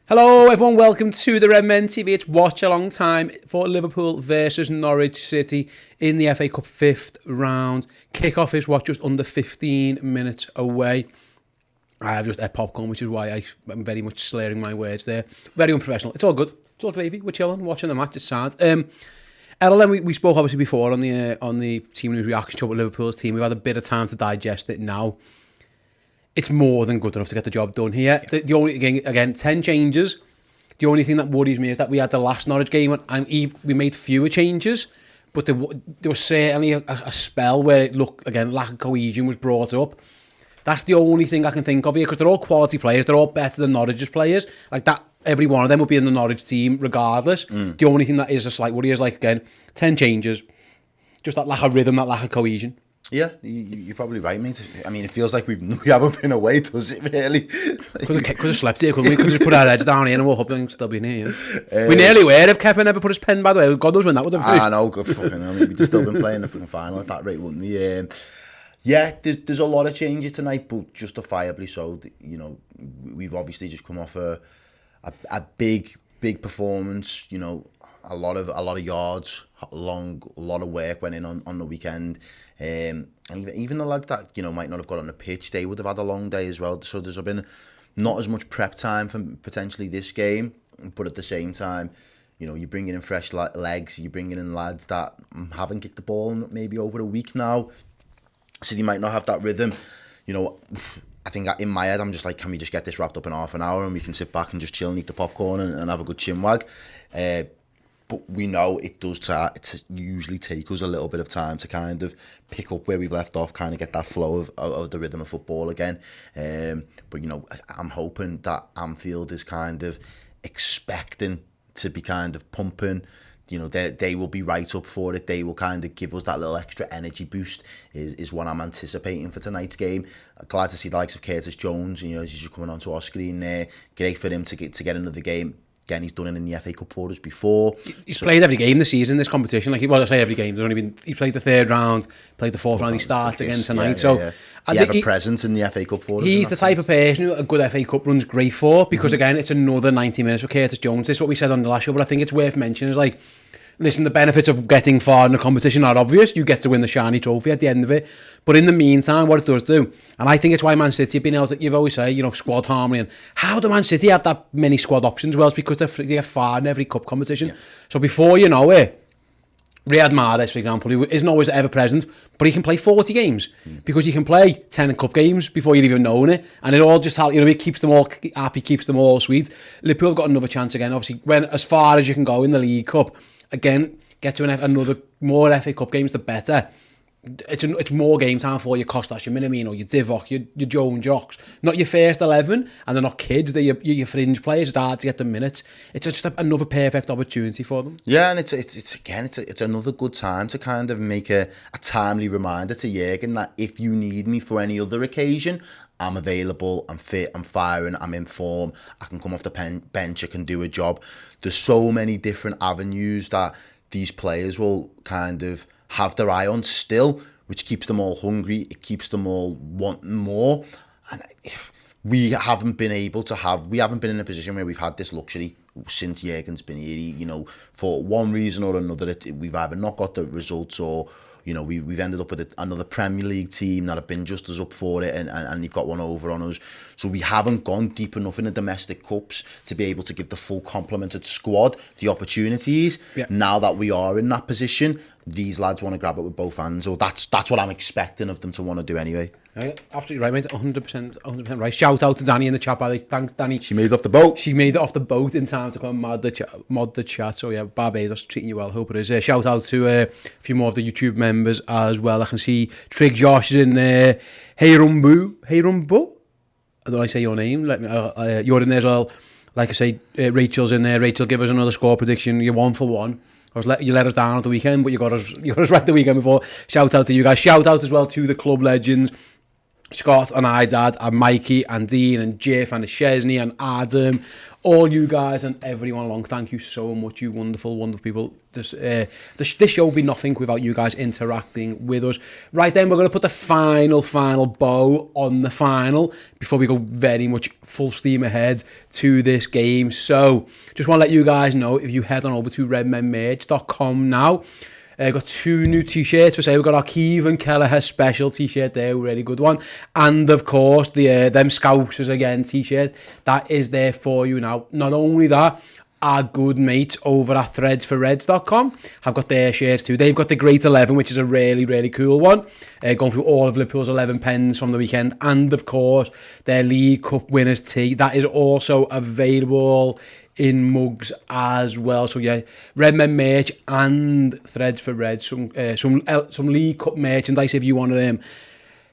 Hello everyone, welcome to the Redmen TV. It's watch along time for Liverpool versus Norwich City in the FA Cup 5th round. Kickoff is just under 15 minutes away. I have just ate popcorn, which is why I'm very much slurring my words there. Very unprofessional. It's all good. It's all gravy. We're chilling, watching the match. It's sad. Errol, we spoke obviously before on the team news reaction show with Liverpool's team. We've had a bit of time to digest it now. It's more than good enough to get the job done here. Yeah. The only again 10 changes. The only thing that worries me is that we had the last Norwich game and we made fewer changes, but there was certainly a spell where it looked, again, lack of cohesion was brought up. That's the only thing I can think of here, because they're all quality players. They're all better than Norwich's players. Like that, every one of them would be in the Norwich team regardless. The only thing that is a slight worry is, like, again, 10 changes. Just that lack of rhythm, that lack of cohesion. Yeah, you're probably right, mate. I mean, it feels like we haven't been away, does it, really? Could have slept here, couldn't we? Could have just put our heads down here and woke up and still been here, you know? We nearly were if Kepa never put his pen, by the way. God knows when that would have finished. I know, good fucking hell. We'd have still been playing the fucking final at that rate, wouldn't we? Yeah, there's a lot of changes tonight, but justifiably so. You know, we've obviously just come off a big performance, you know, a lot of yards, a lot of work went in on the weekend. And even the lads that, you know, might not have got on the pitch, they would have had a long day as well. So there's been not as much prep time for potentially this game, but at the same time, you know, you're bringing in fresh legs, you're bringing in lads that haven't kicked the ball in maybe over a week now, so they might not have that rhythm. You know, I think in my head, I'm just like, can we just get this wrapped up in half an hour and we can sit back and just chill and eat the popcorn and have a good chinwag? But we know it does usually take us a little bit of time to kind of pick up where we've left off, kind of get that flow of the rhythm of football again. But, you know, I'm hoping that Anfield is kind of expecting to be kind of pumping. You know, they will be right up for it. They will kind of give us that little extra energy boost is what I'm anticipating for tonight's game. Glad to see the likes of Curtis Jones, you know, as he's just coming onto our screen there. Great for him to get another game. Again, he's done it in the FA Cup for us before. He's played every game this season, this competition. Like, I say every game. There's only been, he played the third round, played the fourth round. He starts again tonight. He had a presence in the FA Cup for us. He's the type of person who a good FA Cup run's great for, because again, it's another 90 minutes for Curtis Jones. This is what we said on the last show, but I think it's worth mentioning. Is like, listen, the benefits of getting far in the competition are obvious. You get to win the shiny trophy at the end of it. But in the meantime, what it does do, and I think it's why Man City have been able to, you've always say, you know, squad harmony. And how do Man City have that many squad options? Well, it's because they get far in every cup competition. Yeah. So before you know it, Riyad Mahrez, for example, who isn't always ever present, but he can play 40 games because you can play 10 cup games before you've even known it. And it all just, you know, it keeps them all happy, keeps them all sweet. Liverpool have got another chance again, obviously, when as far as you can go in the League Cup. Again, get to another more FA Cup games, the better. It's more game time for your Costas, your Minamino, your Divock, your Jones, your Ox. Not your first 11, and they're not kids, they're your fringe players. It's hard to get the minutes. It's just another perfect opportunity for them. Yeah, and it's another good time to kind of make a timely reminder to Jurgen that if you need me for any other occasion, I'm available, I'm fit, I'm firing, I'm in form, I can come off the bench, I can do a job. There's so many different avenues that these players will kind of have their eye on still, which keeps them all hungry, it keeps them all wanting more. And we haven't been in a position where we've had this luxury since Jurgen's been here. You know, for one reason or another, we've either not got the results, or, you know, we've ended up with another Premier League team that have been just as up for it, and they've got one over on us. So we haven't gone deep enough in the domestic cups to be able to give the full complemented squad the opportunities. Yeah. Now that we are in that position, these lads want to grab it with both hands. So that's what I'm expecting of them to want to do anyway. Yeah, absolutely right, mate. 100% right. Shout out to Danny in the chat, by the way. Thanks, Danny. She made it off the boat. She made it off the boat in time to come and mod the chat. So yeah, Barbados treating you well. Hope it is. Shout out to a few more of the YouTube members as well. I can see Trig Josh is in there. Hey Rumbu. I don't know how I say your name. You're in there as well. Like I say, Rachel's in there. Rachel, give us another score prediction. You're 1 for 1. You let us down at the weekend, but you got us right the weekend before. Shout out to you guys. Shout out as well to the club legends. Scott and Idad and Mikey and Dean and Jeff and Chesney and Adam, all you guys and everyone along, thank you so much, you wonderful, wonderful people. This show would be nothing without you guys interacting with us. Right then, we're going to put the final bow on the final before we go very much full steam ahead to this game. So, just want to let you guys know, if you head on over to redmenmerch.com now, got 2 new t-shirts for sale. We've got our Keevan Kelleher special t-shirt there, really good one, and of course the them Scousers again t-shirt that is there for you now. Not only that, our good mates over at threadsforreds.com have got their shirts too. They've got the Great 11, which is a really, really cool one, going through all of Liverpool's 11 pens from the weekend, and of course their League Cup winners tee that is also available in mugs as well. So yeah, Redmen merch and Threads for Reds, some League Cup merchandise if you want to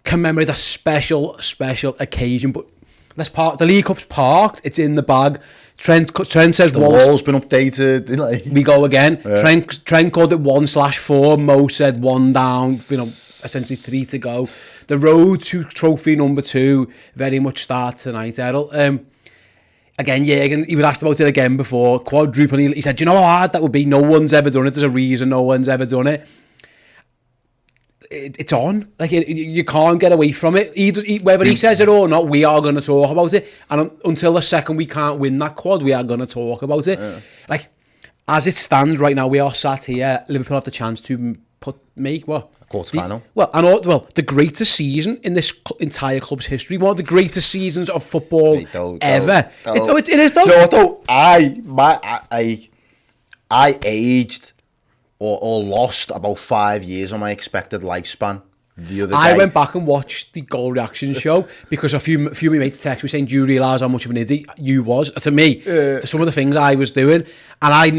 commemorate a special occasion. But let's park. The League Cup's parked. It's in the bag. Trent says the wall's been updated. Like. We go again. Yeah. Trent called it 1/4. Mo said 1 down. Essentially 3 to go. The road to trophy number 2 very much starts tonight, Errol. Again, Jürgen, he was asked about it again before. Quadruple. He said, "Do you know how hard that would be? No one's ever done it. There's a reason no one's ever done it." It's on. Like you can't get away from it. Whether he says it or not, we are going to talk about it. And until the second we can't win that quad, we are going to talk about it. Like as it stands right now, we are sat here. Liverpool have the chance to make what? Quarter-final. The greatest season in this entire club's history. One of the greatest seasons of football ever. It is though. So I aged or lost about 5 years on my expected lifespan the other day. I went back and watched the goal reaction show because a few of my mates texted me saying, "Do you realise how much of an idiot you was?" To me, some of the things I was doing, and I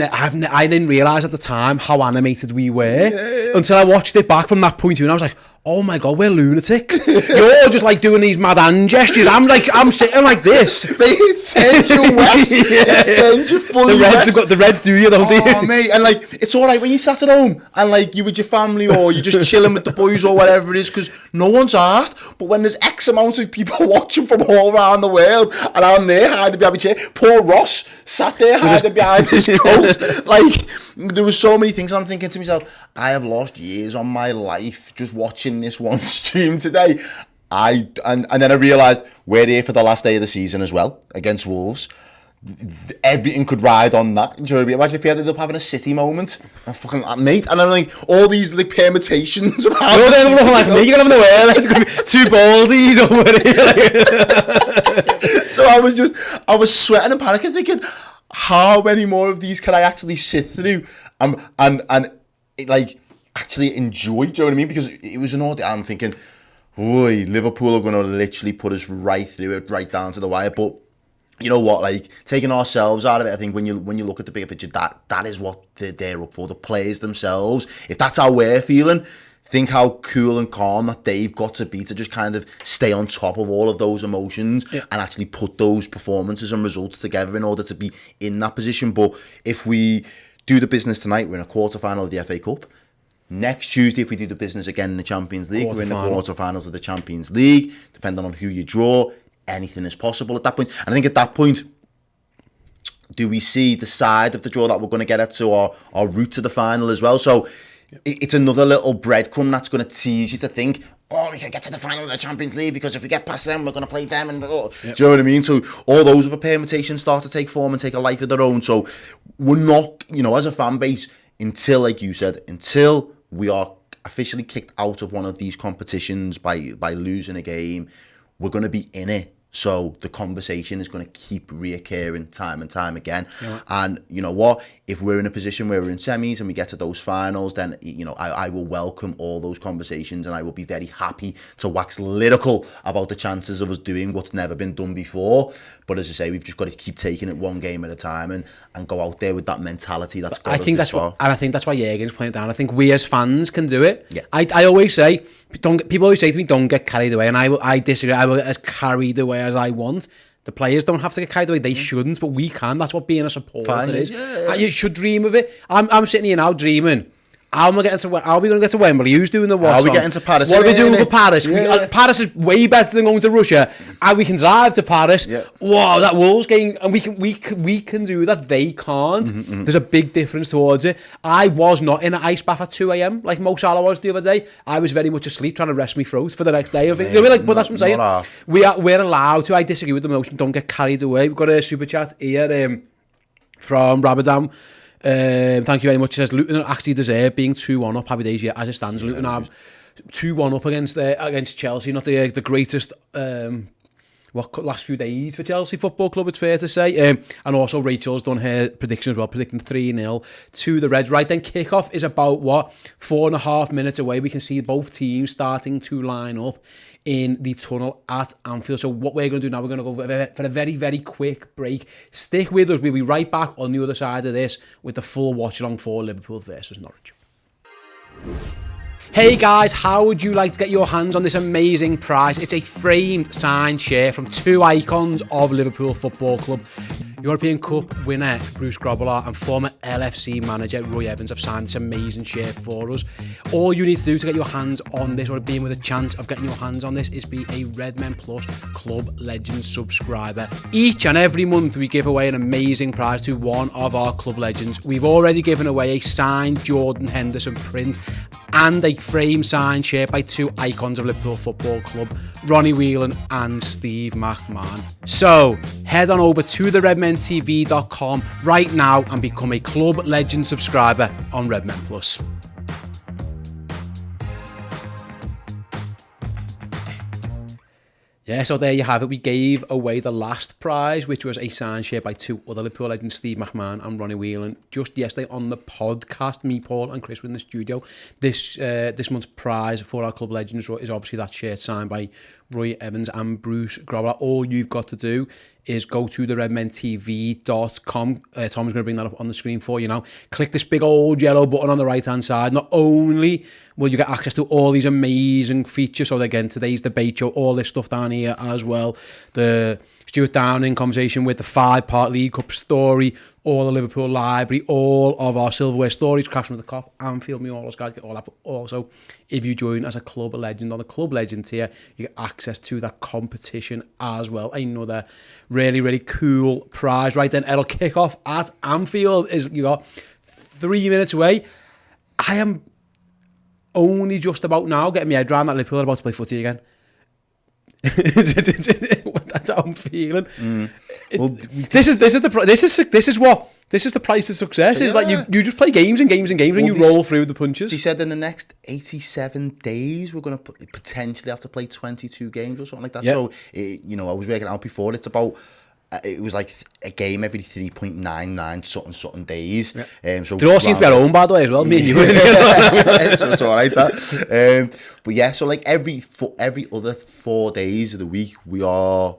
didn't realise at the time how animated we were until I watched it back from that point of view, and I was like, "Oh my god, we're lunatics." You're just like doing these mad hand gestures. I'm sitting like this. It sends you west. It sends you fully west. The Reds do you, don't they? Oh mate, and like it's all right when you sat at home and like you with your family or you're just chilling with the boys or whatever it is, because no one's asked. But when there's X amount of people watching from all around the world and I'm there hiding behind my chair, poor Ross sat there hiding behind his coat. Like there was so many things, and I'm thinking to myself, I have lost years on my life just watching this one stream today. And then I realised we're here for the last day of the season as well against Wolves. Everything could ride on that. Do you know what I mean? Imagine if you ended up having a City moment and fucking mate, and I'm like all these like permutations of how you're gonna look like me. You're gonna have to wear like 2 baldies over here. So I was sweating and panicking, thinking, how many more of these can I actually sit through and like actually enjoy? Do you know what I mean? Because it was an order. I'm thinking, oi, Liverpool are going to literally put us right through it, right down to the wire. But you know what? Like taking ourselves out of it, I think when you look at the bigger picture, that is what they're up for. The players themselves. If that's how we're feeling, think how cool and calm that they've got to be to just kind of stay on top of all of those emotions and actually put those performances and results together in order to be in that position. But if we do the business tonight, we're in a quarter-final of the FA Cup. Next Tuesday, if we do the business again in the Champions League, we're in the quarter-finals of the Champions League. Depending on who you draw, anything is possible at that point. And I think at that point, do we see the side of the draw that we're going to get at to our route to the final as well? So it's another little breadcrumb that's going to tease you to think, oh, we can get to the final of the Champions League because if we get past them, we're going to play them. And do you know what I mean? So all those other permutations start to take form and take a life of their own. So we're not, as a fan base, until, like you said, until we are officially kicked out of one of these competitions by losing a game, we're going to be in it. So the conversation is going to keep reoccurring time and time again. Yeah. And you know what? If we're in a position where we're in semis and we get to those finals, then I will welcome all those conversations and I will be very happy to wax lyrical about the chances of us doing what's never been done before. But as I say, we've just got to keep taking it one game at a time and go out there with that mentality. That's got us this far. And I think that's why Jürgen's playing it down. I think we as fans can do it. Yeah. I always say, people always say to me, don't get carried away, and I disagree. I will get as carried away as I want. The players don't have to get carried away. They shouldn't, but we can. That's what being a supporter is. Yeah. You should dream of it. I'm sitting here now dreaming How are we going to get to Wembley? Who's doing the watch? How are we getting to Paris? What are we doing for Paris? Yeah. Paris is way better than going to Russia, and we can drive to Paris. Yeah. Wow, that Wolves game, and we can do that. They can't. There's a big difference towards it. I was not in an ice bath at 2 a.m. like Mo Salah was the other day. I was very much asleep trying to rest my throat for the next day. I think, but that's what I'm saying. We're allowed to. I disagree with the motion. Don't get carried away. We've got a super chat here from Rabadam. Thank you very much. It says Luton actually deserve being 2-1 up. Happy days, yeah, as it stands. Luton are 2-1 up against Chelsea. Not the greatest last few days for Chelsea Football Club, it's fair to say. And also Rachel's done her prediction as well, predicting 3-0 to the Reds. Right then, kickoff is about 4.5 minutes away. We can see both teams starting to line up in the tunnel at Anfield. So what we're going to do now, we're going to go for a very, very quick break. Stick with us. We'll be right back on the other side of this with the full watch along for Liverpool versus Norwich. Hey guys, how would you like to get your hands on this amazing prize? It's a framed signed shirt from two icons of Liverpool Football Club. European Cup winner Bruce Grobbelaar and former LFC manager Roy Evans have signed this amazing shirt for us. All you need to do to get your hands on this, or being with a chance of getting your hands on this, is be a Redmen Plus Club Legends subscriber. Each and every month we give away an amazing prize to one of our Club Legends. We've already given away a signed Jordan Henderson print and a frame signed shirt by two icons of Liverpool Football Club, Ronnie Whelan and Steve McMahon. So head on over to theredmentv.com right now and become a Club Legend subscriber on Redmen Plus. Yeah, so there you have it. We gave away the last prize, which was a signed shirt by two other Liverpool legends, Steve McMahon and Ronnie Whelan, just yesterday on the podcast. Me, Paul and Chris were in the studio. This month's prize for our Club Legends is obviously that shirt signed by Roy Evans and Bruce Grobbelaar. All you've got to do is go to theredmentv.com. Tom's going to bring that up on the screen for you now. Click this big old yellow button on the right-hand side. Not only will you get access to all these amazing features, so again, today's debate show, all this stuff down here as well. The Stuart Downing conversation with the 5-part League Cup story, all the Liverpool library, all of our silverware stories, Crashing with the Cop, Anfield, me, all those guys get all that. But also, if you join as a Club Legend on the Club Legend tier, you get access to that competition as well. Another really, really cool prize. Right then, Errol, kickoff at Anfield is, you got 3 minutes away. I am only just about now getting my head around that Liverpool are about to play footy again. That's how I'm feeling. Well, this is the price of success. It's like you just play games and games and games, and you roll through the punches. He said in the next 87 days we're going to potentially have to play 22 games or something like that. Yep. So I was working out before. It's about it was like a game every 3.99 something days. Yep. So they all seem to be our own, by the way, as well. Me and you. So it's all right, that. But yeah, so like every other 4 days of the week, we are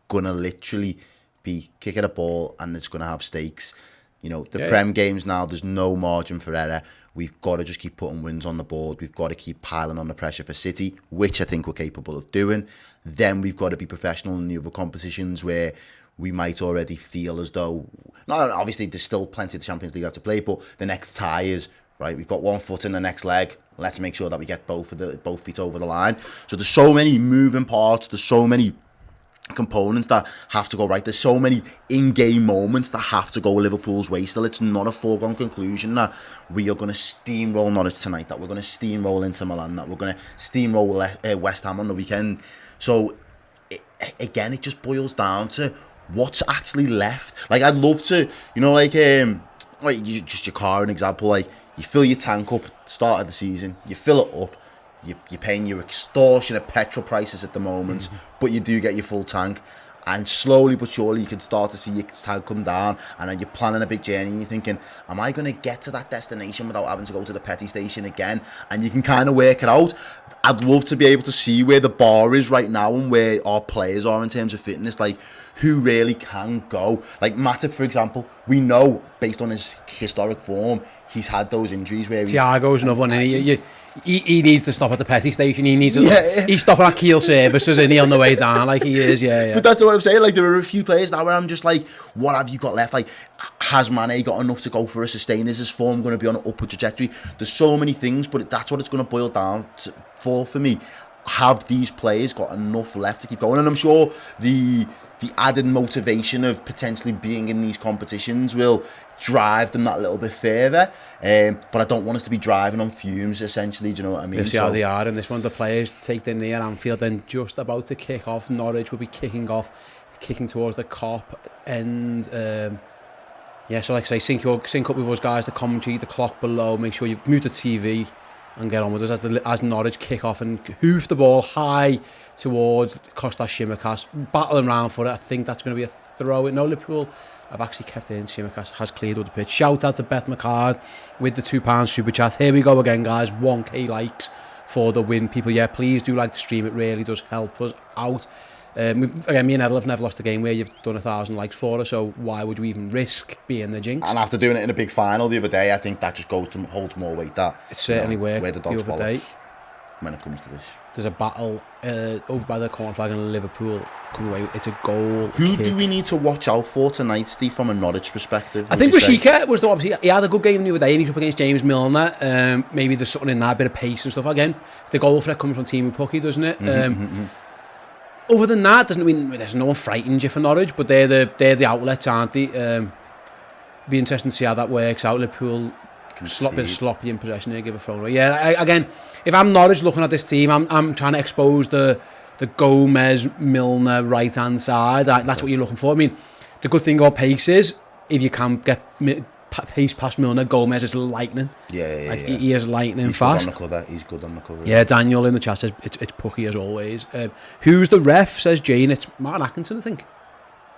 gonna literally be kicking a ball, and it's gonna have stakes. The Prem games now, there's no margin for error. We've got to just keep putting wins on the board. We've got to keep piling on the pressure for City, which I think we're capable of doing. Then we've got to be professional in the other competitions where we might already feel as though, obviously there's still plenty of the Champions League to play, but the next tie is, right, we've got one foot in the next leg. Let's make sure that we get both feet over the line. So there's so many moving parts. There's so many components that have to go right. There's so many in-game moments that have to go Liverpool's way still. It's not a foregone conclusion that we are going to steamroll Norwich tonight, that we're going to steamroll Inter Milan, that we're going to steamroll West Ham on the weekend. So again, it just boils down to what's actually left. Like, I'd love to, just your car, an example, like you fill your tank up start of the season, you fill it up, you're paying your extortionate petrol prices at the moment, but you do get your full tank, and slowly but surely you can start to see your tank come down, and then you're planning a big journey and you're thinking, am I going to get to that destination without having to go to the petty station again? And you can kind of work it out. I'd love to be able to see where the bar is right now and where our players are in terms of fitness. Like, who really can go. Like Matip, for example, we know based on his historic form, he's had those injuries where Thiago's another one. He needs to stop at the petty station. He needs to, he's stopping at Kiel services, isn't he, on the way down? Like he is, yeah. But that's what I'm saying. Like there are a few players now where I'm just like, what have you got left? Like, has Mane got enough to go for a sustain? Is his form going to be on an upward trajectory? There's so many things, but that's what it's going to boil down for me. Have these players got enough left to keep going? And I'm sure the added motivation of potentially being in these competitions will drive them that little bit further. But I don't want us to be driving on fumes, essentially. Do you know what I mean? You see how they are in this one. The players take their knee at Anfield, then just about to kick off. Norwich will be kicking towards the Kop end. So like I say, sync up with us guys, the commentary, the clock below. Make sure you've muted the TV and get on with us as Norwich kick off and hoof the ball high towards Kostas Tsimikas, battling around for it. I think that's going to be a throw. No, Liverpool have actually kept it in. Tsimikas has cleared up the pitch. Shout out to Beth McCard with the £2 super chat. Here we go again, guys. 1k likes for the win, people. Yeah, please do like the stream. It really does help us out. Again, me and Errol have never lost a game where you've done 1,000 likes for us, so why would you even risk being the jinx? And after doing it in a big final the other day, I think that just holds more weight. That it certainly worked where the other day. When it comes to this, there's a battle over by the corner flag in Liverpool. Come away, it's a goal. Who do we need to watch out for tonight, Steve, from a Norwich perspective? I think Rashika was obviously he had a good game the other day, and he's up against James Milner. Maybe there's something in that, a bit of pace and stuff. Again, the goal threat coming from Timu Pukki, doesn't it? Other than that, doesn't mean there's no one frightened you for Norwich, but they're the outlets, aren't they? Be interesting to see how that works out. Liverpool bit sloppy in possession here, give a throw away. Yeah, again, if I'm Norwich looking at this team, I'm trying to expose the Gomez Milner right hand side. That's what you're looking for. I mean, the good thing about pace is if you can get pace past Milner, Gomez is lightning. Yeah. He is lightning fast. He's good on the cover. Yeah, Daniel in the chat says it's Pukki as always. Who's the ref? Says Jane. It's Martin Atkinson, I think.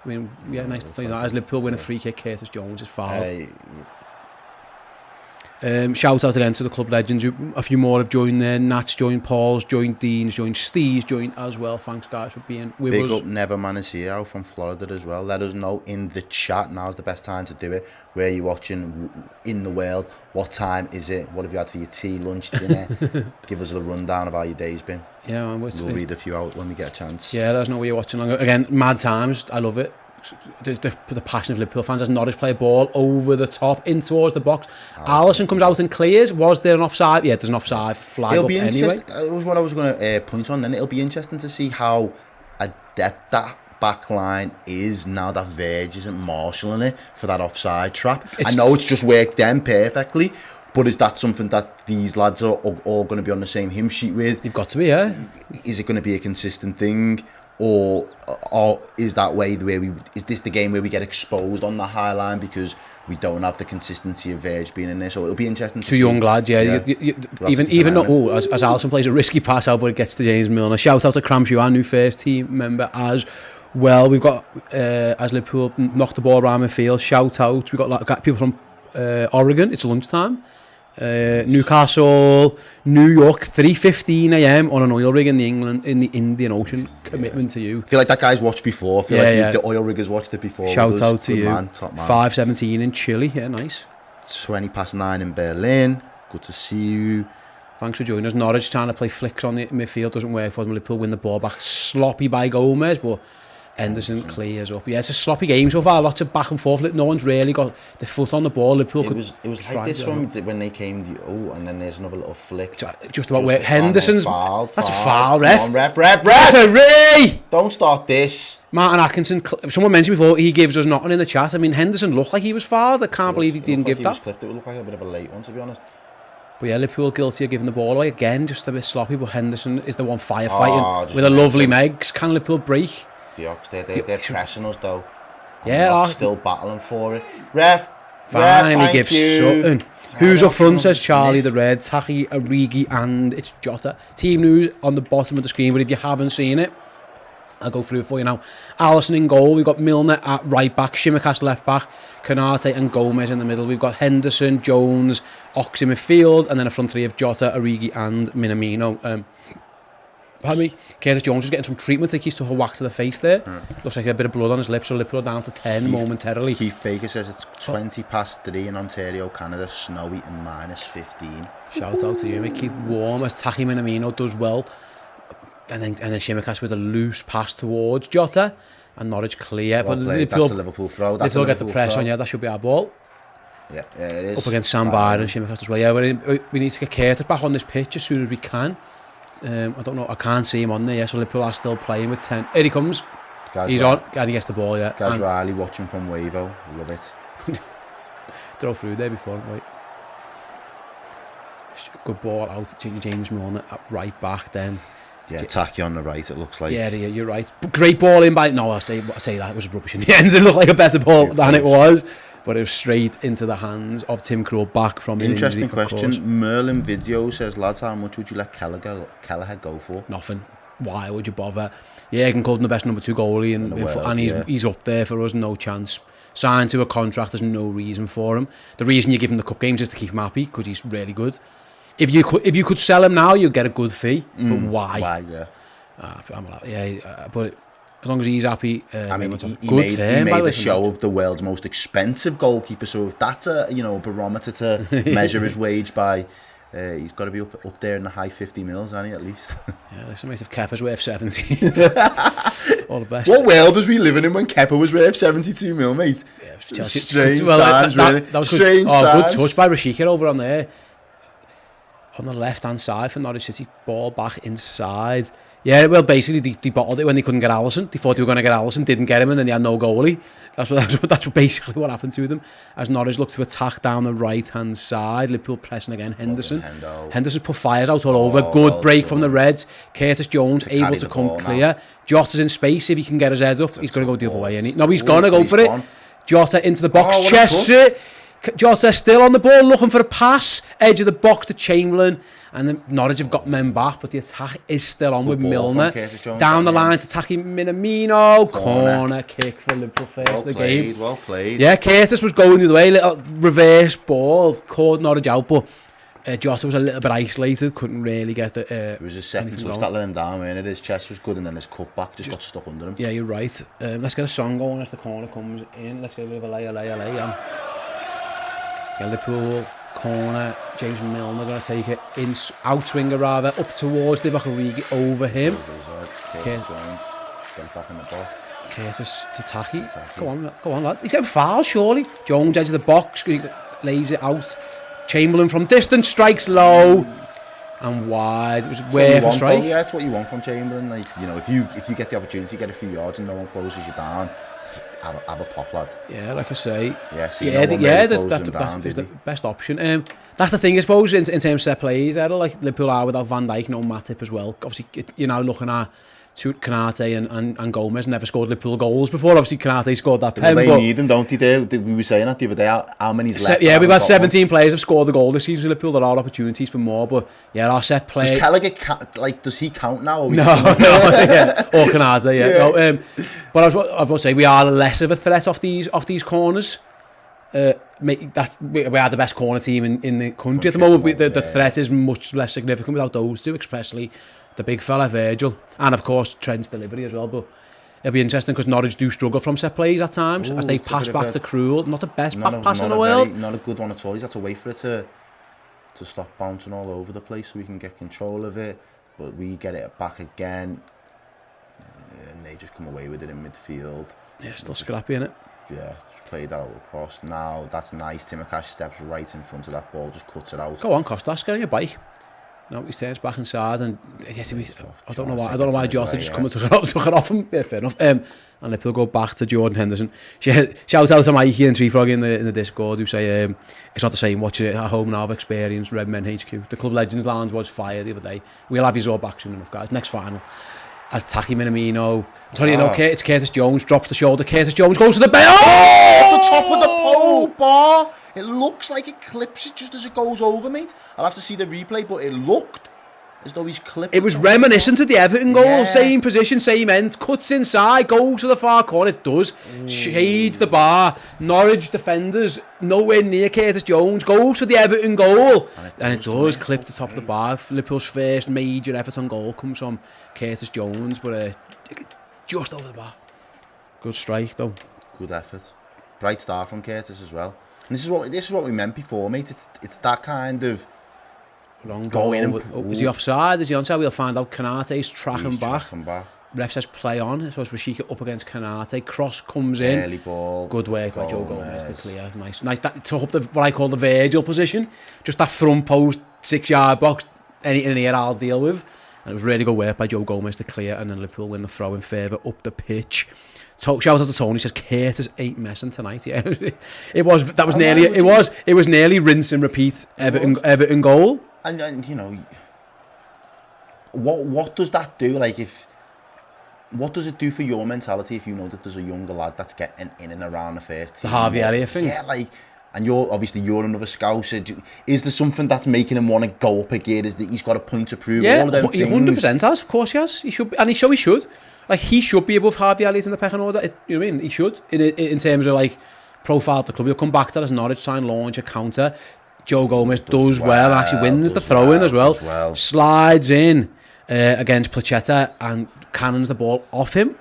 I mean, yeah, nice to find that. As Liverpool win a free kick, Curtis Jones is fouled. Shout out again to the club legends. A few more have joined there. Nats joined, Paul's joined, Dean's joined, Steve's joined as well. Thanks guys for being with us. Big up Neverman is here out from Florida as well. Let us know in the chat. Now's the best time to do it. Where are you watching in the world? What time is it? What have you had for your tea, lunch, dinner? Give us a rundown of how your day's been. Yeah, man, we'll read a few out when we get a chance. Yeah, let us know where you're watching. Again, mad times. I love it. The passion of Liverpool fans as Norwich play a ball over the top in towards the box. Alisson comes out and clears. Was there an offside? Yeah, there's an offside flag up anyway. That was what I was going to point on. Then it'll be interesting to see how adept that back line is now that Verge isn't marshalling it for that offside trap. I know it's just worked then perfectly, but is that something that these lads are all going to be on the same hymn sheet with? You've got to be, yeah. Is it going to be a consistent thing? Or is that is this the game where we get exposed on the high line because we don't have the consistency of Verge being in there? So it'll be interesting to see. Two young lads, yeah. Even though as Alisson plays a risky pass out, but it gets to James Milner. Shout out to Cramshaw, our new first team member as well. We've got as Liverpool knocked the ball around midfield. Shout out. We've got people from Oregon. It's lunchtime. Newcastle, New York, 3:15 a.m. on an oil rig in the Indian Ocean. Commitment to you. I feel like that guy's watched before. I feel like the oil riggers watched it before. Shout out to good you. Man, top man. 5:17 in Chile. Yeah, nice. 9:20 in Berlin. Good to see you. Thanks for joining us. Norwich trying to play flicks on the midfield doesn't work for them. Liverpool win the ball back. Sloppy by Gomez, but Henderson clears up. Yeah, it's a sloppy game so far. Lots of back and forth. No one's really got the foot on the ball. Liverpool it was like this one when they came. And then there's another little flick. Just about where Henderson's. That's a foul, ref. Come on, ref. Referee! Don't start this. Martin Atkinson. Someone mentioned before he gives us nothing in the chat. I mean, Henderson looked like he was fouled. I can't believe he didn't give that. It looked like a bit of a late one, to be honest. But yeah, Liverpool guilty of giving the ball away again. Just a bit sloppy. But Henderson is the one firefighting with a lovely Megs. Can Liverpool break? The Ox, they're pressing us though. Yeah, still battling for it. Ref, fine, he gives something. Who's up front, says Charlie the Red, Taki, Origi and it's Jota. Team news on the bottom of the screen, but if you haven't seen it, I'll go through it for you now. Alisson in goal, we've got Milner at right back, Tsimikas left back, Konate and Gomez in the middle. We've got Henderson, Jones, Ox in midfield, and then a front three of Jota, Origi and Minamino. Pardon me, Curtis Jones was getting some treatment. I think he's took a whack to the face there. Looks like a bit of blood on his lips, so Liverpool down to 10 momentarily. Keith Baker says it's 20 past 3 in Ontario, Canada, snowy and minus 15. Shout out to you, mate. Keep warm as Taki Minamino does well. And then Shimikas with a loose pass towards Jota. And Norwich clear. Well but played. That's a Liverpool throw. That's Liverpool get the press on, yeah, that should be our ball. Yeah, it is. Up against Sam Byron and Shimikas as well. Yeah, we need to get Curtis back on this pitch as soon as we can. I don't know, I can't see him on there, so Liverpool are still playing with 10. Here he comes. He's on, and he gets the ball, yeah. Gaz Riley watching from Wavo. Love it. Throw through there before, wait. Good ball out to James Milner at right back then. Yeah, tacky on the right, it looks like. Yeah, you're right. Great ball in by... No, I say that, it was rubbish in the end. It looked like a better ball than it was. But it was straight into the hands of Tim Krul back from the Interesting question. Merlin Video says, lads, how much would you let Kelleher go for? Nothing. Why would you bother? Yeah, Jürgen called him the best number 2 goalie and he's up there for us, no chance. Signed to a contract, there's no reason for him. The reason you give him the cup games is to keep him happy, because he's really good. If you could sell him now, you'd get a good fee. But why? Why, yeah. But as long as he's happy, I mean, he made a show of the world's most expensive goalkeeper. So if that's a barometer to measure his wage by, he's got to be up there in the high 50 mils, hasn't he, at least? Yeah, listen, mate, if Kepa's worth 70. All the best. What world was we living in when Kepa was worth 72 mil, mate? Yeah, strange times, really. That was strange times. Good touch by Rashika over on there. On the left-hand side for Norwich City, ball back inside. Yeah, well, basically, they bottled it when they couldn't get Alisson. They thought they were going to get Alisson, didn't get him, and then they had no goalie. That's basically what happened to them. As Norwich looked to attack down the right-hand side, Liverpool pressing again. Henderson put fires out all over. Good break from the Reds. Curtis Jones able to come clear. Now. Jota's in space. If he can get his head up, he's going to go the other way. No, he's going to go for it. Jota into the box. Chester. Jota still on the ball, looking for a pass. Edge of the box to Chamberlain. And then Norwich have got men back, but the attack is still on with Milner. Down the line to Taki Minamino. Corner kick for Liverpool first of the game. Well played. Yeah, Curtis was going the other way. Little reverse ball. Caught Norwich out, but Jota was a little bit isolated. Couldn't really get the... it was his second touch that let him down, man. His chest was good, and then his cutback just got stuck under him. Yeah, you're right. Let's get a song going as the corner comes in. Let's get a bit of a lay. Liverpool corner, James Milner going to take it in, outswinger rather, up towards Divock Origi, over him. Curtis Jones, get back in the box. Curtis to Taki. Go on lad. He's getting fouled surely. Jones edge of the box, lays it out. Chamberlain from distance, strikes low and wide. It was worth a strike. Yeah, it's what you want from Chamberlain. Like, if you get the opportunity, get a few yards and no one closes you down. Have a pop, lad. Yeah, like I say. That's the best option. That's the thing, I suppose, in terms of set plays. Like Liverpool are without Van Dijk, no Matip as well. Obviously, you're now looking at Kanate and Gomez never scored Liverpool goals before. Obviously, Kanate scored that pen. They need them, don't they? We were saying that the other day. How many's left? Yeah, we've had 17 players have scored the goal this season. Liverpool, there are opportunities for more, but yeah, our set play. Does Keller does he count now? No, yeah, or Kanate, yeah. No, but I was about to say we are less of a threat off these corners. We are the best corner team in the country at the moment. The threat is much less significant without those two, especially the big fella Virgil, and of course Trent's delivery as well. But it'll be interesting because Norwich do struggle from set plays at times as they pass back to Krul. Not the best back pass in the world. Not a good one at all. He's had to wait for it to stop bouncing all over the place so we can get control of it. But we get it back again, and they just come away with it in midfield. Yeah, still scrappy, innit? Yeah, just played that all across. Now that's nice. Timakash steps right in front of that ball, just cuts it out. Go on, Kostas, get on your bike. No, he turns back inside, and yes, I don't know why Jota just come and took it off him. Yeah, fair enough. And Liverpool go back to Jordan Henderson. Shout out to Mikey and Treefrog in the Discord who say it's not the same watching it at home now. I've experienced Redmen HQ. The Club Legends Lounge was fire the other day. We'll have you all back soon enough, guys. Next final. As Taki Minamino, it's Curtis Jones, drops the shoulder. Curtis Jones goes to the bell. Off the top of the pole bar. It looks like it clips it just as it goes over, mate. I'll have to see the replay, but it looked as though he's clipped. It was reminiscent of the Everton goal. Yeah. Same position, same end. Cuts inside, goes to the far corner. It does. Shades the bar. Norwich defenders nowhere near Curtis Jones. Goes for the Everton goal. And it does clip the top of the bar. Liverpool's first major Everton goal comes from Curtis Jones, but just over the bar. Good strike though. Good effort. Bright start from Curtis as well. And this is what we meant before, mate. It's that kind of Long going goal. Is he offside? Is he onside? We'll find out. Kanate's tracking back. Ref says play on. So it's Rashika up against Kanate. Cross comes in. Early ball. Good work by Joe Gomez to clear. Nice. That took up what I call the Virgil position. Just that front post, 6-yard box. Anything in here I'll deal with. And it was really good work by Joe Gomez to clear. And then Liverpool win the throw in favour up the pitch. Shout out to Tony. Says Curtis ain't messing tonight. Yeah, it was nearly rinse and repeat Everton goal. And you know, what does that do? Like, what does it do for your mentality if you know that there's a younger lad that's getting in and around the first team? The Harvey Elliott thing. Yeah, like, and you're another Scouser. Is there something that's making him want to go up a gear? Is that he's got a point to prove? Yeah, all of them he 100% has. Of course he has. He should, and he should. Like, he should be above Harvey Elliott in the pecking order. You know what I mean? He should in terms of like profile of the club. He'll come back to that as Norwich sign, launch a counter. Joe Gomez does well and actually wins the throw-in as well. Slides in against Placheta and cannons the ball off him.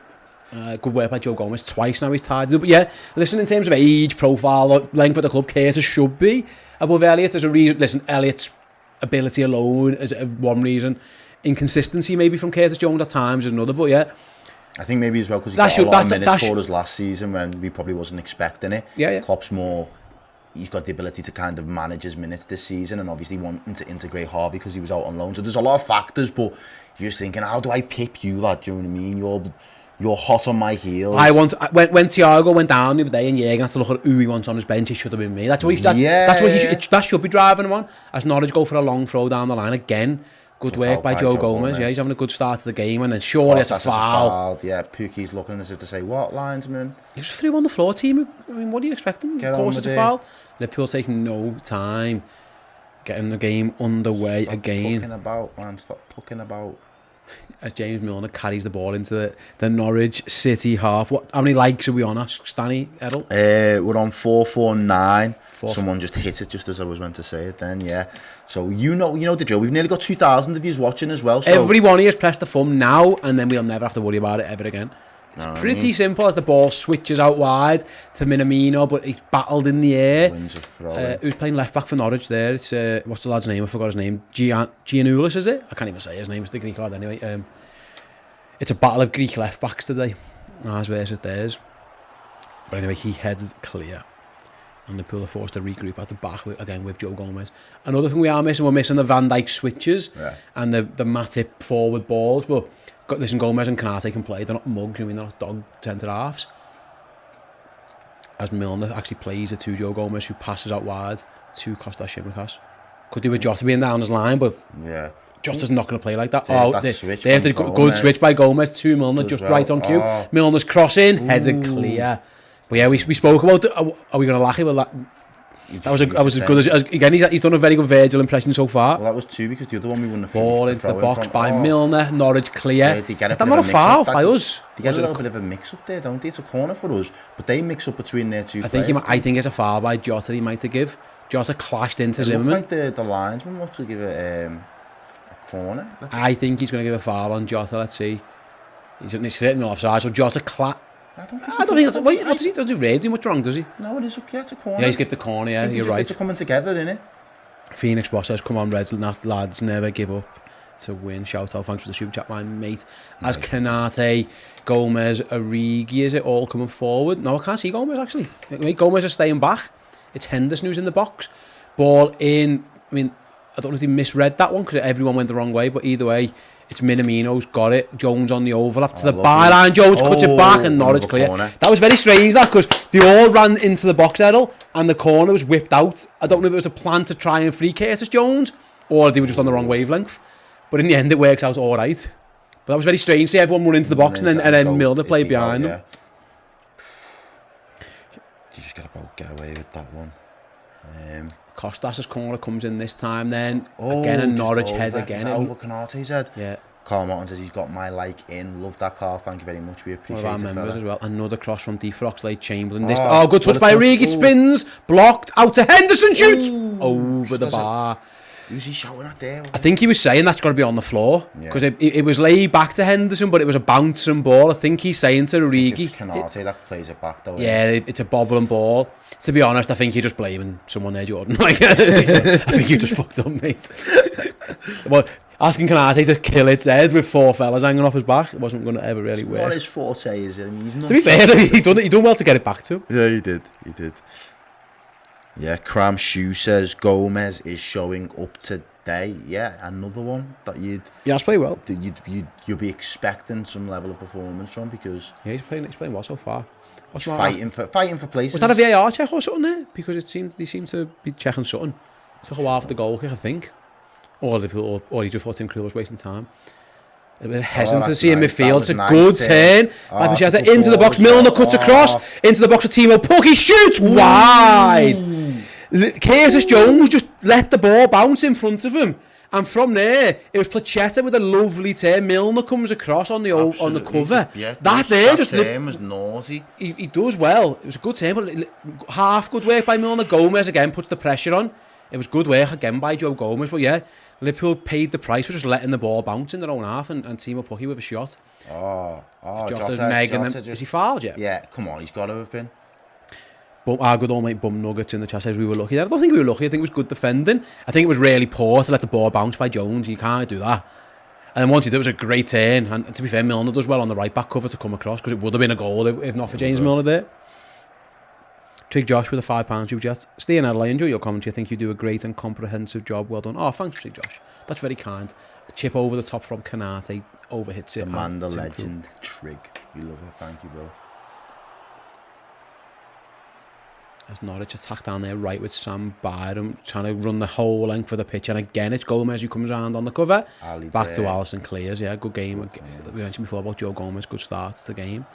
Good work by Joe Gomez. Twice now he's tied. But yeah, listen, in terms of age, profile, length of the club, Curtis should be above Elliott. There's a reason. Listen, Elliott's ability alone is one reason. Inconsistency maybe from Curtis Jones at times is another. But yeah, I think maybe as well because he got a lot of minutes for us last season when we probably wasn't expecting it. Yeah. Klopp's more... He's got the ability to kind of manage his minutes this season and obviously wanting to integrate Harvey because he was out on loan. So there's a lot of factors, but you're just thinking, how do I pip you, lad? Do you know what I mean? You're hot on my heels. When Thiago went down the other day and Jürgen had to look at who he wants on his bench, it should have been me. That should be driving him on. As Norwich go for a long throw down the line again. Good work by Joe Gomez. Yeah, he's having a good start to the game, and then surely it's a foul. Yeah, Pookie's looking as if to say, what, linesman? He was through on the floor, team. I mean, what are you expecting? Of course it's a foul. Liverpool taking no time getting the game underway again. Stop pucking about. As James Milner carries the ball into the Norwich City half. How many likes are we on, Ste and Errol? We're on 449. Someone just hit it just as I was meant to say it then, yeah. So you know the drill. We've nearly got 2,000 of you watching as well. So everyone here has pressed the thumb now, and then we'll never have to worry about it ever again. It's pretty simple as the ball switches out wide to Minamino, but he's battled in the air. Who's playing left back for Norwich there? It's what's the lad's name? I forgot his name. Giannoulis, is it? I can't even say his name. It's the Greek lad anyway. It's a battle of Greek left backs today. Ours versus theirs. But anyway, he headed clear. And Liverpool are forced to regroup at the back again with Joe Gomez. Another thing we're missing the Van Dijk switches and the Matip forward balls. But Gomez and Kanate can play. They're not mugs. I mean, they're not dog centre halves. As Milner actually plays it to Joe Gomez, who passes out wide to Kostas Tsimikas. Could do with Jota being down his line, but Jota's not going to play like that. There's the good switch by Gomez to Milner, just right on cue. Milner's crossing, headed clear. But yeah, we spoke about. Are we going to laugh with that? That was as good as again. He's done a very good Virgil impression so far. Well, that was two because the other one we wouldn't have. Ball into the box by Milner. Norwich clear. That's not a foul by us. They get a little bit of a mix up there, don't they? It's a corner for us, but they mix up between their two. I think it's a foul by Jota. He might have give. Jota clashed into Zimmerman. It looked like the linesman wants to give it a corner. I think he's going to give a foul on Jota. Let's see. He's certainly offside. So Jota I don't think that's... What does he do? Does he really do much wrong, does he? No, it is okay. It's a corner. Yeah, he's given the corner, yeah, you're right. It's coming together, innit? Phoenix Boss says, come on, Reds, lads, never give up to win. Shout out, thanks for the super chat, line, mate. As Kanate, Gomez, Origi, is it all coming forward? No, I can't see Gomez, actually. Gomez is staying back. It's Henderson who's in the box. Ball in... I mean, I don't know if they misread that one because everyone went the wrong way, but either way, it's Minamino's got it. Jones on the overlap to the byline. Jones cuts it back and Norwich clear. Corner. That was very strange, that, because they all ran into the box, Errol, and the corner was whipped out. I don't know if it was a plan to try and free Curtis Jones or they were just on the wrong wavelength. But in the end, it works out all right. But that was very strange. See everyone run into the box and then Milner played behind them. You just got to get away with that one. Costas' corner comes in this time then. Again, a Norwich head again. Over Canate's head. Yeah. Carl Martin says he's got my like in. Love that, Carl. Thank you very much. We appreciate it. One of our members as well. Another cross from Defrox, late Chamberlain. Good touch by Origi. Spins. Blocked. Out to Henderson. Shoots. Over the bar. Who's he shouting at there? I think he was saying that's got to be on the floor. Because it was laid back to Henderson, but it was a bouncing ball. I think he's saying to Origi. It's Canate that plays it back though. Yeah, it's a bobbling ball. To be honest, I think you're just blaming someone there, Jordan. I think you just fucked up, mate. Well, asking Canate to kill its head with 4 fellas hanging off his back, it wasn't going to ever really work. Not his forte, is it? I mean, he's not. To be fair, he done well to get it back to him. Yeah, he did. Yeah, Cram Shoe says Gomez is showing up today. Yeah, another one that you'd played well. You'd be expecting some level of performance from, because he's playing well so far. He's fighting for places. Was that a VAR check or something there? Because they seemed to be checking something. Took a while for the goal kick, I think. Or he just thought Tim Krul was wasting time. A bit hesitant to see in midfield. It's a good turn. Into the box. Milner cuts across. Into the box for Timo Pukki. He shoots wide. Curtis Jones just let the ball bounce in front of him. And from there, it was Placheta with a lovely turn. Milner comes across on the cover. Yeah, that turn was naughty. He does well. It was a good turn, but half good work by Milner. Gomez again puts the pressure on. It was good work again by Joe Gomez. But yeah, Liverpool paid the price for just letting the ball bounce in their own half, and Timo Pukki with a shot. Jota. Is he fouled yet? Yeah, come on, he's got to have been. But our good old mate Bum Nuggets in the chat says we were lucky. I don't think we were lucky. I think it was good defending. I think it was really poor to let the ball bounce by Jones. You can't do that. And then once he did, it was a great turn. And to be fair, Milner does well on the right back cover to come across, because it would have been a goal if not for James Milner there. Trig Josh with a £5 super chat. Ste and Errol, I enjoy your commentary. I think you do a great and comprehensive job. Well done. Oh, thanks, Trig Josh. That's very kind. A chip over the top from Canate. Overhits it. The man, the legend, Trig. We love it. Thank you, bro. As Norwich attack down there right with Sam Byram trying to run the whole length of the pitch, and again it's Gomez who comes around on the cover. Back to Alisson clears. Yeah, good game. We mentioned before about Joe Gomez, good start to the game.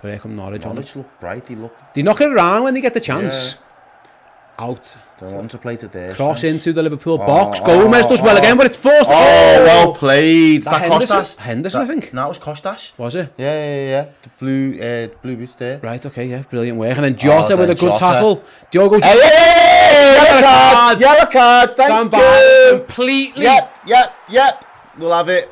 But here come Norwich. Norwich look bright. They knock it around when they get the chance. Out. They want to play to this. Cross into the Liverpool box. Gomez does well again, but it's forced. Well played. That Costas. Henderson, I think. No, it was Costas. Was it? Yeah. The blue boots there. Right, okay, yeah, brilliant work. And then Jota with a good tackle. Diogo. Yellow card. Thank you. Completely. Yep. We'll have it.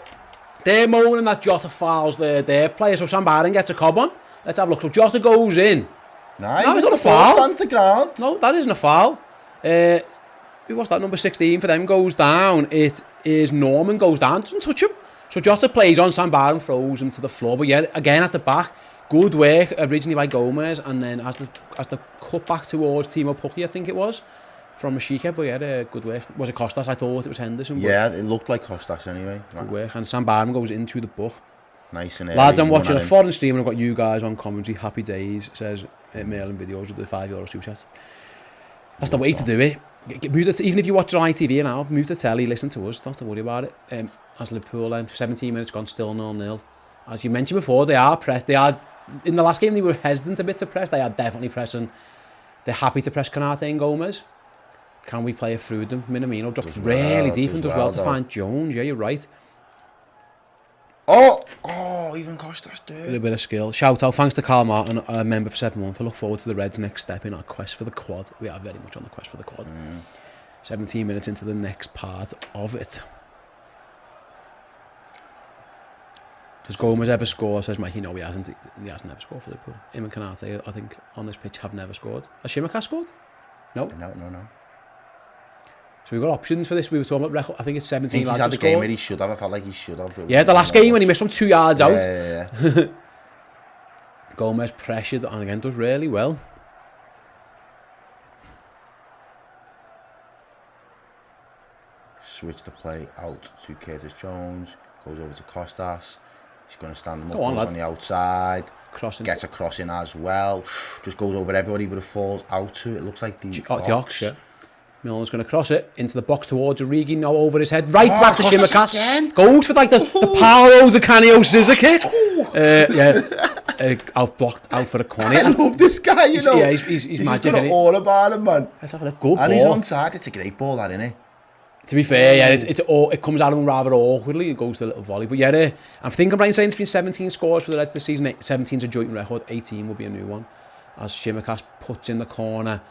They're moaning that Jota fouls their player, so Sam Byron gets a cob on. Let's have a look. So Jota goes in. No, it's not a foul. Stands the ground. No, that isn't a foul. Who was that? Number 16 for them goes down. It is Norman goes down. Doesn't touch him. So Jota plays on. Sam Byron throws him to the floor. But yeah, again at the back, good work originally by Gomez, and then as the cut back towards Timo Pukki, I think it was from Mashika. But yeah, good work. Was it Costas? I thought it was Henderson. Yeah, it looked like Costas anyway. Good work. And Sam Byron goes into the book. Nice and lads, I'm watching a foreign stream and I've got you guys on commentary. Happy days, says mailing videos with the €5 super chat. That's the way to do it. Even if you watch on ITV now, mute the telly, listen to us, don't have to worry about it. As Liverpool, 17 minutes gone, still 0-0. As you mentioned before, they are pressed. They are, in the last game they were hesitant a bit to press. They are definitely pressing. They're happy to press Canate and Gomez. Can we play it through them? Minamino drops really deep and does well to find Jones. Yeah, you're right. Even Costas there. A little bit of skill. Shout out, thanks to Carl Martin, a member for 7 months. I look forward to the Reds' next step in our quest for the quad. We are very much on the quest for the quad. 17 minutes into the next part of it. Does Gomez ever score? Says Mikey. No, he hasn't. He hasn't ever scored for Liverpool. Him and Canate, I think, on this pitch have never scored. Has Shimaka scored? No. No. So we've got options for this. We were talking about record. I think it's 17 lads he's had a game where he should have. I felt like he should have. Yeah, the last game when he missed from 2 yards out. Yeah. Gomez pressured and again does really well. Switch the play out to Curtis Jones. Goes over to Costas. He's going to stand him up on the outside. Crossing. Gets a crossing as well. Just goes over everybody, but it falls out to it. Looks like the Ox. Yeah. Milner's going to cross it into the box towards Origi, now over his head, right back to Shimaka. Goes for like the Paolo Di Canio scissor kick. blocked out for a corner. I love this guy, you know. Yeah, he's magic, just got isn't an he? aura about him, man. Let's have a good ball. And he's onside. It's a great ball, that, isn't it? To be fair, yeah, it comes out of him rather awkwardly. It goes to a little volley. But yeah, I'm thinking Brian saying it's been 17 scores for the rest of the season. 17's a joint record. 18 will be a new one. As Shimikas puts in the corner,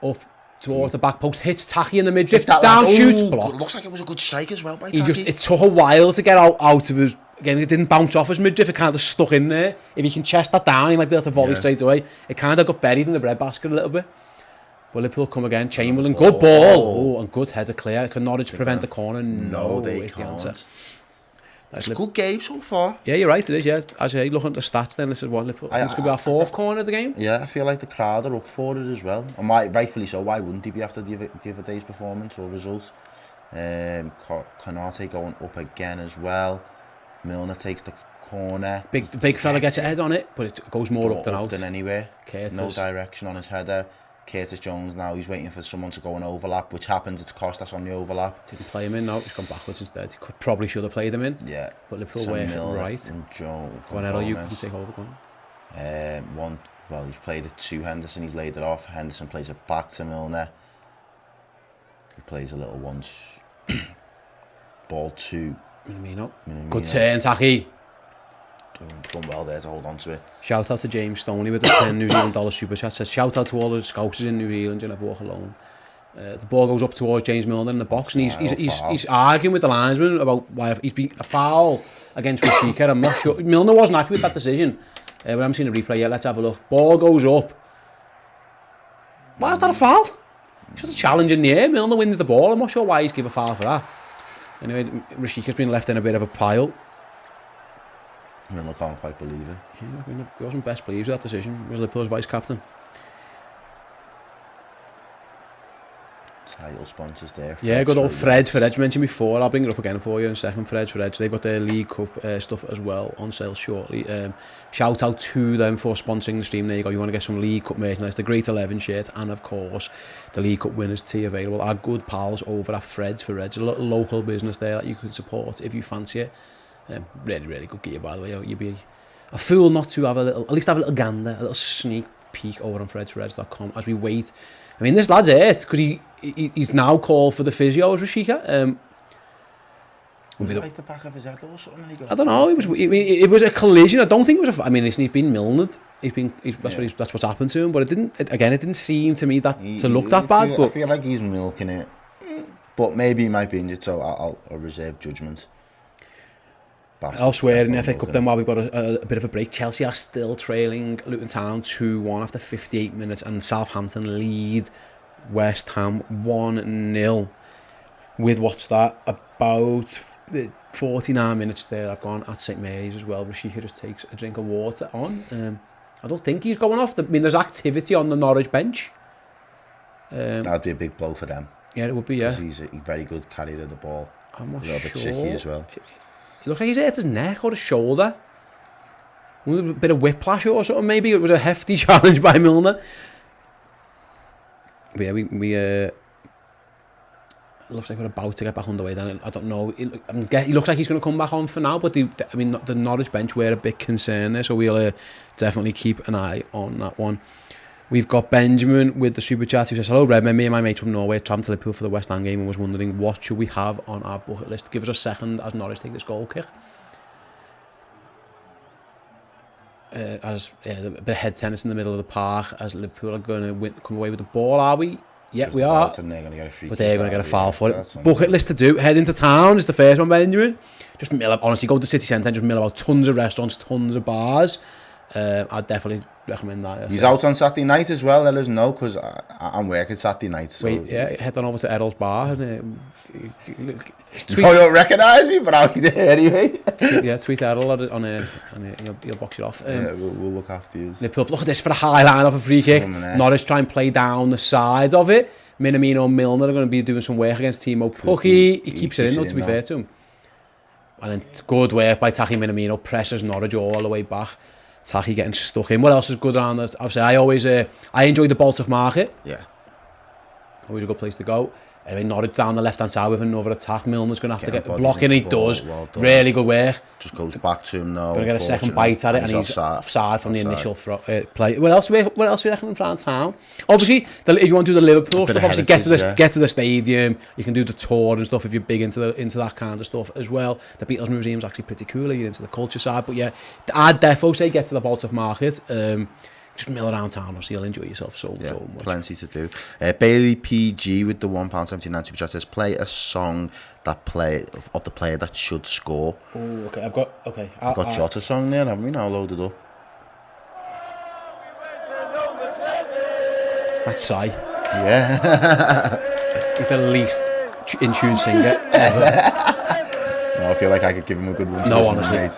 up towards the back post, hits Taki in the midriff, down, shoots, blocked. Looks like it was a good strike as well by Taki. It took a while to get out of his... Again, it didn't bounce off his midriff. It kind of stuck in there. If he can chest that down, he might be able to volley straight away. It kind of got buried in the breadbasket a little bit. But Liverpool come again. Chamberlain, good ball. Oh, and good header clear. Can Norwich prevent the corner? No, they can't. The it's a good game so far. Yeah, you're right, it is, yeah. As you look at the stats then, this is what Liverpool... It's going to be our fourth corner of the game. Yeah, I feel like the crowd are up for it as well. And rightfully so, why wouldn't he be after the other day's performance or results? Konate going up again as well. Milner takes the corner. Big fella gets a head on it, but it goes more up than out. Anywhere. Curtis. No direction on his header. Curtis Jones now, he's waiting for someone to go and overlap, which happens, it's Costas on the overlap. Didn't play him in, no, he's gone backwards instead. He probably should have played him in. Yeah. But Liverpool were right. And Joe go on, Errol, you can take over, go on. He's played it to Henderson, he's laid it off. Henderson plays it back to Milner. He plays a little once. Ball to Minamino. Good turn, Taki. Done well there to hold on to it. Shout out to James Stoney with the $10 New Zealand super chat. Says shout out to all the scousers in New Zealand. You never walk alone. The ball goes up towards James Milner in the box, and he's arguing with the linesman about why he's been a foul against Rashika. I'm not sure. Milner wasn't happy with that decision. We haven't seen a replay yet. Let's have a look. Ball goes up. Why is that a foul? It's just a challenge in the air. Milner wins the ball. I'm not sure why he's given a foul for that. Anyway, Rashika's been left in a bit of a pile. Milner can't quite believe it. Yeah, he wasn't best pleased with that decision. Liverpool's vice captain. Title sponsors there. Yeah, good old Fred's for Edge. Mentioned before. I'll bring it up again for you in a second. Fred's for Edge. They've got their League Cup stuff as well on sale shortly. Shout out to them for sponsoring the stream. There you go. You want to get some League Cup merchandise, the Great 11 shirt, and of course the League Cup winners tee available. Our good pals over at Fred's for Edge, a little local business there that you can support if you fancy it. Really good gear, by the way. You'd be a fool not to have at least have a little gander, a little sneak peek over on fredsforeds.com as we wait. I mean, this lad's hurt because he's now called for the physio as Rashika. Was it like the back of his head or something? I don't know. It was a collision. I don't think it was. I mean, listen, he's been milnered. That's what's happened to him. But it didn't seem to me that to look that bad. I feel like he's milking it. But maybe he might be injured, so I'll reserve judgment. Elsewhere in the FA Cup then, while we've got a bit of a break, Chelsea are still trailing Luton Town 2-1 after 58 minutes, and Southampton lead West Ham 1-0 with about 49 minutes there. I've gone at St Mary's as well. Rashika just takes a drink of water on. I don't think he's going off. I mean, there's activity on the Norwich bench. That'd be a big blow for them. Yeah, it would be, yeah. He's a very good carrier of the ball. I'm not sure. A little bit tricky as well. It looks like he's hurt his neck or his shoulder. A bit of whiplash or something, maybe. It was a hefty challenge by Milner. But yeah, it looks like we're about to get back underway then. I don't know. He looks like he's going to come back on for now, but the Norwich bench were a bit concerned there, so we'll definitely keep an eye on that one. We've got Benjamin with the super chat who says, hello Redmen, me and my mate from Norway travelled to Liverpool for the West Ham game and was wondering what should we have on our bucket list. Give us a second as Norwich take this goal kick. A bit of head tennis in the middle of the park as Liverpool are going to come away with the ball, are we? Yeah, we are. But they're going to get a foul for it. Bucket list to do. Head into town is the first one, Benjamin. Just honestly, go to the city centre and just mill about tons of restaurants, tons of bars. I'd definitely recommend that. He's out on Saturday night as well, let us know, because I'm working Saturday night. So. Wait, yeah, head on over to Errol's bar. And, you don't recognise me, but I'll be there anyway. Tweet Errol on he'll box it off. We'll look after you. Look at this for the high line off a free kick. Norwich try and play down the sides of it. Minamino and Milner are going to be doing some work against Timo Pukki. He keeps it in, though, to be fair to him. And then good work by Taki Minamino, presses Norwich all the way back. Taki getting stuck in. What else is good around that? Obviously, I enjoy the Baltic market. Yeah. always a good place to go. Anyway, Norwich down the left-hand side with another attack. Milner's going to have to get the block in, he does. Well really good work. Just goes back to him now. Going to get a second bite at it, and he's offside from the initial play. What else do you reckon in France town? Obviously, if you want to do the Liverpool stuff, obviously get to the stadium. You can do the tour and stuff if you're big into that kind of stuff as well. The Beatles Museum's actually pretty cool if you're into the culture side. But yeah, I'd definitely say get to the Baltic Market. Just mill around town, obviously you'll enjoy yourself so much. Plenty to do. Bailey PG with the £1.79 super chat says, play a song of the player that should score. Oh, okay. I've got Jota's song there, haven't we now loaded up? That's Sai. Yeah. He's the least in tune singer ever. No, I feel like I could give him a good one. No, honestly.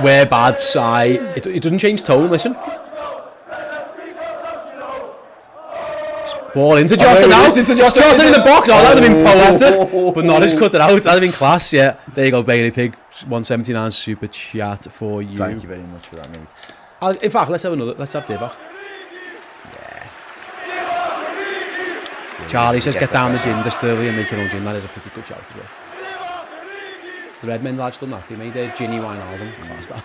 We're bad, Sai. It doesn't change tone, listen. Ball into Jota now. Jota in the box. Oh, that would have been poetic. But Norris cut it out. That would have been class, yeah. There you go, Bailey Pig. 179 super chat for you. Thank you very much for that, mate. In fact, let's have Divock. Yeah. Charlie says get down the gym this early and make your own gym. That is a pretty good shout as well. The Redmen lads done that. They made a Ginny wine album. Class that.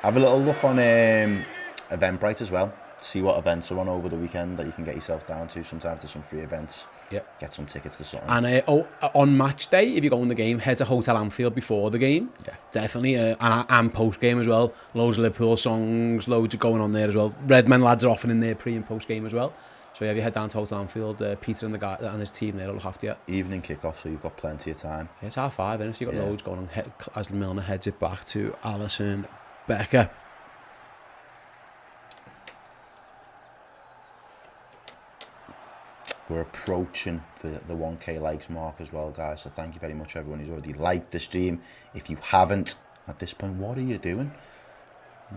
Have a little look on Eventbrite as well. See what events are on over the weekend that you can get yourself down to. Sometimes there's some free events. Yep. Get some tickets to something. And on match day, if you go in the game, head to Hotel Anfield before the game. Yeah. Definitely. And post game as well. Loads of Liverpool songs, loads of going on there as well. Redmen lads are often in there pre and post game as well. So yeah, if you head down to Hotel Anfield, Peter and the guy and his team there will look after you. Evening kickoff, so you've got plenty of time. Yeah, it's 5:30, isn't it? So you've got loads going on as Milner heads it back to Alisson Becker. We're approaching the 1k likes mark as well, guys. So thank you very much, everyone who's already liked the stream. If you haven't, at this point, what are you doing?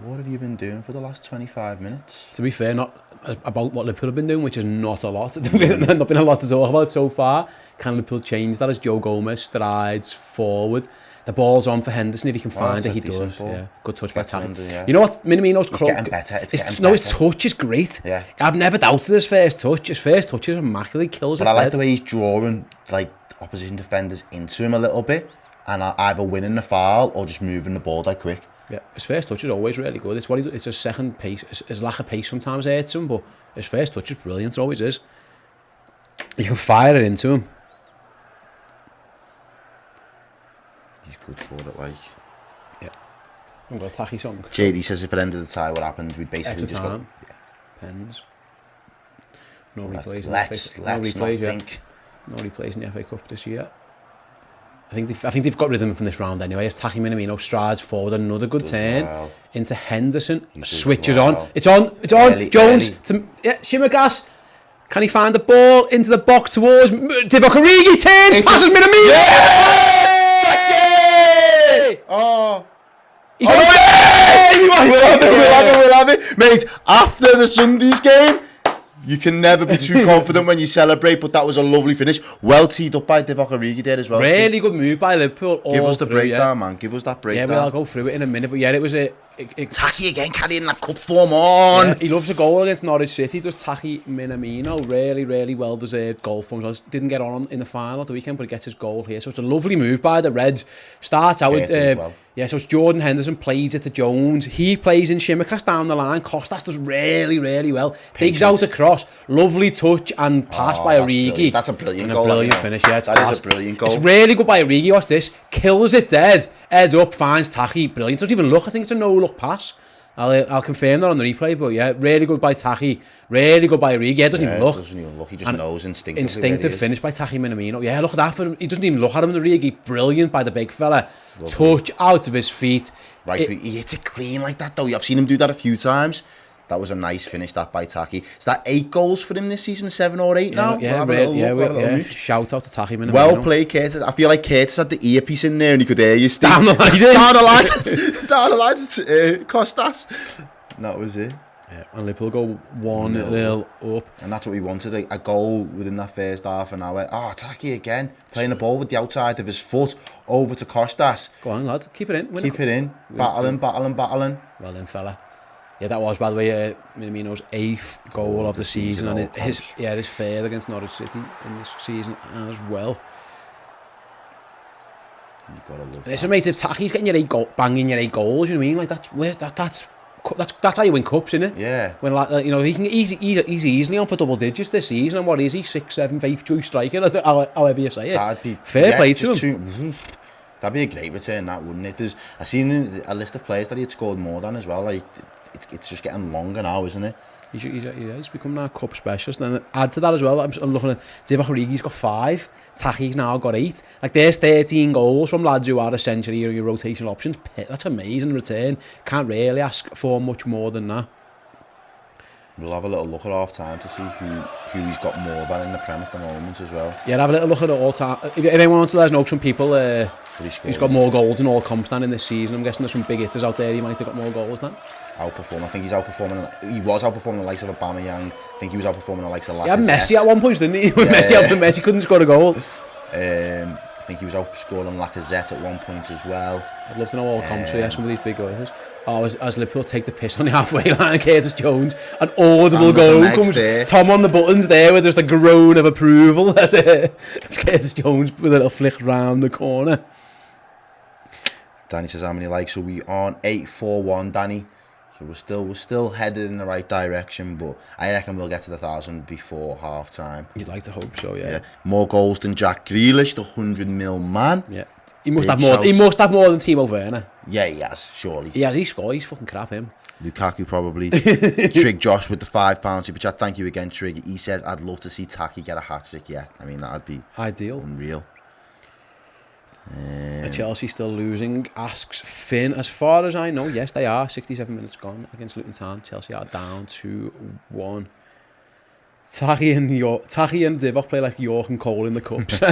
What have you been doing for the last 25 minutes? To be fair, not about what Liverpool have been doing, which is not a lot. There's not been a lot to talk about so far. Can Liverpool change that as Joe Gomez strides forward? The ball's on for Henderson if he can find it. He does. Yeah, good touch by Taffy. Yeah. You know what? Minamino's getting better. His touch is great. Yeah. I've never doubted his first touch. His first touch is immaculate. Kills it. But I like the way he's drawing like opposition defenders into him a little bit, and either winning the foul or just moving the ball that quick. Yeah, his first touch is always really good. It's what he does. It's his second pace. His lack of pace sometimes hurts him, but his first touch is brilliant. It always is. You can fire it into him. He's good for it, like. Yeah. I've got a tacky song. JD says if at the end of the tie, what happens? We basically just got pens. No replays. Let's not think. No replays in the FA Cup this year. I think they've got rid of him from this round anyway. As Taki Minamino strides forward, another good turn into Henderson. Switches on. It's on. Jones to Shimmergas. Can he find the ball into the box towards Divock Origi? Turns, passes Minamino. Oh. He's on We'll have it. Mate, after the Sunday's game, you can never be too confident when you celebrate, but that was a lovely finish. Well teed up by Divock Origi there as well. Really good move by Liverpool. Give us the breakdown, man. Give us that breakdown. Yeah, well, I'll go through it in a minute. But yeah, it was Taki again, carrying that cup form on. Yeah, he loves a goal against Norwich City. Does Taki Minamino. Really, really well-deserved goal for him. Didn't get on in the final at the weekend, but he gets his goal here. So it's a lovely move by the Reds. Starts out with... Yeah, so it's Jordan Henderson plays it to Jones. He plays in Shimmercast down the line. Costas does really, really well. Digs out across. Lovely touch and pass by Origi. That's a brilliant goal. A brilliant finish, yeah. That is a brilliant goal. It's really good by Origi. Watch this. Kills it dead. Heads up, finds Taki. Brilliant. Doesn't even look. I think it's a no-look pass. I'll confirm that on the replay, but yeah, really good by Taki. Really good by Origi. Yeah, doesn't even look. Doesn't even look. He just knows instinctively. Instinctive finish by Taki Minamino. Yeah, look at that for him. He doesn't even look at him. Origi, brilliant by the big fella. Touch out of his feet. Right, he hits it clean like that though. I've seen him do that a few times. That was a nice finish, that by Taki. Is that 8 goals for him this season? 7 or 8 now? Yeah. Shout out to Taki Minamino. Well played, Curtis. I feel like Curtis had the earpiece in there and he could hear you. Down the line. Down the line to Costas. That was it. Yeah, and Liverpool go 1-0 up. And that's what we wanted, a goal within that first half an hour. Taki again, playing the ball with the outside of his foot over to Costas. Go on, lad. Keep it in. Keep it in. Battling. Well in, fella. Yeah, that was, by the way, Minamino's 8th goal of the season, and his third against Norwich City in this season as well. You gotta love that. Listen, mate, if Taki's getting your banging your 8 goals, you know what I mean? Like that's how you win cups, isn't it? Yeah. When you know he's easily on for double digits this season, and what is he, 6th, 7th, 8th choice striker, however you say it. That'd be fair play to him. That'd be a great return, that, wouldn't it? I seen a list of players that he had scored more than as well. Like it's just getting longer now, isn't it? He's become that cup specialist. And add to that as well, I'm looking at Divock Origi's got 5, Taki's now got 8. Like there's 13 goals from lads who are essentially your rotational options. That's amazing return. Can't really ask for much more than that. We'll have a little look at half time to see who he's got more than in the Prem at the moment as well. Yeah, have a little look at it all time. If anyone wants to let us know, some people he's got more goals in all comps than in this season. I'm guessing there's some big hitters out there. He might have got more goals than. I think he's outperforming. He was outperforming the likes of Aubameyang. I think he was outperforming the likes of Lacazette. Yeah, Messi at one point, didn't he? When Messi couldn't score a goal. I think he was outscoring Lacazette at one point as well. I'd love to know all comps for some of these big goals. Oh, as Liverpool take the piss on the halfway line, Curtis Jones, an audible goal comes. Day. Tom on the buttons there with just a groan of approval. That's Curtis Jones with a little flick round the corner. Danny says how many likes are we on? 841, Danny. So we're still headed in the right direction, but I reckon we'll get to the 1,000 before half time. You'd like to hope so, yeah. More goals than Jack Grealish, the 100 mil man. Yeah. He must have more. He must have more than Timo Werner. Yeah, he has, surely. He has. He scored. He's fucking crap, him. Lukaku probably. Trig Josh with the £5 super chat. Thank you again, Trig. He says, I'd love to see Taki get a hat-trick. Yeah, I mean, that'd be ideal. Unreal. Chelsea still losing, asks Finn. As far as I know, yes, they are. 67 minutes gone against Luton Town. Chelsea are down 2-1. Taki and Divock play like York and Cole in the cups.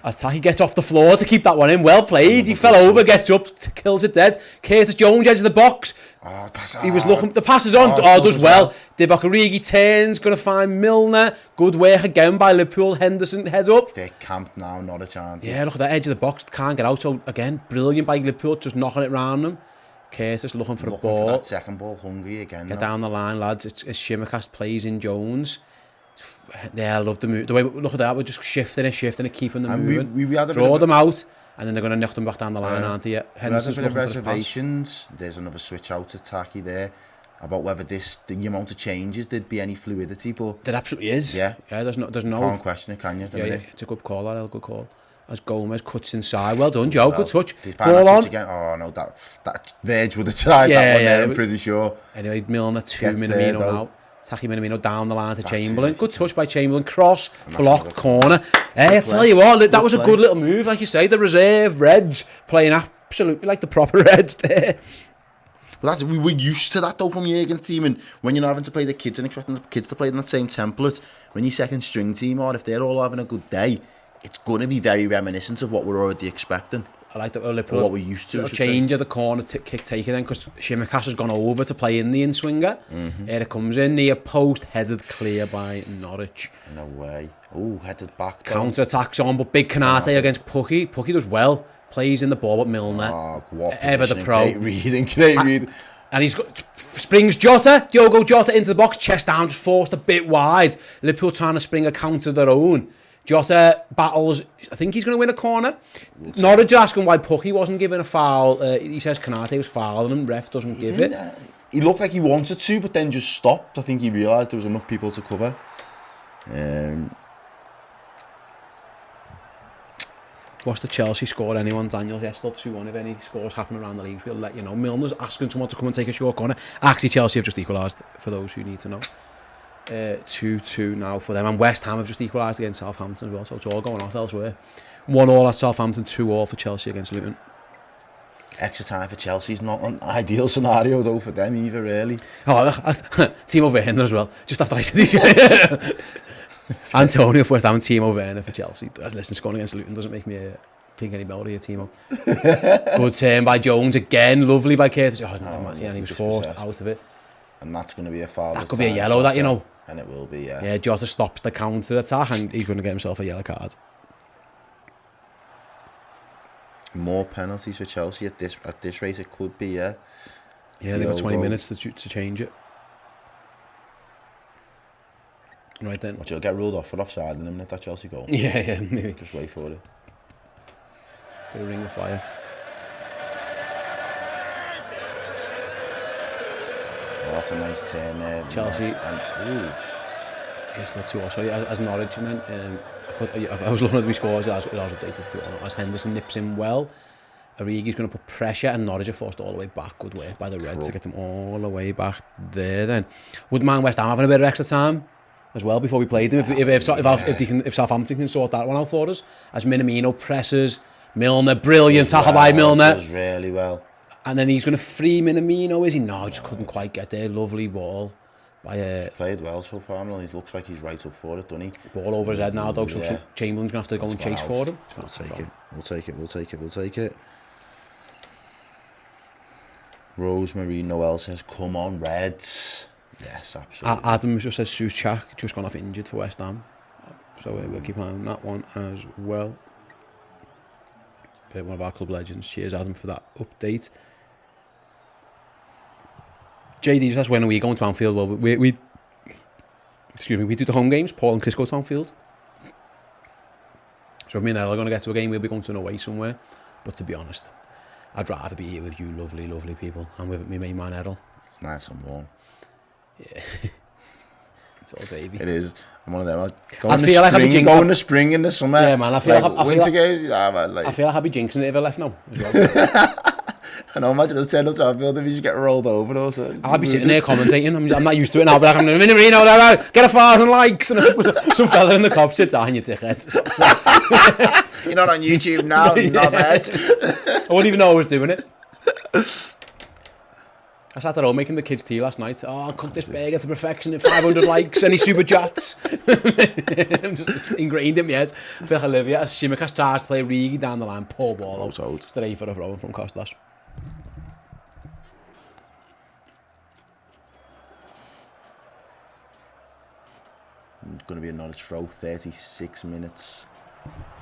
As Taki gets off the floor to keep that one in. Well played. He fell over, gets up, kills it dead. Curtis Jones, edge of the box. He was looking. The pass is on. Does well. Divock Origi turns, going to find Milner. Good work again by Liverpool. Henderson heads up. They're camped now, not a chance. Yeah, look at that edge of the box. Can't get out. So again, brilliant by Liverpool, just knocking it round them. Curtis looking for a ball. For that second ball, hungry again. Get down the line, lads. It's Shimmercast plays in Jones. Yeah, I love the move. The way look at that, we're just shifting it, keeping them moving. We had draw them out, and then they're going to knock them back down the line, aren't they? Henderson's looking for reservations. There's another switch out to Taki there about whether the amount of changes there'd be any fluidity, but there absolutely is. Yeah. There's no. Can't question it, can you? Yeah, it's a good call. That good call. As Gomez cuts inside, well done, Joe. Good touch. Ball on. Again. Oh no, that Verge would have tried that one there. I'm pretty sure. Anyway, Milner to Minamino now. Taki Minamino down the line to Chamberlain. Good touch by Chamberlain. Cross, block, corner. Hey, I tell you what, that was a good little move. Like you say, the reserve Reds playing absolutely like the proper Reds there. Well, we were used to that though from Jurgen's team, and when you're not having to play the kids and expecting the kids to play in that same template, when your second string team or if they're all having a good day, it's going to be very reminiscent of what we're already expecting. I like that what we're used to. Change of the corner kick taker then, because Shimmercast has gone over to play in the in-swinger. Here it comes in, near post, headed clear by Norwich. No way. Oh, headed back. Counter-attacks on, but big Canate against Pucky. Pucky does well. Plays in the ball, but Milner. Ever the pro. Great reading. And he's got springs Diogo Jota into the box, chest down, just forced a bit wide. Liverpool trying to spring a counter of their own. Jota battles. I think he's going to win a corner. Norwich asking why Pucky wasn't given a foul. He says Canate was fouling him. Ref doesn't give it. He looked like he wanted to, but then just stopped. I think he realised there was enough people to cover. What's the Chelsea score? Anyone? Daniel, yeah, still 2-1. If any scores happen around the league, we'll let you know. Milner's asking someone to come and take a short corner. Actually, Chelsea have just equalised, for those who need to know. 2-2 now for them, and West Ham have just equalised against Southampton as well, so it's all going off elsewhere. 1-1 at Southampton, 2-2 for Chelsea against Luton. Extra time for Chelsea's not an ideal scenario though for them either, really. Timo Werner as well, just after I said this. Antonio for West Ham, Timo Werner for Chelsea. Listen, scoring against Luton doesn't make me think any better here, Timo. Good turn by Jones again, lovely by Curtis. And he was forced out of it. And that's going to be a foul. That could be a yellow, that, you know. And it will be, yeah. Yeah, Jota stops the counter-attack and he's going to get himself a yellow card. More penalties for Chelsea at this rate, it could be, yeah. Yeah, they've got 20 minutes to change it. Right then. Watch, he'll get ruled off for offside in a minute, that Chelsea goal. Yeah, maybe. Just wait for it. Bit of ring of fire. Well, that's a nice turn there. Chelsea. Yes, not 2-0. Sorry, as Norwich, and then I was looking at the scores. It was updated 2-0. As Henderson nips in well, Origi's going to put pressure, and Norwich are forced all the way back. Good work by the Reds to get them all the way back there. Then would man West Ham having a bit of extra time as well before we played them? If Southampton can sort that one out for us, as Minamino presses Milner, brilliant tackle by Milner. Does really well. And then he's going to free Minamino, is he? No, just couldn't quite get there. Lovely ball. He's played well so far, man. He looks like he's right up for it, doesn't he? Ball over his head now, though, so Chamberlain's going to have to go and chase for him. We'll take it. Rosemary Noel says, come on, Reds. Yes, absolutely. Adams just says, Souček just gone off injured for West Ham. So we'll keep an eye on that one as well. One of our club legends. Cheers, Adam, for that update. JD says, when are we going to Anfield? Well, we do the home games. Paul and Chris go to Anfield. So if me and Errol are going to get to a game, we'll be going to an away somewhere. But to be honest, I'd rather be here with you lovely, lovely people, and with me main man Errol. It's nice and warm. Yeah. It's all baby. It is. I'm one of them. I feel like I'll be jinxing. Go in the spring, in the summer. Yeah, man. I feel like winter games. Yeah, man. I feel like I'll be jinxing it if I left now as well. I know, imagine us turning up to Anfield if you just get rolled over or something. I'll be sitting there commentating. I'm not used to it now, but I'm Minamino, get 1,000 likes. And some fella in the cop sits down, you dickhead. You're not on YouTube now, you're not bad. I wouldn't even know I was doing it. I sat at home making the kids tea last night. Oh, I cooked this burger to perfection at 500 likes, any super chats. I'm just ingrained in my head. I feel like I live here. As Shimikas tries to play Rigi down the line, poor ball out. Straight for a throw from Costas. Going to be a Norwich throw, 36 minutes.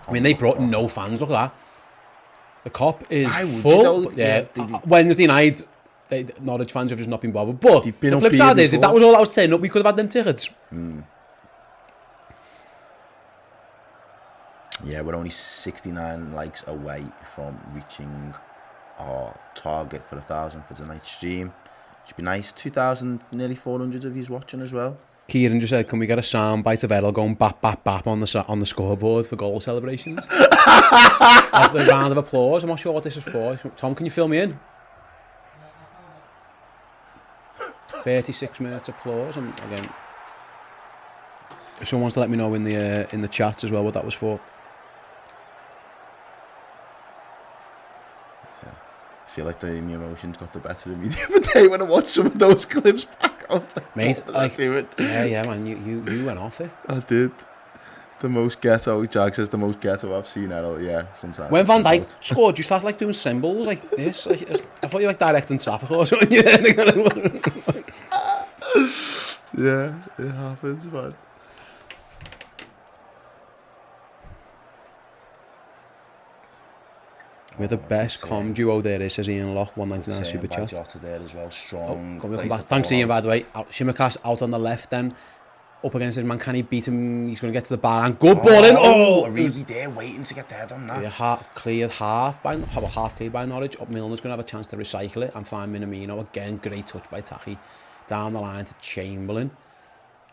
I mean, they brought no fans. Look at that. The cop is full. Wednesday night, Norwich fans have just not been bothered. But the flip side is, if that was all I was saying, we could have had them tickets. Yeah, we're only 69 likes away from reaching our target for 1,000 for tonight's stream. Should be nice. 2,000, nearly 400 of yous watching as well. Kieran just said, can we get a sound bite of Errol going bap, bap, bap on the scoreboard for goal celebrations? That's the round of applause. I'm not sure what this is for. Tom, can you fill me in? 36 minutes applause. And again, if someone wants to let me know in the chat as well what that was for. Yeah. I feel like my emotions got the better of me the other day when I watched some of those clips back. I was like, mate, what was I doing? Yeah, man, you went off it. I did. The most ghetto, Jag says the most ghetto I've seen Errol, yeah, sometimes. When Van Dijk scored, you start like doing symbols like this. Like, I thought you like directing traffic or something. Yeah, it happens, man. We're the best comm duo there is, says Ian Lock, 199 super chat. Jota there as well, strong. Thanks Ian, by the way. Shimikas out on the left then. Up against his man, can he beat him? He's going to get to the bar and good ball in. Origi there waiting to get there on that. Yeah, cleared half cleared by Norwich. Up Milner's going to have a chance to recycle it and find Minamino. Again, great touch by Taki. Down the line to Chamberlain.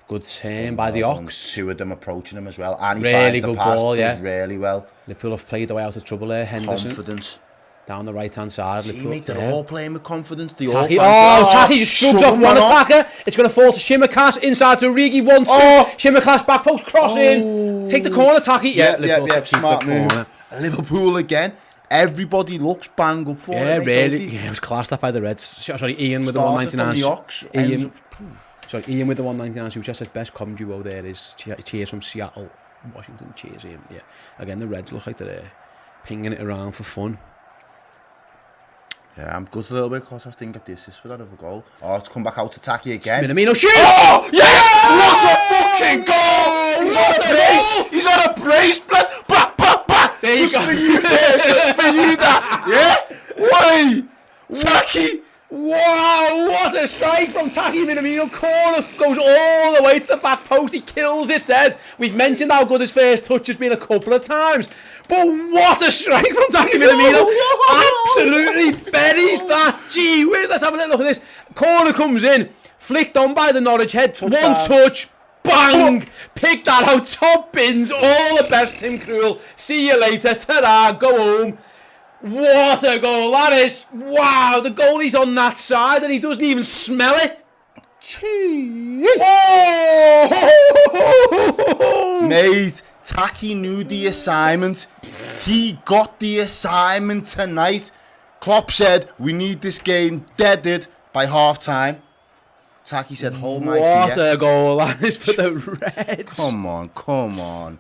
Good turn by the Ox. Two of them approaching him as well. And he really good pass, ball, yeah. Really well. Liverpool have played their way out of trouble there. Henderson. Confidence. Down the right-hand side. They're all playing with confidence. Taki just shrugs off one attacker. It's going to fall to Shimikas. Inside to Origi. 1-2. Shimikas back post. Cross in. Take the corner, Taki. Yeah. Smart move. Liverpool again. Everybody looks bang up for it. Yeah, really. Yeah, it was classed up by the Reds. Sorry, Ian with the 199. Ian with the 199 super says best comm duo there is. Cheers from Seattle, Washington. Cheers, Ian. Yeah. Again, the Reds look like they're pinging it around for fun. Yeah, I'm good a little bit because I didn't get the assist for that other goal. Oh, it's come back out to Taki again. Minamino shoot! Oh, yes! What a fucking goal! He's on a brace! He's on a brace, blood! There just for you there! Just for you that! Yeah? Why? Taki! Wow! a strike from Taki Minamino. Corner goes all the way to the back post. He kills it dead. We've mentioned how good his first touch has been a couple of times. But what a strike from Taki Minamino. Absolutely buries that. Gee whiz, let's have a little look at this. Corner comes in. Flicked on by the Norwich head. One touch. Bang! Pick that out. Top bins. All the best, Tim Krul. See you later. Ta-da. Go home. What a goal that is. Wow, the goalie's on that side and he doesn't even smell it. Jeez. Oh! Mate, Taki knew the assignment. He got the assignment tonight. Klopp said, we need this game deaded by half-time. Taki said, hold my beer. What a goal that is for the Reds. Come on.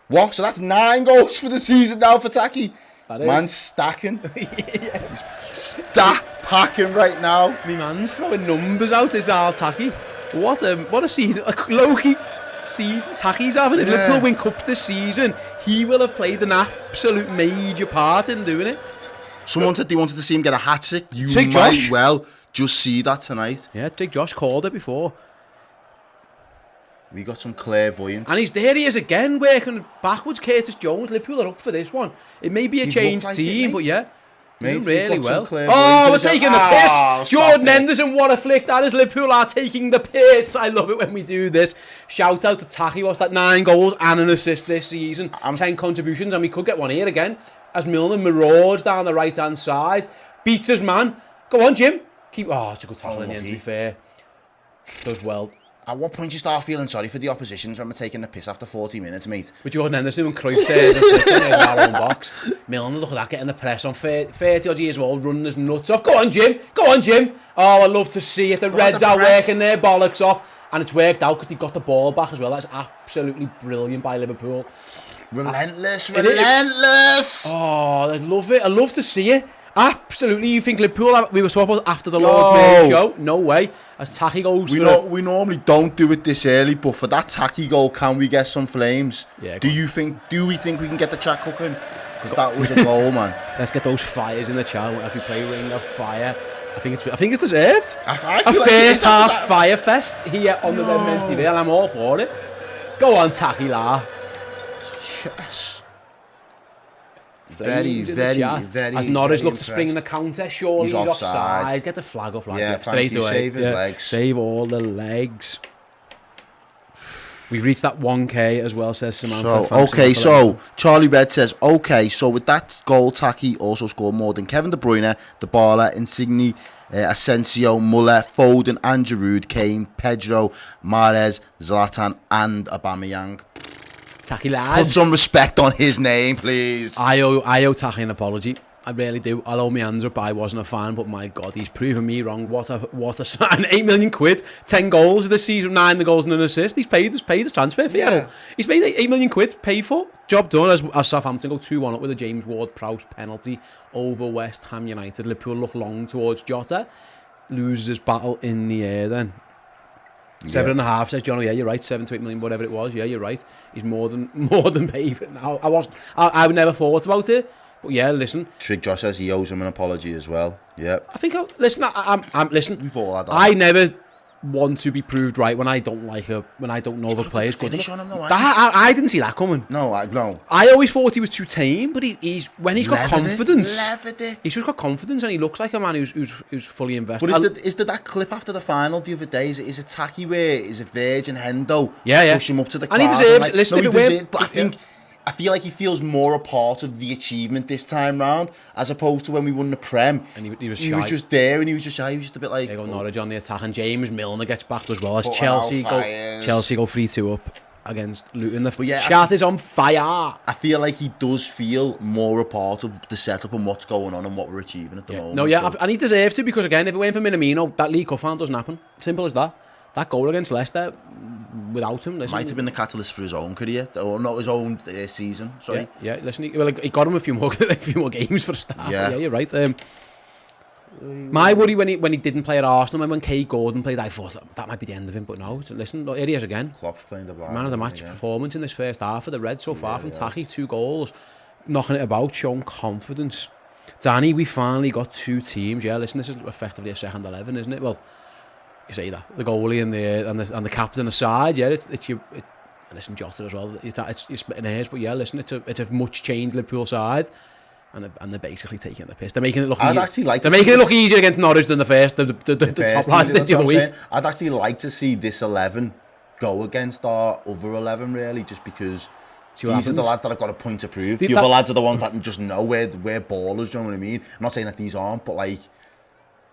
What? So that's 9 goals for the season now for Taki. Man's stacking. Yeah. Stack packing right now. My man's throwing numbers out, is Al Taki. What a season. A low-key season Taki's having. If Liverpool win cups this season, he will have played an absolute major part in doing it. Someone said they wanted to see him get a hat-trick. You Take might Josh. well just see that tonight. Yeah, Big Josh called it before. We got some clairvoyant. And there he is again, working backwards. Curtis Jones, Liverpool are up for this one. It may be a changed team, but yeah. Doing really well. Oh, we're taking the piss. Jordan Henderson, what a flick that is. Liverpool are taking the piss. I love it when we do this. Shout out to Taki. What's that? 9 goals and an assist this season. 10 contributions, and we could get one here again. As Milner marauders down the right-hand side. Beats his man. Go on, Jim. It's a good tackle in the end, to be fair. Does well. At what point you start feeling sorry for the oppositions when we're taking the piss after 40 minutes, mate? With Jordan Henderson and Cruyff says in our own box. Milner, look at that, getting the press on 30 odd years old, running his nuts off. Go on, Jim. Oh, I love to see it. The Reds are working their bollocks off. And it's worked out because they got the ball back as well. That's absolutely brilliant by Liverpool. Relentless. Oh, I love it. I love to see it. Absolutely. You think Liverpool, we were talking about after the Lord's Mayor show? No way. As Taki goes we normally don't do it this early, but for that Taki goal, can we get some flames? Yeah. Do we think we can get the chat cooking? Because that was a goal, man. Let's get those fires in the chat as we play Ring of Fire. I think it's deserved. I a feel first half fire fest here on the Redmen TV, and I'm all for it. Go on, Taki La. Yes. Very. As Norwich look to spring in the counter, surely he's offside. Get the flag up, like yeah, straight away. Save his legs. Save all the legs. We've reached that 1K as well, says Samantha. So Charlie Red says, so with that goal, Taki also scored more than Kevin De Bruyne, Dybala, Insigne, Asensio, Muller, Foden, and Giroud, Kane, Pedro, Mahrez, Zlatan, and Aubameyang. Taki lad. Put some respect on his name, please. I owe Taki an apology. I really do. I'll hold my hands up. I wasn't a fan, but my God, he's proven me wrong. What a sign. 8 million quid, 10 goals this season, 9 the goals and an assist. He's paid his transfer fee. Yeah. He's paid 8 million quid, paid for. Job done as Southampton go 2-1 up with a James Ward-Prowse penalty over West Ham United. Liverpool look long towards Jota. Loses his battle in the air then. 7.5 says John. Yeah, you're right. 7 to 8 million, whatever it was. Yeah, you're right. He's more than paid for it now. I never thought about it, but yeah, listen. Trig Josh says he owes him an apology as well. Yeah. I think I'm listen. We've all had that. I never want to be proved right when I don't when I don't know the players. Finish on him, though, I didn't see that coming. No. I always thought he was too tame, but he's when he's got confidence. He's just got confidence, and he looks like a man who's fully invested. But is there that clip after the final the other day? Is it Taki where is it Virgin Hendo? Yeah. Push him up to the crowd. And he deserves it. Listen, but I feel like he feels more a part of the achievement this time round, as opposed to when we won the Prem. And he was just there, and he was just shy. He was just a bit like. They go Norwich on the attack, and James Milner gets back as well as Chelsea go 3-2 up against Luton. The chat is on fire. I feel like he does feel more a part of the setup and what's going on and what we're achieving at the moment. No, and he deserves to, because again, if it weren't for Minamino, that League Cup final doesn't happen. Simple as that. That goal against Leicester, without him, listen, might have been the catalyst for his own career, or not his own season. Sorry. Yeah. Listen, he got him a few more games for a start. Yeah, you're right. My worry when he didn't play at Arsenal, when Kay Gordon played, I thought that might be the end of him. But no, listen, here he is again. Klopp's playing the man of the match performance in this first half for the Reds so far from Taki. 2 goals, knocking it about, showing confidence. Danny, we finally got 2 teams. Yeah, listen, this is effectively a second 11, isn't it? Well, you say that, the goalie and the captain aside, yeah, it's your... listen, Jota as well, it's splitting hairs, but yeah, listen, it's a much changed Liverpool side. And they're basically taking the piss. They're making it look easier against Norwich than the top lads did the other week. I'd actually like to see this 11 go against our other 11, really, just because these are the lads that have got a point to prove. The other lads are the ones that just know we're ballers, do you know what I mean? I'm not saying that these aren't, but like,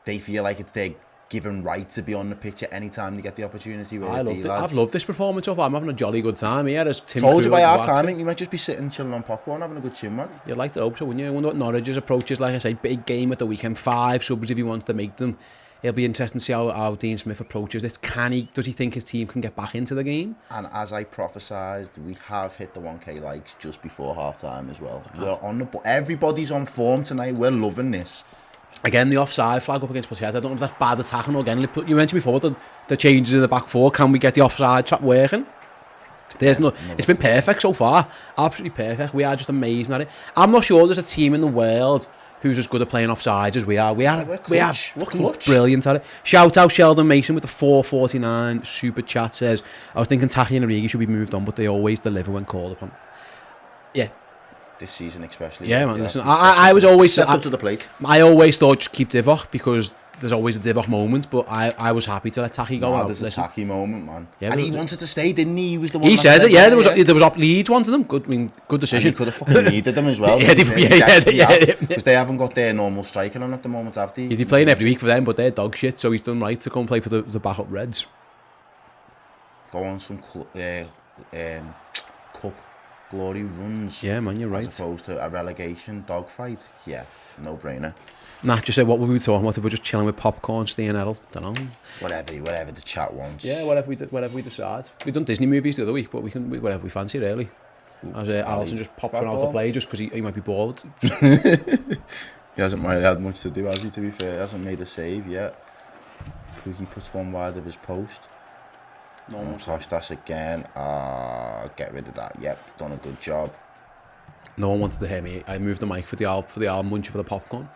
they feel like it's their given right to be on the pitch at any time they get the opportunity. I've loved this performance so far. I'm having a jolly good time here. Told you by half time, you might just be sitting chilling on popcorn, having a good chinwag. You'd like to hope so, wouldn't you? I wonder what Norwich's approach is. Like I say, big game at the weekend, 5 subs if he wants to make them. It'll be interesting to see how Dean Smith approaches this. Does he think his team can get back into the game? And as I prophesied, we have hit the 1k likes just before half time as well. We're on everybody's on form tonight. We're loving this. Again, the offside flag up against Pochettino. I don't know if that's bad attacking or again. You mentioned before the changes in the back four. Can we get the offside trap working? It's been perfect so far. Absolutely perfect. We are just amazing at it. I'm not sure there's a team in the world who's as good at playing offsides as we are. We are brilliant at it. Shout out Sheldon Mason with the 449 super chat says, I was thinking Taki and Origi should be moved on, but they always deliver when called upon. Yeah. This season especially. Yeah, man, listen, I was always... Step up to the plate. I always thought just keep Divock because there's always a Divock moment, but I was happy to let Taki go out. There's a Taki moment, man. Yeah, and he wanted to stay, didn't he? He was the one. He said it, yeah. There was up Leeds wanted them. Good decision. And he could have fucking needed them as well. Because they haven't got their normal striker on at the moment, have they? He's playing every week for them, but they're dog shit, so he's done right to go and play for the backup Reds. Go on some cup glory runs. Yeah, man, you're right. As opposed to a relegation dogfight. Yeah, no brainer. Nah, just say what were we talking about if we're just chilling with popcorn, Ste and Errol? Don't know. Whatever the chat wants. Yeah, whatever we decide. We've done Disney movies the other week, but we can whatever we fancy really. As Alisson just popping out to play just because he might be bored. He hasn't really had much to do, has he? To be fair, he hasn't made a save yet. Pookie puts one wide of his post. No one touched us again. Get rid of that. Yep, done a good job. No one wanted to hear me. I moved the mic for the album munch for the popcorn.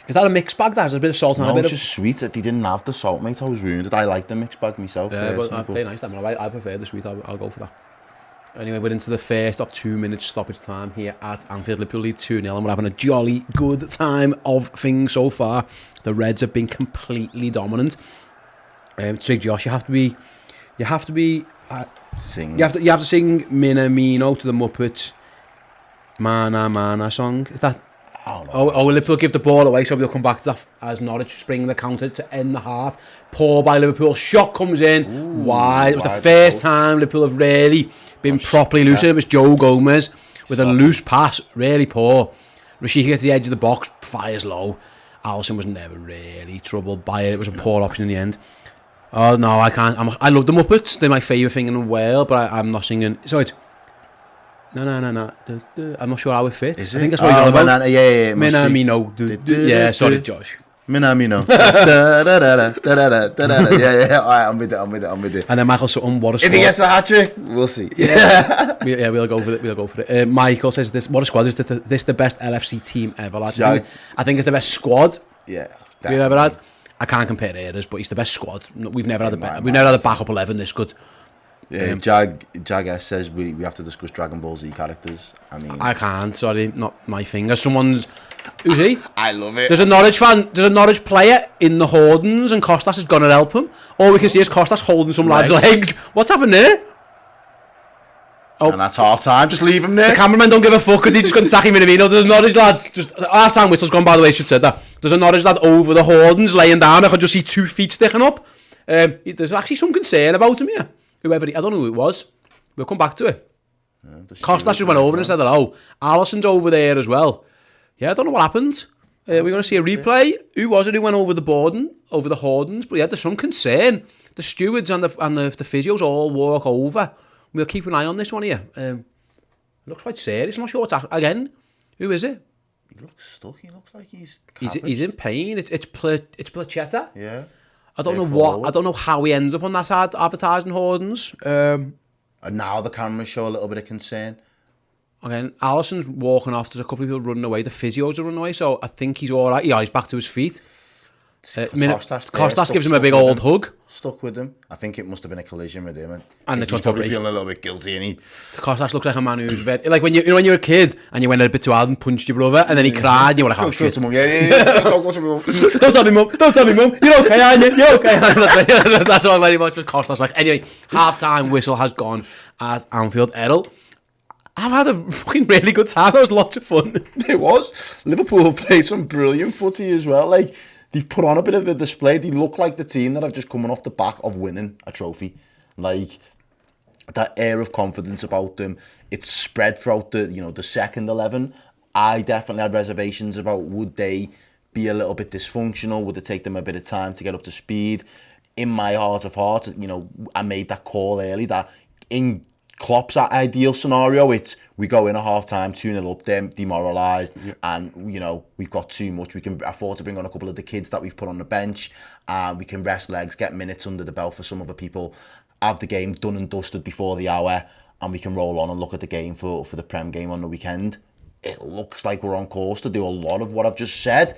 Is that a mixed bag? There's a bit of salt and a bit of... No, it's just sweet. They didn't have the salt, mate. I was wounded. I like the mixed bag myself. Yeah, but I'd say nice. I prefer the sweet. I'll go for that. Anyway, we're into the first of 2 minutes stoppage time here at Anfield. Liverpool lead 2-0 and we're having a jolly good time of things so far. The Reds have been completely dominant. So Josh, you have to sing Minamino to the Muppets Mana song. Is that? Oh, Liverpool give the ball away, so we'll come back to that as Norwich spring the counter to end the half. Poor by Liverpool. Shot comes in wide. It was the first time Liverpool have really been properly loose. It was Joe Gomez with a loose pass, really poor. Rashika gets the edge of the box, fires low. Alisson was never really troubled by it. It was a poor option in the end. Oh no, I can't. I love the Muppets. They're my favourite thing in the world, but I'm not singing. So it's no. I'm not sure how it fits. I think that's what you're about. Yeah. Minamino. Yeah, sorry, Josh. Minamino. Yeah. Alright, I'm with it. And then Michael Sutton, what a squad. If he gets a hat trick, we'll see. Yeah, we'll go for it. Michael says this. What a squad! Is this the best LFC team ever? Lads? I think it's the best squad. Yeah, we've ever had. I can't compare eras, but he's the best squad. We've never had a backup 11 this good. Yeah, Jag S says we have to discuss Dragon Ball Z characters. I mean, I can't. Sorry, not my thing. As someone's, who's he? I love it. There's a Norwich player in the Hordens, and Costas is gonna help him. All we can see is Costas holding some lad's legs. What's happened there? Oh, and that's half time. Just leave him there. The cameraman don't give a fuck. They just couldn't tack him in the middle. There's a Norwich lads. Our sound whistle's gone, by the way. I should have said that. There's a Norwich lad over the Hordens laying down. I could just see 2 feet sticking up. There's actually some concern about him here. I don't know who it was. We'll come back to it. Costas just went over and said that. Oh, Alisson's over there as well. Yeah, I don't know what happened. We're going to see a replay. Who was it who went over the Hordens? But yeah, there's some concern. The stewards and the physios all walk over. We'll keep an eye on this one here. It looks quite serious. I'm not sure what's again. Who is it? He looks stuck. He looks like he's in pain. It's Placheta. Yeah. I don't know how he ends up on that side advertising Hordens. And now the cameras show a little bit of concern. Again, Alisson's walking off. There's a couple of people running away. The physios are running away, so I think he's all right. Yeah, he's back to his feet. Costas gives him a big old hug. Stuck with him. I think it must have been a collision with him. And he's probably feeling a little bit guilty, and Costas looks like a man who's very... Like when you were a kid and you went a bit too hard and punched your brother and then he cried and you were like, oh shit. Don't tell me mum. You're okay, aren't you? You're okay. That's all very much with Costas. Like, anyway, half-time whistle has gone at Anfield. Errol, I've had a fucking really good time. That was lots of fun. It was. Liverpool have played some brilliant footy as well. Like, they've put on a bit of a display. They look like the team that have just coming off the back of winning a trophy. Like, that air of confidence about them. It's spread throughout the second 11. I definitely had reservations about would they be a little bit dysfunctional? Would it take them a bit of time to get up to speed? In my heart of hearts, I made that call early that in Klopp's ideal scenario, it's we go in at half-time, 2-0 up, they're demoralised, and, we've got too much. We can afford to bring on a couple of the kids that we've put on the bench, and we can rest legs, get minutes under the belt for some other people, have the game done and dusted before the hour, and we can roll on and look at the game for the Prem game on the weekend. It looks like we're on course to do a lot of what I've just said.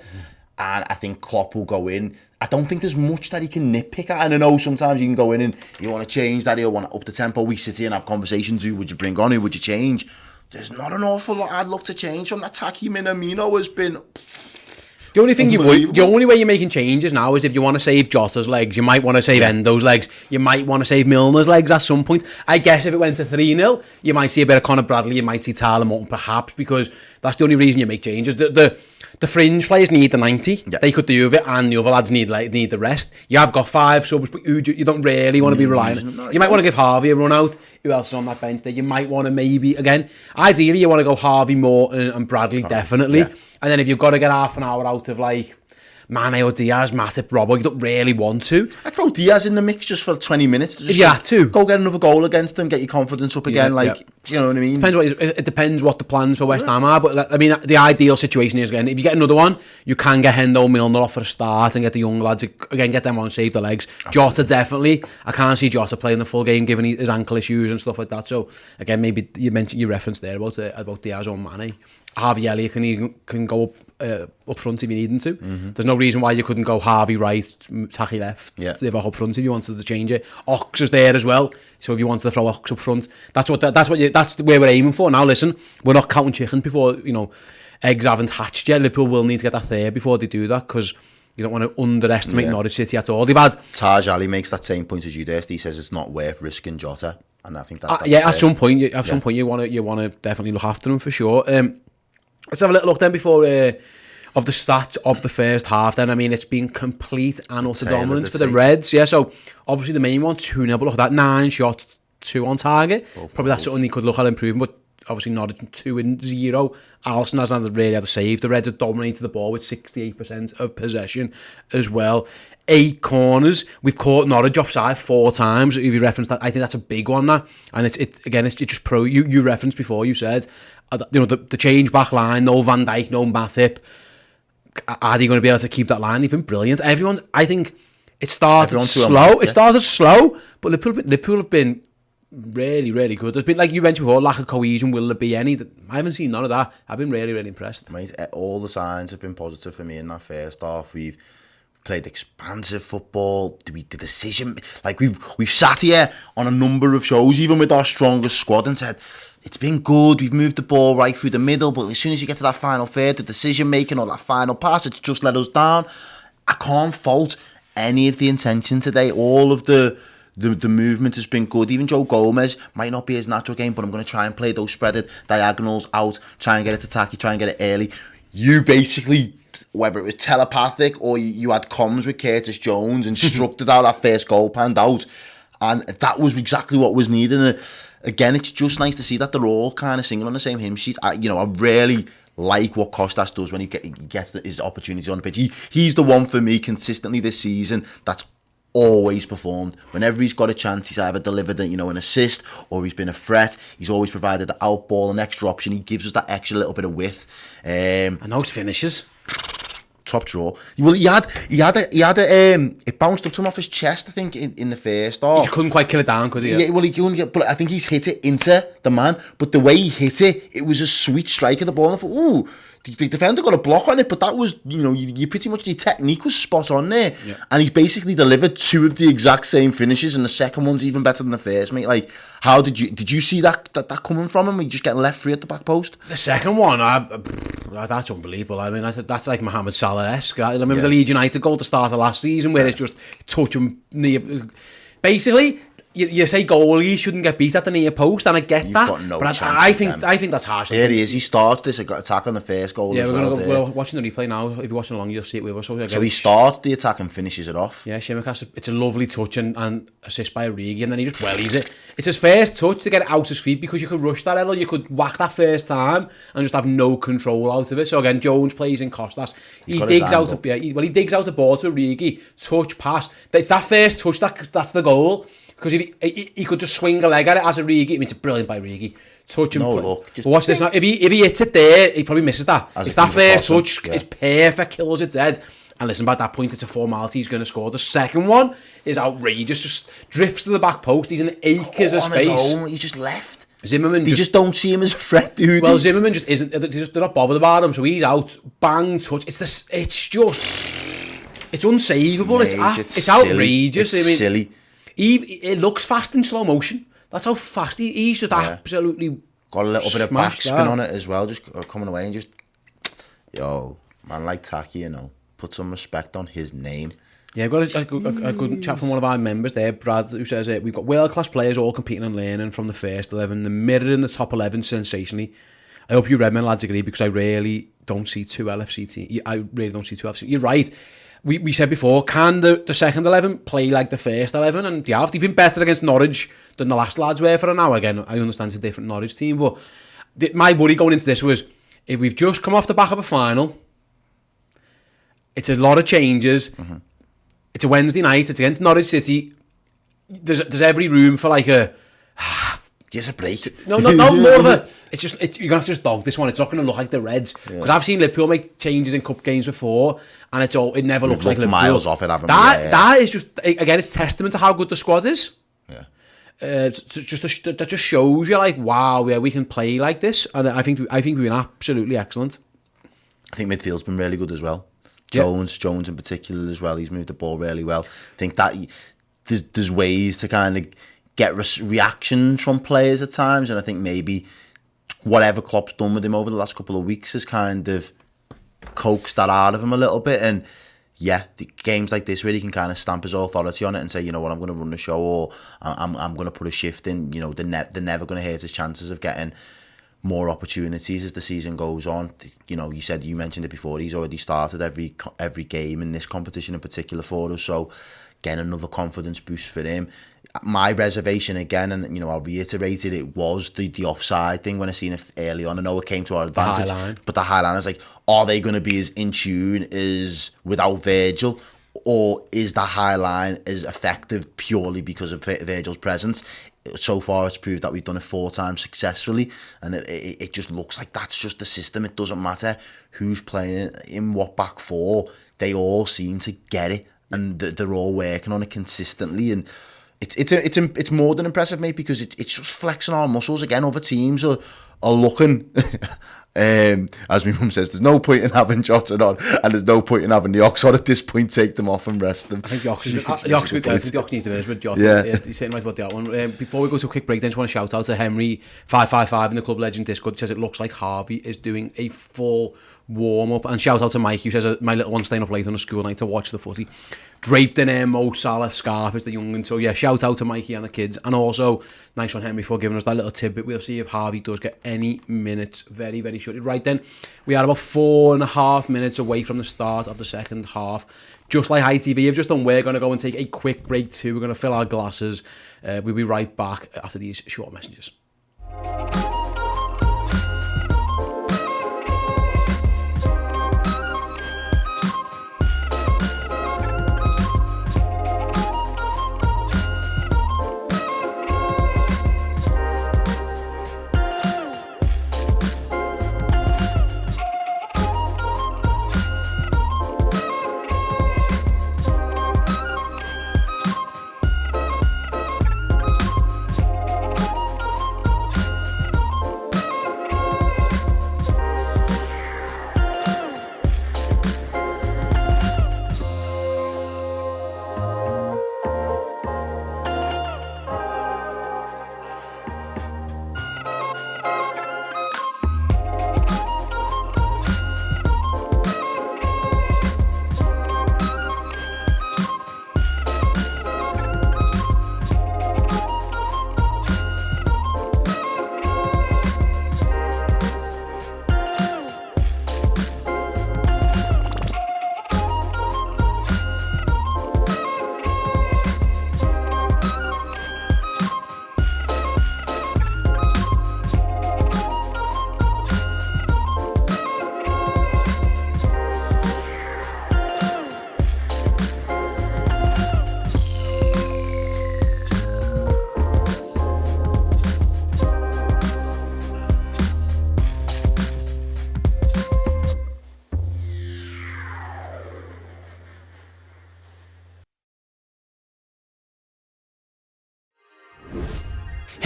And I think Klopp will go in. I don't think there's much that he can nitpick at. And I know sometimes you can go in and you want to change that, you want to up the tempo. We sit here and have conversations. Who would you bring on? Who would you change? There's not an awful lot I'd look to change from that. Taki Minamino has been... The only way you're making changes now is if you want to save Jota's legs, you might want to save Endo's legs, you might want to save Milner's legs at some point. I guess if it went to 3-0, you might see a bit of Conor Bradley, you might see Tyler Morton perhaps, because that's the only reason you make changes. The fringe players need the 90. Yeah. They could do with it, and the other lads need the rest. You have got 5 subs, but you don't really want to be relying on it. You might want to give Harvey a run out. Who else is on that bench there? You might want to maybe, again, ideally you want to go Harvey, Morton and Bradley, definitely. Yeah. And then if you've got to get half an hour out of like Mane or Diaz, Matip, Robbo, you don't really want to. I'd throw Diaz in the mix just for 20 minutes. If you had to. Go get another goal against them, get your confidence up again. Do you know what I mean? It depends what the plans for West Ham are. But I mean, the ideal situation is, again, if you get another one, you can get Hendo, Milner off for a start and get the young lads, again, get them on, save the legs. Jota, definitely. I can't see Jota playing the full game given his ankle issues and stuff like that. So, again, maybe you referenced there about Diaz or Mane. Harvey Elliott can go up front if you need him to. There's no reason why you couldn't go Harvey right, Taki left, Liver up front if you wanted to change it. Ox is there as well, so if you wanted to throw Ox up front, that's where we're aiming for. Now listen, we're not counting chickens before eggs haven't hatched yet. Liverpool will need to get that third before they do that, because you don't want to underestimate Norwich City at all. They've had Taj Ali makes that same point as you there. He says it's not worth risking Jota, and I think that's at some point you want to definitely look after them for sure. Let's have a little look then before of the stats of the first half. Then, I mean, it's been complete and utter dominance for the Reds. Yeah, so obviously the main one, 2-0, but look at that, 9 shots, 2 on target. Probably that's something he could look at improving, but obviously Norwich 2-0. Alisson hasn't really had to save. The Reds have dominated the ball with 68% of possession as well. 8 corners. We've caught Norwich offside 4 times. If you referenced that, I think that's a big one. That, and it's just pro. You referenced before. You said, the change back line. No Van Dijk, no Matip. Are they going to be able to keep that line? They've been brilliant. I think it started slow. It started slow, but Liverpool have been really, really good. There's been, like you mentioned before, lack of cohesion. Will there be any? I haven't seen none of that. I've been really, really impressed. Mate, all the signs have been positive for me in that first half. We've played expansive football. The decision, like we've sat here on a number of shows, even with our strongest squad, and said it's been good. We've moved the ball right through the middle, but as soon as you get to that final third, the decision making or that final pass, it's just let us down. I can't fault any of the intention today. All of the movement has been good. Even Joe Gomez might not be his natural game, but I'm going to try and play those spreaded diagonals out, try and get it to Taki, try and get it early. You basically, whether it was telepathic or you had comms with Curtis Jones, instructed how that first goal panned out, and that was exactly what was needed. And again, it's just nice to see that they're all kind of singing on the same hymn sheet. I really like what Costas does when he gets his opportunities on the pitch. He's the one for me consistently this season that's always performed. Whenever he's got a chance, he's either delivered an assist or he's been a threat. He's always provided the out ball, an extra option. He gives us that extra little bit of width. And those finishes. Top draw. Well, he had it bounced up to him off his chest, I think, in the first half. He just couldn't quite kill it down, could he? Yeah, well, he couldn't get, but I think he's hit it into the man. But the way he hit it, it was a sweet strike of the ball. And I thought, ooh, the defender got a block on it, but that was, you pretty much, your technique was spot on there. Yeah. And he basically delivered 2 of the exact same finishes, and the second one's even better than the first, mate. Like, how did you see that coming from him? He just getting left free at the back post? The second one, that's unbelievable. I mean, that's like Mohamed Salah-esque. I remember the Leeds United goal at the start of last season where it's just touch him near. Basically, you say goalie shouldn't get beat at the near post, and I get that. Got no but chance I think that's harsh. Here he is. He starts this attack on the first goal. Yeah, as we're watching the replay now. If you're watching along, you'll see it with us. So he starts the attack and finishes it off. Yeah, Shimaka's, it's a lovely touch and assist by Origi, and then he just wellies it. It's his first touch to get it out his feet, because you could rush that, Errol. You could whack that first time and just have no control out of it. So again, Jones plays in Costas. He digs out the ball to Origi, touch, pass. It's that first touch that's the goal. Because if he could just swing a leg at it as Origi. I mean, it's brilliant by Origi. Touch him. No, look. But watch this now. If he hits it there, he probably misses that. It's that first touch. Yeah. It's perfect. Kills it dead. And listen, by that point, it's a formality. He's going to score. The second one is outrageous. Just drifts to the back post. He's in acres of space. On his own, he just left. Zimmerman. They just don't see him as a threat, dude. Well, Zimmerman just isn't. They're not bothered about him. So he's out. Bang, touch. It's just. It's unsavable. Mate, it's outrageous. It's silly. It looks fast in slow motion. That's how fast he's just absolutely got a little bit of backspin on it as well, just coming away and just, man like Taki, put some respect on his name. Yeah, I've got a good chat from one of our members there, Brad, who says we've got world-class players all competing and learning from the first 11, the mirror in the top 11 sensationally. I hope you Redmen lads agree, because I really don't see two LFC teams. I really don't see two LFC. You're right. We said before, can the second 11 play like the first 11? And they've been better against Norwich than the last lads were for an hour. Again, I understand it's a different Norwich team, but my worry going into this was, if we've just come off the back of a final, it's a lot of changes. Mm-hmm. It's a Wednesday night. It's against Norwich City. There's every room for like a... Gives a break. No, more of a... It's just... you're going to have to just dog this one. It's not going to look like the Reds. Because I've seen Liverpool make changes in cup games before, and it never looks like Liverpool. Miles off it, haven't we? That is just... Again, it's testament to how good the squad is. Yeah. That just shows you, like, wow, we can play like this. And I think we've been absolutely excellent. I think midfield's been really good as well. Jones in particular as well. He's moved the ball really well. I think that there's ways to kind of get reactions from players at times, and I think maybe whatever Klopp's done with him over the last couple of weeks has kind of coaxed that out of him a little bit. And the games like this where he can kind of stamp his authority on it and say, you know what, I'm going to run the show, or I'm going to put a shift in. They're never going to hurt his chances of getting more opportunities as the season goes on. You mentioned it before, he's already started every game in this competition in particular for us, so again, another confidence boost for him. My reservation again, and I'll reiterate it was the offside thing when I seen it early on. I know it came to our advantage, but the high line is like, are they going to be as in tune as without Virgil, or is the high line as effective purely because of Virgil's presence? So far, it's proved that we've done it 4 times successfully, and it just looks like that's just the system. It doesn't matter who's playing in what back four; they all seem to get it, and they're all working on it consistently. And it's more than impressive, mate, because it's just flexing our muscles again. Other teams are looking. As my mum says, there's no point in having Jota on, and there's no point in having the Ox on at this point. Take them off and rest them. I think the Ox needs to finish with Jota. Yeah, he's saying right about that one. Before we go to a quick break, then I just want to shout out to Henry 555 in the Club Legend Discord. He says it looks like Harvey is doing a full warm up, and shout out to Mike who says my little one staying up late on a school night to watch the footy, draped in a Mo Salah scarf as the young'un. So yeah, shout out to Mikey and the kids, and also nice one Henry for giving us that little tidbit. We'll see if Harvey does get any minutes very, very shortly. Right then, we are about 4.5 minutes away from the start of the second half. Just like ITV have just done, we're going to go and take a quick break too. We're going to fill our glasses. We'll be right back after these short messages.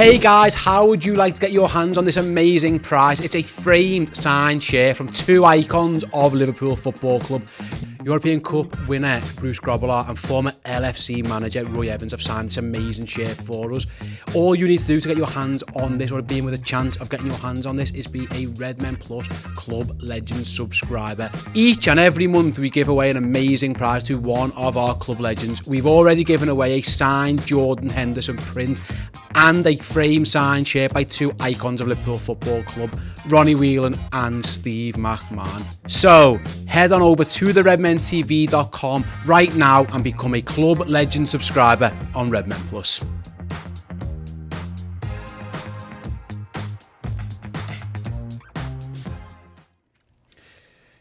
Hey guys, how would you like to get your hands on this amazing prize? It's a framed signed shirt from two icons of Liverpool Football Club. European Cup winner Bruce Grobbelaar and former LFC manager Roy Evans have signed this amazing shirt for us. All you need to do to get your hands on this, or being with a chance of getting your hands on this, is be a Redmen Plus Club Legends subscriber. Each and every month we give away an amazing prize to one of our Club Legends. We've already given away a signed Jordan Henderson print and a frame signed shirt by two icons of Liverpool Football Club, Ronnie Whelan and Steve McMahon. So head on over to the redmentv.com right now and become a Club Legend subscriber on Redmen Plus.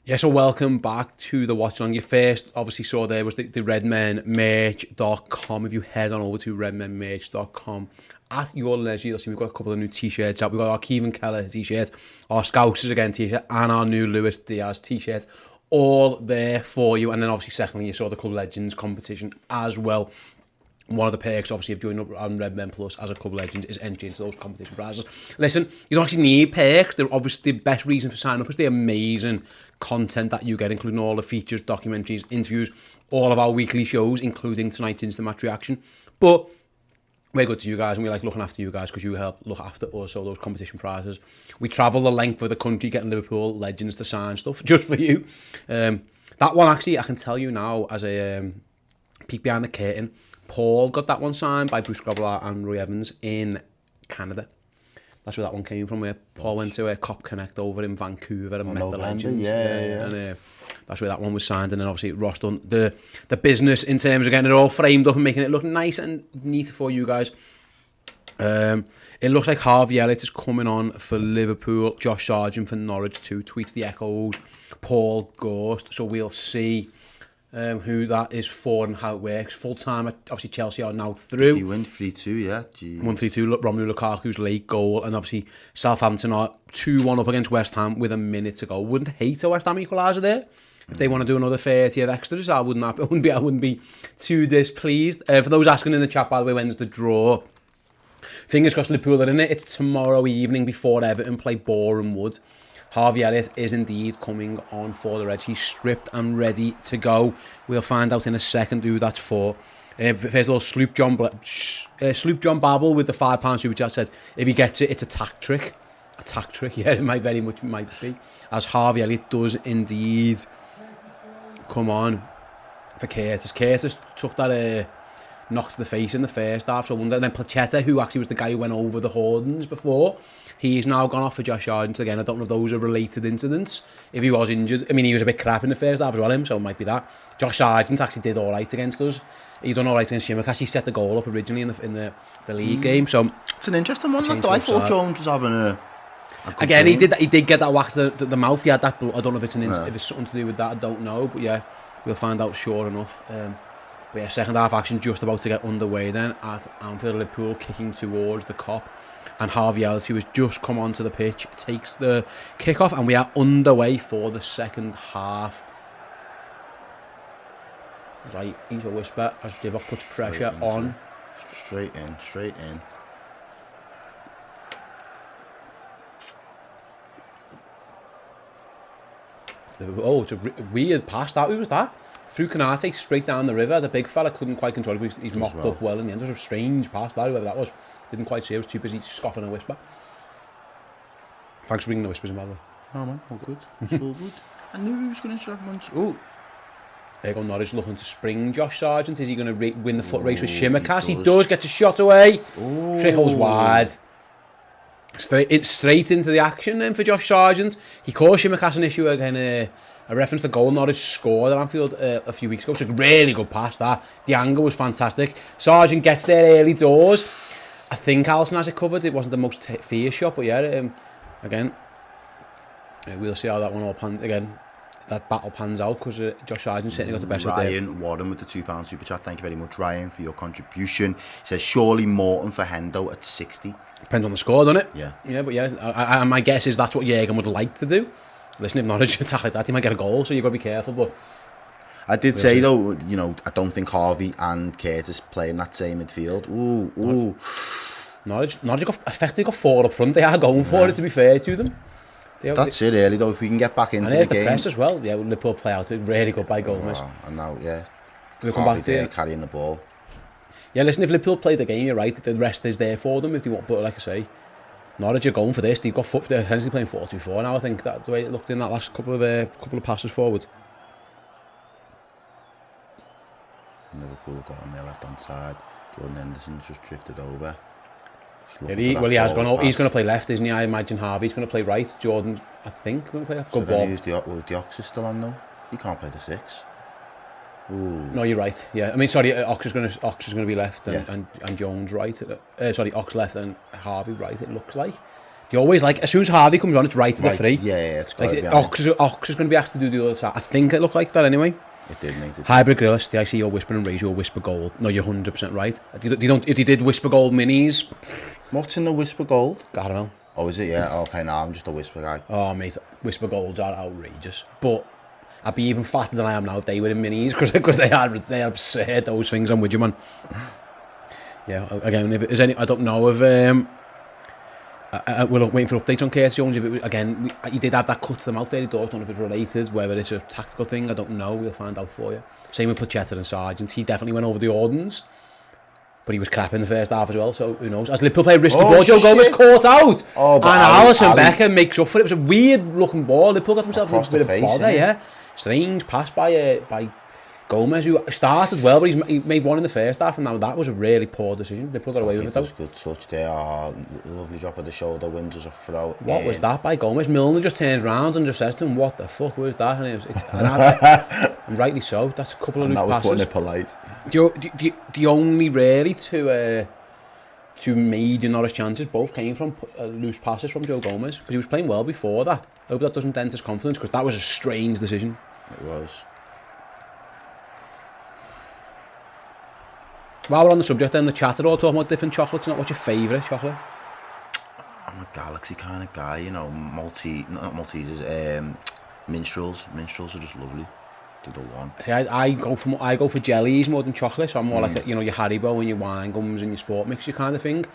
Yeah, so welcome back to the Watch Along. You first obviously saw there was the redmenmerch.com. If you head on over to redmenmerch.com at your leisure, you'll see we've got a couple of new t-shirts out. We've got our Kevin Keller t-shirt, our Scousers Again t-shirt, and our new Luis Diaz t-shirt, all there for you. And then obviously secondly, you saw the Club Legends competition as well. One of the perks, obviously, of joining up on Redmen Plus as a Club Legend is entry into those competition prizes. Listen, you don't actually need perks. They're obviously the best reason for signing up is the amazing content that you get, including all the features, documentaries, interviews, all of our weekly shows, including tonight's Instant Match Reaction. But we're good to you guys, and we like looking after you guys because you help look after us, all those competition prizes. We travel the length of the country getting Liverpool legends to sign stuff just for you. That one, actually, I can tell you now, as a peek behind the curtain, Paul got that one signed by Bruce Grobbelaar and Roy Evans in Canada. That's where that one came from, where Paul went to a Cop Connect over in Vancouver and met the legends. Yeah. And that's where that one was signed. And then obviously Ross done the business in terms of getting it all framed up and making it look nice and neat for you guys. It looks like Harvey Elliott is coming on for Liverpool, Josh Sargent for Norwich too, tweets the echoes, Paul Ghost. So we'll see who that is for and how it works. Full time, obviously Chelsea are now through. He went 3-2, yeah. 1-3-2, Romelu Lukaku's late goal, and obviously Southampton are 2-1 up against West Ham with a minute to go. Wouldn't hate a West Ham equaliser there. If they want to do another 30 of extras, I wouldn't be too displeased. For those asking in the chat, by the way, when's the draw? Fingers crossed Liverpool are in it. It's tomorrow evening before Everton play Boreham Wood. Harvey Elliott is indeed coming on for the Reds. He's stripped and ready to go. We'll find out in a second who that's for. First of all, Sloop John Babel with the £5 super chat said, if he gets it, it's a tack trick. A tack trick, yeah, it might very much be. As Harvey Elliott does indeed come on for Curtis. Curtis took that knock to the face in the first half, so I wonder. And then Placheta, who actually was the guy who went over the Hordens before, he's now gone off for Josh Sargent again. I don't know if those are related incidents. If he was injured, I mean, he was a bit crap in the first half as well, so it might be that. Josh Sargent actually did all right against us. He done all right against Shimakash. He set the goal up originally in the league game. So it's an interesting one. I thought Jones was having a again game. He did get that whack to the mouth. He had that blood. I don't know if it's if it's something to do with that. I don't know, but yeah, we'll find out sure enough. But yeah, second half action just about to get underway then at Anfield. Liverpool kicking towards the Kop, and Harvey Elliott, who has just come onto the pitch, takes the kickoff, and we are underway for the second half. Right, into a whisper as Divock puts pressure on. Straight in. Oh, it's a weird pass. That, who was that? Through Kanate, straight down the river. The big fella couldn't quite control it, but he's mocked up well in the end. It was a strange pass, that, whoever that was. Didn't quite see it, was too busy scoffing a whisper. Thanks for bringing the whispers in, by the way. Oh man, all good. It's all good. I knew he was going to strike Munch. Oh. There go Norwich looking to spring Josh Sargent. Is he going to win the foot race with Shimakash? He does, gets a shot away. Trickles wide. Straight into the action then for Josh Sargent. He caused Shimakash an issue again. A reference to the goal Norwich scored at Anfield a few weeks ago. It's a really good pass, that. The angle was fantastic. Sargent gets there early doors. I think Alisson has it covered. It wasn't the most fierce shot, but yeah, again, we'll see how that one all pans again. That battle pans out because Josh Sargent certainly got the best of it. Ryan Warren with the £2 super chat. Thank you very much, Ryan, for your contribution. He says surely Morton for Hendo at 60. Depends on the score, doesn't it? Yeah. But yeah, my guess is that's what Jürgen would like to do. Listen, if Norwich attack like that, he might get a goal, so you've got to be careful. But I did say though, I don't think Harvey and Curtis play in that same midfield. Ooh. Norwich effectively got 4 up front. They are going for it, to be fair to them. That's it, really, though. If we can get back into the game. And the press as well. Yeah, Liverpool play out it really good by Gomez. And now, yeah, We'll come back to there carrying the ball. Yeah, listen, if Liverpool play the game, you're right. The rest is there for them if they want. But like I say, Norwich are going for this. They've got they're essentially playing 4-2-4 now. I think that's the way it looked in that last couple of passes forward. Liverpool have got on their left hand side. Jordan Henderson's just drifted over. Yeah, he has gone. He's going to play left, isn't he? I imagine Harvey's going to play right. Jordan, I think, going to play left. Good ball. The Ox is still on though. He can't play the 6. Ooh. No, you're right. Yeah, I mean, sorry, Ox is going to be left and Jones right. Sorry, Ox left and Harvey right. It looks like. They always like as soon as Harvey comes on, it's right to the free. Yeah, it's like Ox is going to be asked to do the other side. I think it looked like that anyway. It did, mate. Hybrid Grillis, I see you're whispering raise your whisper gold. No, you're 100% right. If you did whisper gold minis. What's in the whisper gold? Caramel. Oh, is it? Yeah. Okay, now I'm just a whisper guy. Oh, mate, whisper golds are outrageous. But I'd be even fatter than I am now if they were in minis because they're absurd. Those things. I'm with you, man. Yeah. Again, if there's any, I don't know if we're waiting for updates on Curtis Jones. If he did have that cut to the mouth there. I don't know if it's related, whether it's a tactical thing. I don't know. We'll find out for you. Same with Pochetta and Sargent. He definitely went over the ordnance, but he was crap in the first half as well. So who knows? As Liverpool play risk the ball, Joe Gomez caught out, and Alisson Becker makes up for it. It was a weird looking ball. Liverpool got themselves a bit of bother. Yeah, strange pass by Gomez, who started well, but he made one in the first half, and now that was a really poor decision. Liverpool got away with it though. Good touch there, lovely drop of the shoulder, wins us a throw. What was that by Gomez? Milner just turns round and just says to him, "What the fuck was that?" And rightly so. That's a couple of loose passes. That was putting it polite. The only really two major Norwich chances both came from loose passes from Joe Gomez because he was playing well before that. I hope that doesn't dent his confidence because that was a strange decision. It was. While we're on the subject then, the chat are all talking about different chocolates. What's your favourite chocolate? I'm a Galaxy kind of guy, you know, not Maltesers, Minstrels. Minstrels are just lovely. They're the one. See, I go for jellies more than chocolate, so I'm more like, your Haribo and your wine gums and your sport mixture kind of thing.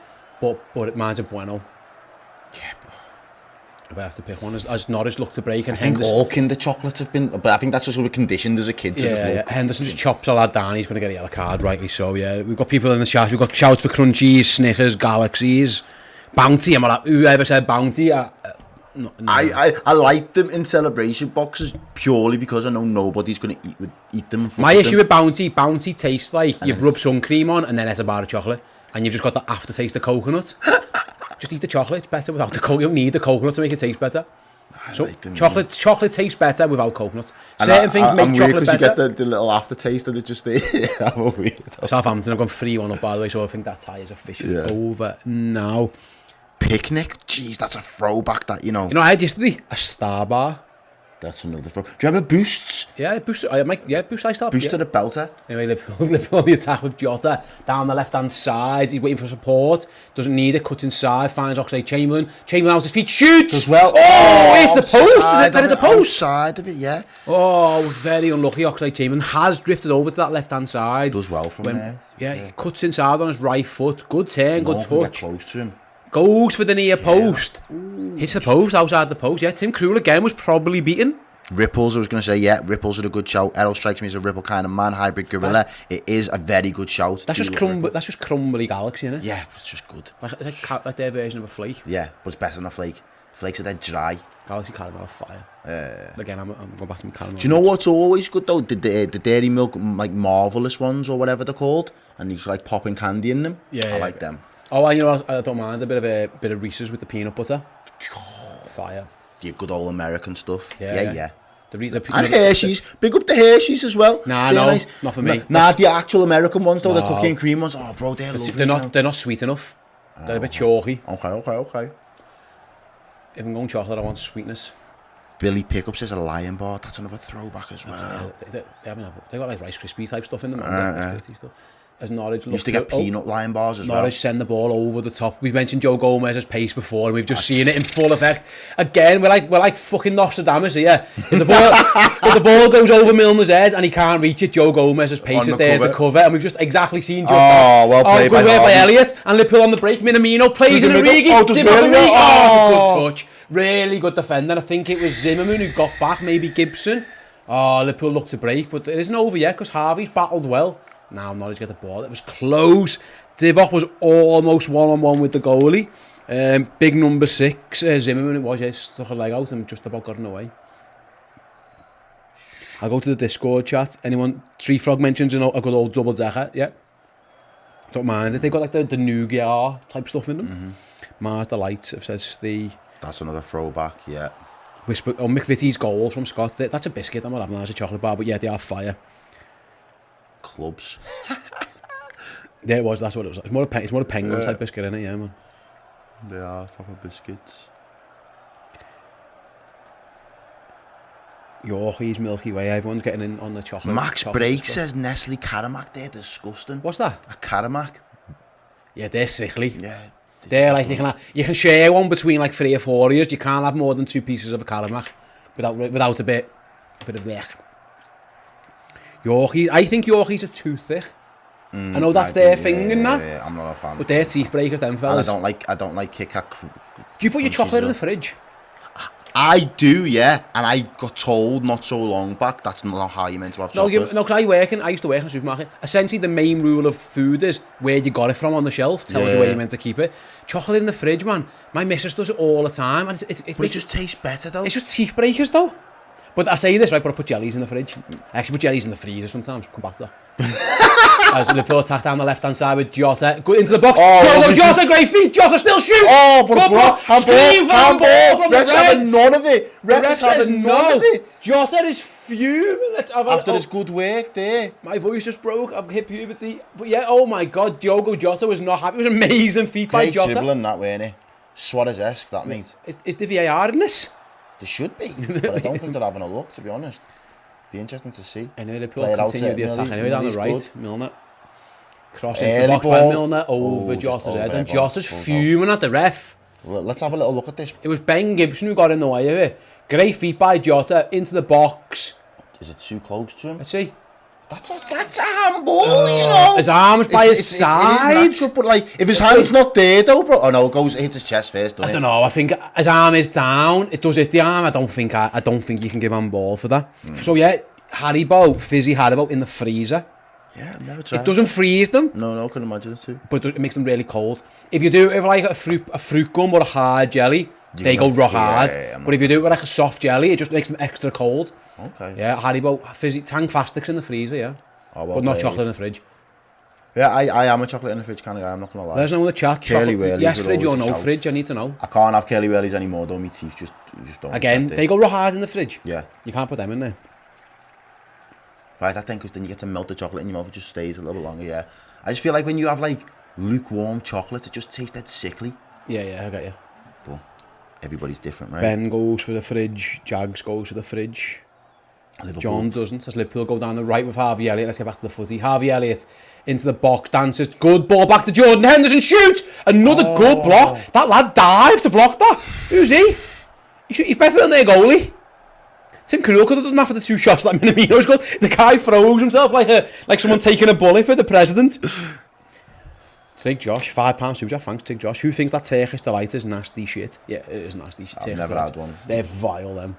But mine's a Bueno. Yeah, I have to pick one as Norwich look to break. And I think all Kinder chocolates have been, but I think that's just what we're conditioned as a kid to just love. Henderson just chops a lad down, he's going to get a yellow card, rightly so, yeah. We've got people in the chat, we've got shouts for Crunchies, Snickers, Galaxies, Bounty, whoever said Bounty, no. I like them in celebration boxes purely because I know nobody's going to eat them. My issue with Bounty tastes like you've rubbed sun cream on and then it's a bar of chocolate and you've just got the aftertaste of coconut. Just eat the chocolate, it's better without the coconut. You don't need the coconut to make it taste better. So like them, chocolate tastes better without coconut. Certain things make chocolate better. You get the little aftertaste and it just I'm weird. Southampton have gone 3-1 up by the way, so I think that tie is officially over now. Picnic, jeez, that's a throwback. That you know, I had yesterday a Star Bar. That's another throw. Do you remember Boosts? Yeah, Boosts. Boost I start. Boost to the belter. Anyway, Liverpool on the attack with Jota down the left-hand side. He's waiting for support. Doesn't need it. Cuts inside. Finds Oxlade-Chamberlain. Chamberlain out his feet. Shoots as well. Oh, it's the post. Did it the post? Side of it, yeah. Oh, very unlucky. Oxlade-Chamberlain has drifted over to that left-hand side. Does well from there. Yeah, he cuts inside on his right foot. Good turn. Good touch. Get close to him. Goes for the near post. Hits the post outside the post. Yeah, Tim Krul again was probably beaten. Ripples, I was going to say, yeah, Ripples are a good shout. Errol strikes me as a Ripple kind of man. Hybrid Gorilla, it is a very good shout. That's just crumbly Galaxy, isn't it? Yeah, it's just good. Like their version of a flake. Yeah, but it's better than a flake. Flakes are dead dry. Galaxy caramel are fire. Again, I'm going back to my caramel. Do you know what's always good though? The Dairy Milk, like Marvellous ones or whatever they're called, and they've like popping candy in them. Yeah, I like them. Oh, you know, I don't mind a bit of Reese's with the peanut butter. Fire. The good old American stuff. Yeah. And Hershey's. Big up the Hershey's as well. Nah, no, nice. Not for me. Nah, the actual American ones though, the cookie and cream ones. Oh, bro, they're lovely. They're not sweet enough. They're a bit chalky. Okay. If I'm going chocolate, I want sweetness. Billy Pickup says a Lion Bar. That's another throwback as well. They got like Rice Krispie type stuff in them. as Norwich Used to get peanut line bars as well. Norwich send the ball over the top. We've mentioned Joe Gomez's pace before, and we've just seen it in full effect. Again, we're like fucking Nostradamus here. If the ball goes over Milner's head and he can't reach it, Joe Gomez's pace is there to cover, and we've just exactly seen Joe. Oh, well played good work by Elliott, and Liverpool on the break. Minamino plays in Origi. Good touch. Really good defender. I think it was Zimmerman who got back, maybe Gibson. Oh, Liverpool looked to break, but it isn't over yet because Harvey's battled well. Now Norwich get the ball. It was close. Divock was almost one-on-one with the goalie. Big number 6, Zimmerman, it was, yeah, stuck a leg out and just about got in away. I'll go to the Discord chat. Anyone, Tree Frog mentions a good old double decker, yeah. Don't mind it. They've got like the nougat type stuff in them. Mars Delights, it says the... That's another throwback, yeah. McVitie's goal from Scott. That's a biscuit. I'm not having that as a chocolate bar, but yeah, they are fire. Clubs. Yeah, it was. That's what it was. It's more a penguin type biscuit, isn't it? Yeah, man. They are proper biscuits. Yorkie's Milky Way. Everyone's getting in on the chocolate. Max Break says Nestle Karamak. They're disgusting. What's that? A Karamak. Yeah, they're sickly. Yeah. They're like you can share one between like 3 or 4 of you. You can't have more than 2 pieces of a Karamak without a bit of blech. Yorkies. I think Yorkies are too thick. I know that's their thing and that. Yeah, I'm not a fan. But they're teeth breakers, them fellas. And I don't like Kit Kat. Do you put your chocolate in the fridge? I do, yeah. And I got told not so long back that's not how you're meant to have chocolate. No, because I used to work in a supermarket. Essentially, the main rule of food is where you got it from on the shelf. Tells you where you're meant to keep it. Chocolate in the fridge, man. My missus does it all the time. And it just tastes better, though. It's just teeth breakers, though. But I say this, right, but I put jellies in the fridge. I actually put jellies in the freezer sometimes. Come back to that. As Liverpool attack down the left-hand side with Jota. Go into the box. Jota, great feet. Jota still shoots. Oh, but handball from the Reds. Having none of it. Reds having none of it. Jota is fuming. After his good work there. My voice just broke. I've hit puberty. But yeah, oh my God, Diogo Jota was not happy. It was an amazing feat by Jota. Great dribbling that, weren't it? Suarez-esque, that mate. Is the VAR in this? There should be, but I don't think they're having a look, to be honest. Be interesting to see. I know Liverpool continue the attack anyway down the right. Good. Milner. Crossing to the box by Milner over Jota's head. And Jota's fuming at the ref. Let's have a little look at this. It was Ben Gibson who got in the way of it. Great feet by Jota into the box. Is it too close to him? Let's see. That's a handball, you know. His arm's by his side. It is natural, but like, if his hand's not there though, bro. Oh no, it hits his chest first, doesn't it? I don't know. I think his arm is down. It does hit the arm. I don't think you can give him ball for that. So yeah, fizzy Haribo in the freezer. Yeah, I've never tried. It doesn't freeze them. No, I couldn't imagine it too. But it makes them really cold. If you do it with like a fruit gum or a hard jelly, they go rock hard. But if you do it with like a soft jelly, it just makes them extra cold. Okay. Yeah, Haribo fizzy Tang Fastics in the freezer, yeah. Oh, well but not chocolate in the fridge. Yeah, I am a chocolate in the fridge kind of guy, I'm not going to lie. There's no in the chat. Curly Whalies. Yes fridge or no fridge, I need to know. I can't have Curly Whalies anymore, though, my teeth just don't. Again, they go raw hard in the fridge. Yeah. You can't put them in there. Right, I think, because then you get to melt the chocolate in your mouth, it just stays a little bit longer, yeah. I just feel like when you have, like, lukewarm chocolate, it just tastes dead sickly. Yeah, I get you. But everybody's different, right? Ben goes for the fridge, Jags goes for the fridge. Liverpool. John doesn't, as Liverpool go down the right with Harvey Elliott. Let's get back to the footy. Harvey Elliott into the box, dances, good ball back to Jordan Henderson, shoots! Another good block. That lad dived to block that. Who's he? He's better than their goalie. Tim Krul could have done that for the 2 shots like Minamino's got. The guy froze himself like someone taking a bullet for the president. Tig Josh, £5 super chat, thanks Tig Josh. Who thinks that Turkish delight is nasty shit? Yeah, it is nasty shit. I've never had one. They're vile, them.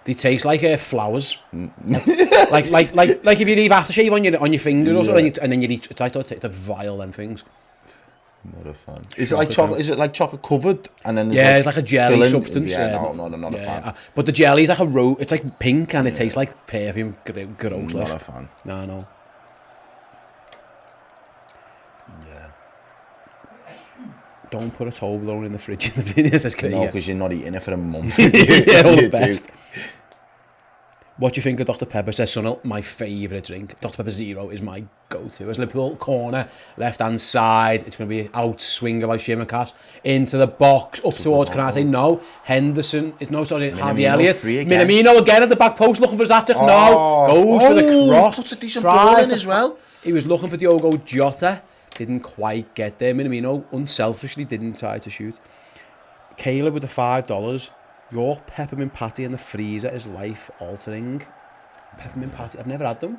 They taste like flowers. like if you leave aftershave on your fingers or something, and then you eat. It's like the vile them things. Not a fan. Is it like chocolate? Is it like chocolate covered? And then it's like a jelly substance. Yeah, no, not a fan. But the jelly is like it's like pink and it tastes like perfume. Gross. Not a fan. No. Yeah. Don't put a Toblerone in the fridge in the video. No, because you're not eating it for a month. Yeah, all the best. What do you think of Dr Pepper? Says Sunil, my favourite drink. Dr Pepper Zero is my go-to. As Liverpool corner, left-hand side. It's going to be out swinger by Shimmercast into the box, up towards Canate. No, Henderson. Harvey Elliott. Minamino again at the back post looking for Zatek. No, goes for the cross. Puts a decent ball in as well. He was looking for Diogo Jota. Didn't quite get there. Minamino unselfishly didn't try to shoot. Caleb with the $5. York peppermint patty in the freezer is life altering. Peppermint patty, I've never had them.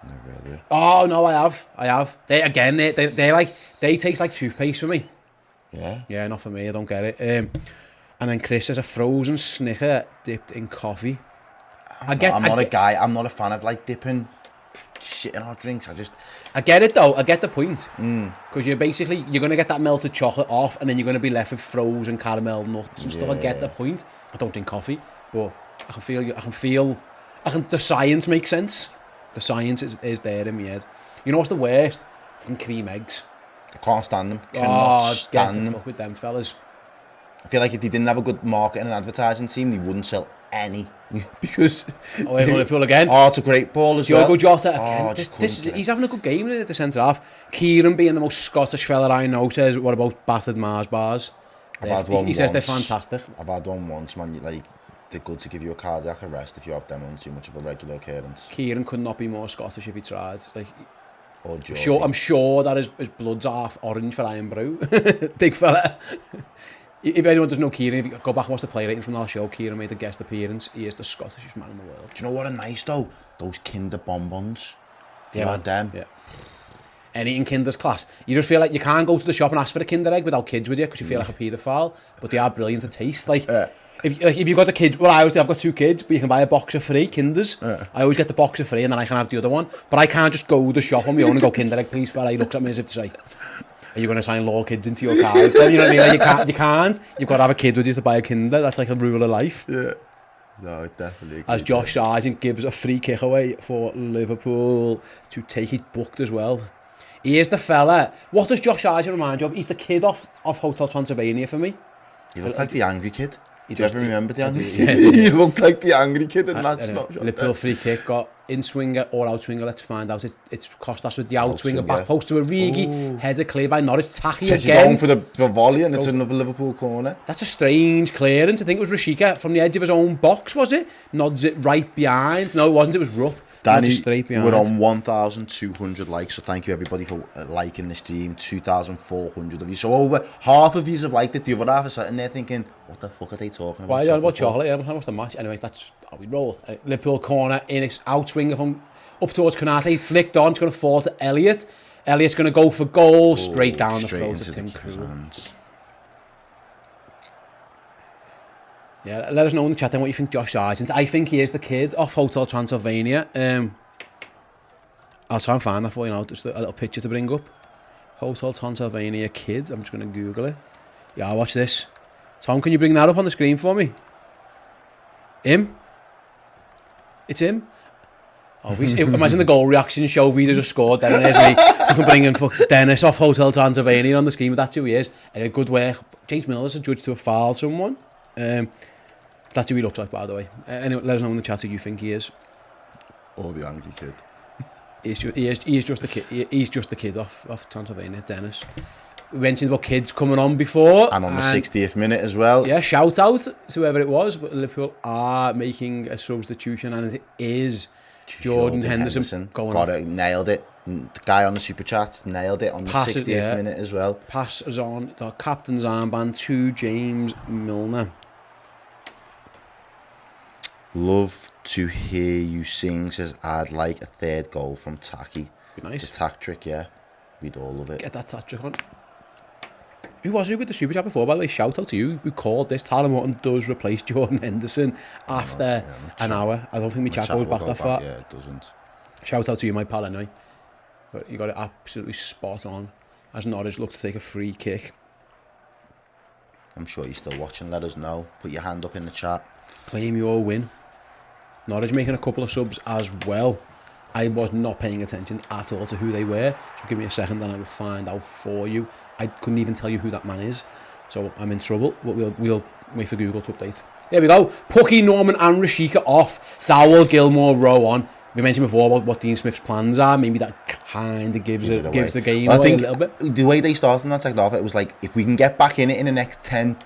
Never really. Oh no, I have. They taste like toothpaste for me. Yeah, not for me. I don't get it. And then Chris has a frozen Snicker dipped in coffee. I'm not a fan of like dipping shit in our drinks. I get it though. I get the point. Because you're gonna get that melted chocolate off, and then you're gonna be left with frozen caramel nuts and stuff. I get the point. I don't drink coffee, but I can feel. The science makes sense. The science is there in my head. You know what's the worst? Fucking cream eggs. I can't stand them. Cannot stand them. Fuck with them fellas. I feel like if they didn't have a good marketing and advertising team, they wouldn't sell any. Because Liverpool again. Oh, it's a great ball as well. Diogo Jota again. He's having a good game at the centre half. Kieran, being the most Scottish fella I know, says, what about battered Mars bars? He says they're fantastic. I've had one once, man. They're good to give you a cardiac arrest if you have them on too much of a regular occurrence. Kieran could not be more Scottish if he tried. I'm sure that his blood's half orange for Iron Brew. Big fella. If anyone doesn't know Kieran, if you go back and watch the play rating from that show, Kieran made a guest appearance. He is the Scottishest man in the world. Do you know what are nice though? Those Kinder bonbons. Yeah, man. Them. Yeah. And eating Kinder's class. You just feel like you can't go to the shop and ask for a Kinder egg without kids with you because you feel like a paedophile. But they are brilliant to taste. If you've got a kid, I've got 2 kids, but you can buy a box of 3 Kinders. I always get the box of 3 and then I can have the other one. But I can't just go to the shop on my own and go, Kinder egg, please, fella. He looks at me as if to say, are you going to try and lure kids into your car? You know what I mean? Like you can't. You've got to have a kid with you to buy a Kinder. That's like a rule of life. Yeah. No, definitely. As Josh Sargent gives a free kick away for Liverpool to take it booked as well. He is the fella. What does Josh Sargent remind you of? He's the kid off Hotel Transylvania for me. He looks like the angry kid. Do you ever remember the angry kid? He looked like the angry kid in that snapshot. Liverpool free kick, got in swinger or out swinger. Let's find out. It's Costas with the out swinger, back post to Origi, header clear by Norwich, tacky again. Going for the volley and it's another Liverpool corner. That's a strange clearance. I think it was Rashika from the edge of his own box, was it? Nods it right behind. No, it wasn't. It was Rupp. Danny, we're on 1,200 likes, so thank you everybody for liking this stream. 2,400 of you. So over half of you have liked it. The other half are sitting there thinking, what the fuck are they talking about? Why are you on about chocolate? Yeah, how was the match? Anyway, that's how we roll. Liverpool corner in its out swinger from up towards Konate. Flicked on. It's going to fall to Elliott. Elliott's going to go for goal. Straight down the throat to Tim Krul. Yeah, let us know in the chat then what you think Josh Sargent. I think he is the kid off Hotel Transylvania. I'll try and find that for you now, just a little picture to bring up. Hotel Transylvania kid. I'm just going to Google it. Yeah, watch this. Tom, can you bring that up on the screen for me? Him? It's him? Oh, imagine the goal reaction show. Vida just scored. Then there's me. You can bring in Dennis off Hotel Transylvania on the screen, but that's who he is. Good work. James Miller's a judge to have fouled someone. That's who he looks like, by the way. Anyway, let us know in the chat who you think he is. Or the angry kid. He is just the kid. He's just the kid off Transylvania, Dennis. We mentioned about kids coming on before. And on the 60th minute as well. Yeah, shout out to whoever it was. But Liverpool are making a substitution, and it is Jordan Henderson going got it, nailed it. The guy on the super chat nailed it on the 60th minute as well. Passes on the captain's armband to James Milner. Love to hear you sing, says I'd like a 3rd goal from Taki. Be nice. The tack trick, yeah. We'd all love it. Get that tack trick on. Who was it with the super chat before, by the way? Shout out to you who called this. Tyler Morton does replace Jordan Henderson after an hour. I don't think my chat goes back that far. Yeah, it doesn't. Shout out to you, my pal, anyway. But you got it absolutely spot on. As Norwich look to take a free kick. I'm sure you're still watching. Let us know. Put your hand up in the chat. Claim your win. Norwich making a couple of subs as well. I was not paying attention at all to who they were. So give me a second and I will find out for you. I couldn't even tell you who that man is. So I'm in trouble. But we'll wait for Google to update. There we go. Pucky, Norman and Rashika off. Dowell, Gilmore, Rowe on. We mentioned before about what Dean Smith's plans are. Maybe that kind of gives the game away a little bit. The way they started on that second half, it was like, if we can get back in it in the next 10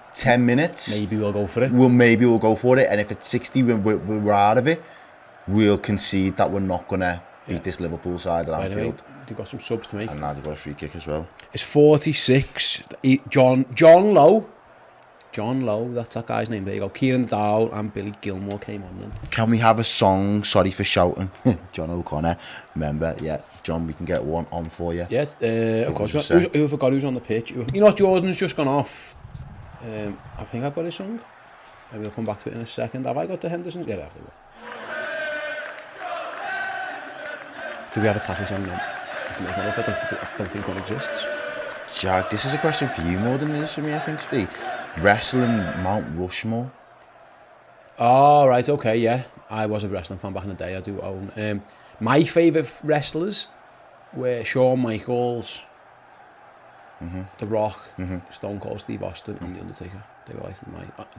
minutes... Maybe we'll go for it. We'll go for it. And if it's 60, we're out of it, we'll concede that we're not going to beat this Liverpool side at Anfield. They've got some subs to make. And now they've got a free kick as well. It's 46. John Lowe, that's that guy's name. There you go. Kieran Dowell and Billy Gilmore came on then. Can we have a song? Sorry for shouting. John O'Connor. Remember, yeah, John, we can get one on for you. Yes, of course. Who forgot who's on the pitch? You know what, Jordan's just gone off. I think I've got his song. Maybe I'll come back to it in a second. Have I got the Hendersons? Yeah, I have to go. Do we have a tackle song then? I don't think one exists. Jack, this is a question for you more than it is for me, I think, Steve. Wrestling Mount Rushmore. Oh, right, okay, yeah. I was a wrestling fan back in the day, I do own. My favourite wrestlers were Shawn Michaels, The Rock, Stone Cold Steve Austin and The Undertaker. They were like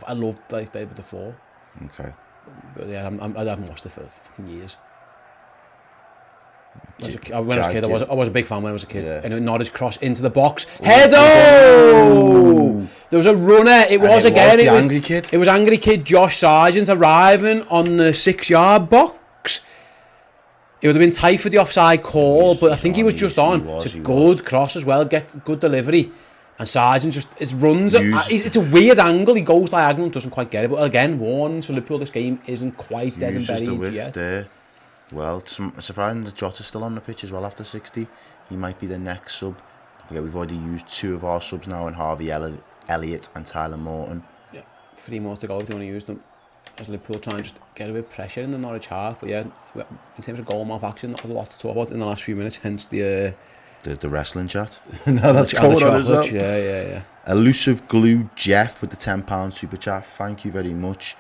I loved like they were the four. Okay. But yeah, I haven't watched it for fucking years. When I was a kid, I was a big fan when I was a kid. Yeah. And Norwich cross into the box. Heado! There was a runner. It was Angry Kid. It was Angry Kid Josh Sargent arriving on the 6-yard box. It would have been tight for the offside call, but I think he was just on. It's a good cross as well. Get good delivery. And Sargent just runs. It's a weird angle. He goes diagonal, doesn't quite get it. But again, warns for Liverpool. This game isn't quite dead and buried yet. There. Well, it's surprising that Jota's still on the pitch as well after 60. He might be the next sub. I forget we've already used 2 of our subs now in Harvey Elliott and Tyler Morton. Yeah, 3 more to go if they want to use them. As Liverpool try and just get a bit of pressure in the Norwich half. But yeah, in terms of goal mouth action, not a lot to talk about in the last few minutes, hence the wrestling chat. No, that's going on as well. Yeah. Elusive Glue Jeff with the £10 super chat. Thank you very much.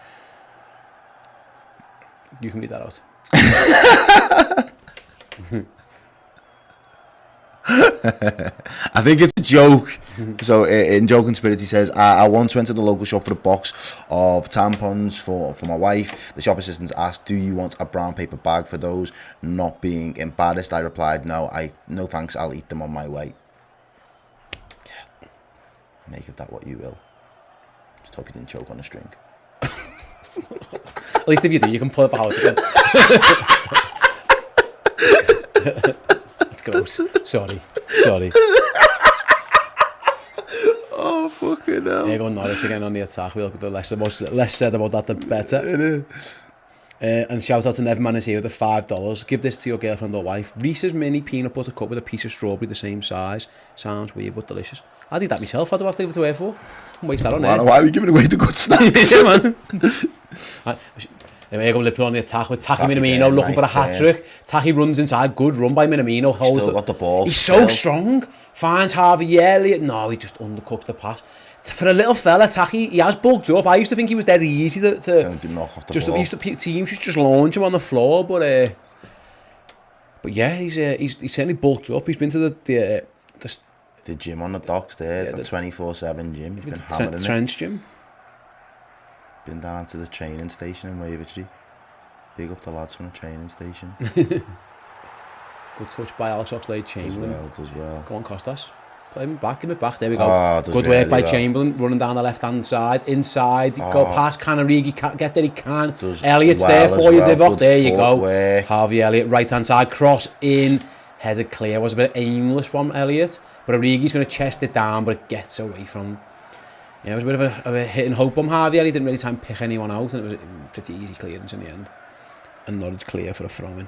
You can read that out. I think it's a joke. So in joking spirit he says, I once went to the local shop for a box of tampons for my wife. The shop assistant asked, do you want a brown paper bag for those? Not being embarrassed, I replied, no thanks, I'll eat them on my way. Yeah, make of that what you will. Just hope you didn't choke on a string. At least if you do, you can pull it out again. That's gross. Sorry. Oh, fucking hell. There you go, Norwich again on the attack. We'll get the less said about that, the better. And shout out to Redmen is here with the $5. Give this to your girlfriend or wife. Reese's mini peanut butter cup with a piece of strawberry the same size. Sounds weird but delicious. I did that myself. I don't have to give it away for. Waste that on there. Why are we giving away the good snacks? Yeah, man. There you go, Liverpool on the attack with Taki Minamino looking for a hat-trick. Taki runs inside, good run by Minamino. Still got the ball. He's so strong. Finds Harvey Elliott. No, he just undercooks the pass. For a little fella, Taki, he has bulked up. I used to think he was dead easy to knock off the ball. Teams just launch him on the floor, but yeah, he's certainly bulked up. He's been to the gym on the docks there, the 24/7 gym. He's been hammering it. Trench gym. Been down to the training station in Wavertree. Big up the lads from the training station. Good touch by Alex Oxlade-Chamberlain. Does well. Go on, Costas. Play him back, give it back. There we go. Good work by Chamberlain, running down the left-hand side. Inside, go past Canarigi, get there he can. Elliott's there for you, Divock. There you go. Harvey Elliott, right-hand side, cross in. Headed clear. Was a bit aimless from Elliott. But Origi's going to chest it down, but it gets away from him. Yeah, it was a bit of a hit and hope on Harvey. He didn't really try and pick anyone out, and it was a pretty easy clearance in the end. And Norwich clear for a throw-in.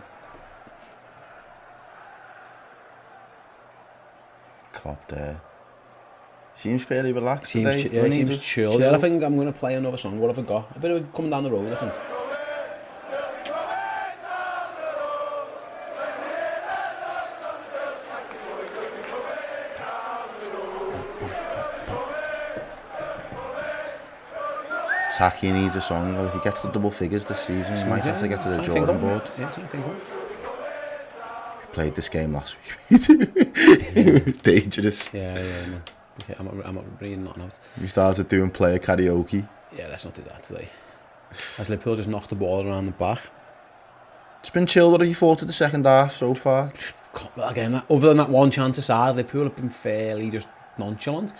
Klopp there. Seems fairly relaxed today. Seems chill. Yeah, I think I'm going to play another song. What have I got? A bit of a coming down the road, I think. Taki needs a song. Well, if he gets the double figures this season, he might have to get to the Jordan board. Yeah, I think so. He played this game last week. It was dangerous. Yeah, man. Okay, I'm not reading nothing out. We started doing player karaoke. Yeah, let's not do that today. As Liverpool just knocked the ball around the back. It's been chilled. What have you thought of the second half so far? Again, other than that one chance aside, Liverpool have been fairly just nonchalant.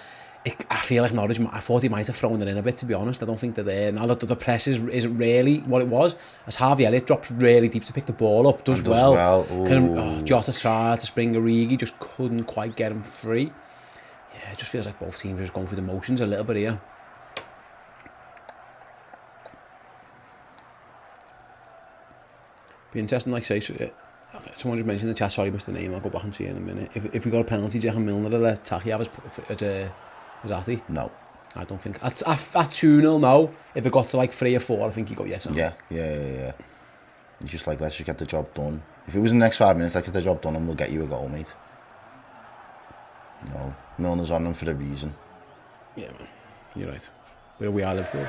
I feel like Norwich, I thought he might have thrown it in a bit, to be honest. I don't think they're there. Now that the press isn't really what it was, as Harvey Elliott drops really deep to pick the ball up, does well. Jota tried to spring Origi, just couldn't quite get him free. Yeah, it just feels like both teams are just going through the motions a little bit here. Be interesting, like say, someone just mentioned in the chat, sorry, missed the name, I'll go back and see it in a minute. If we got a penalty, do you reckon Milner will let Taki have his Atty? No. I don't think. At 2-0 now, if it got to like 3 or 4, I think he got yes on. Yeah. He's just like, let's just get the job done. If it was in the next 5 minutes, let's get the job done and we'll get you a goal, mate. No. Milner's on them for a reason. Yeah, man. You're right. Where we are, Liverpool.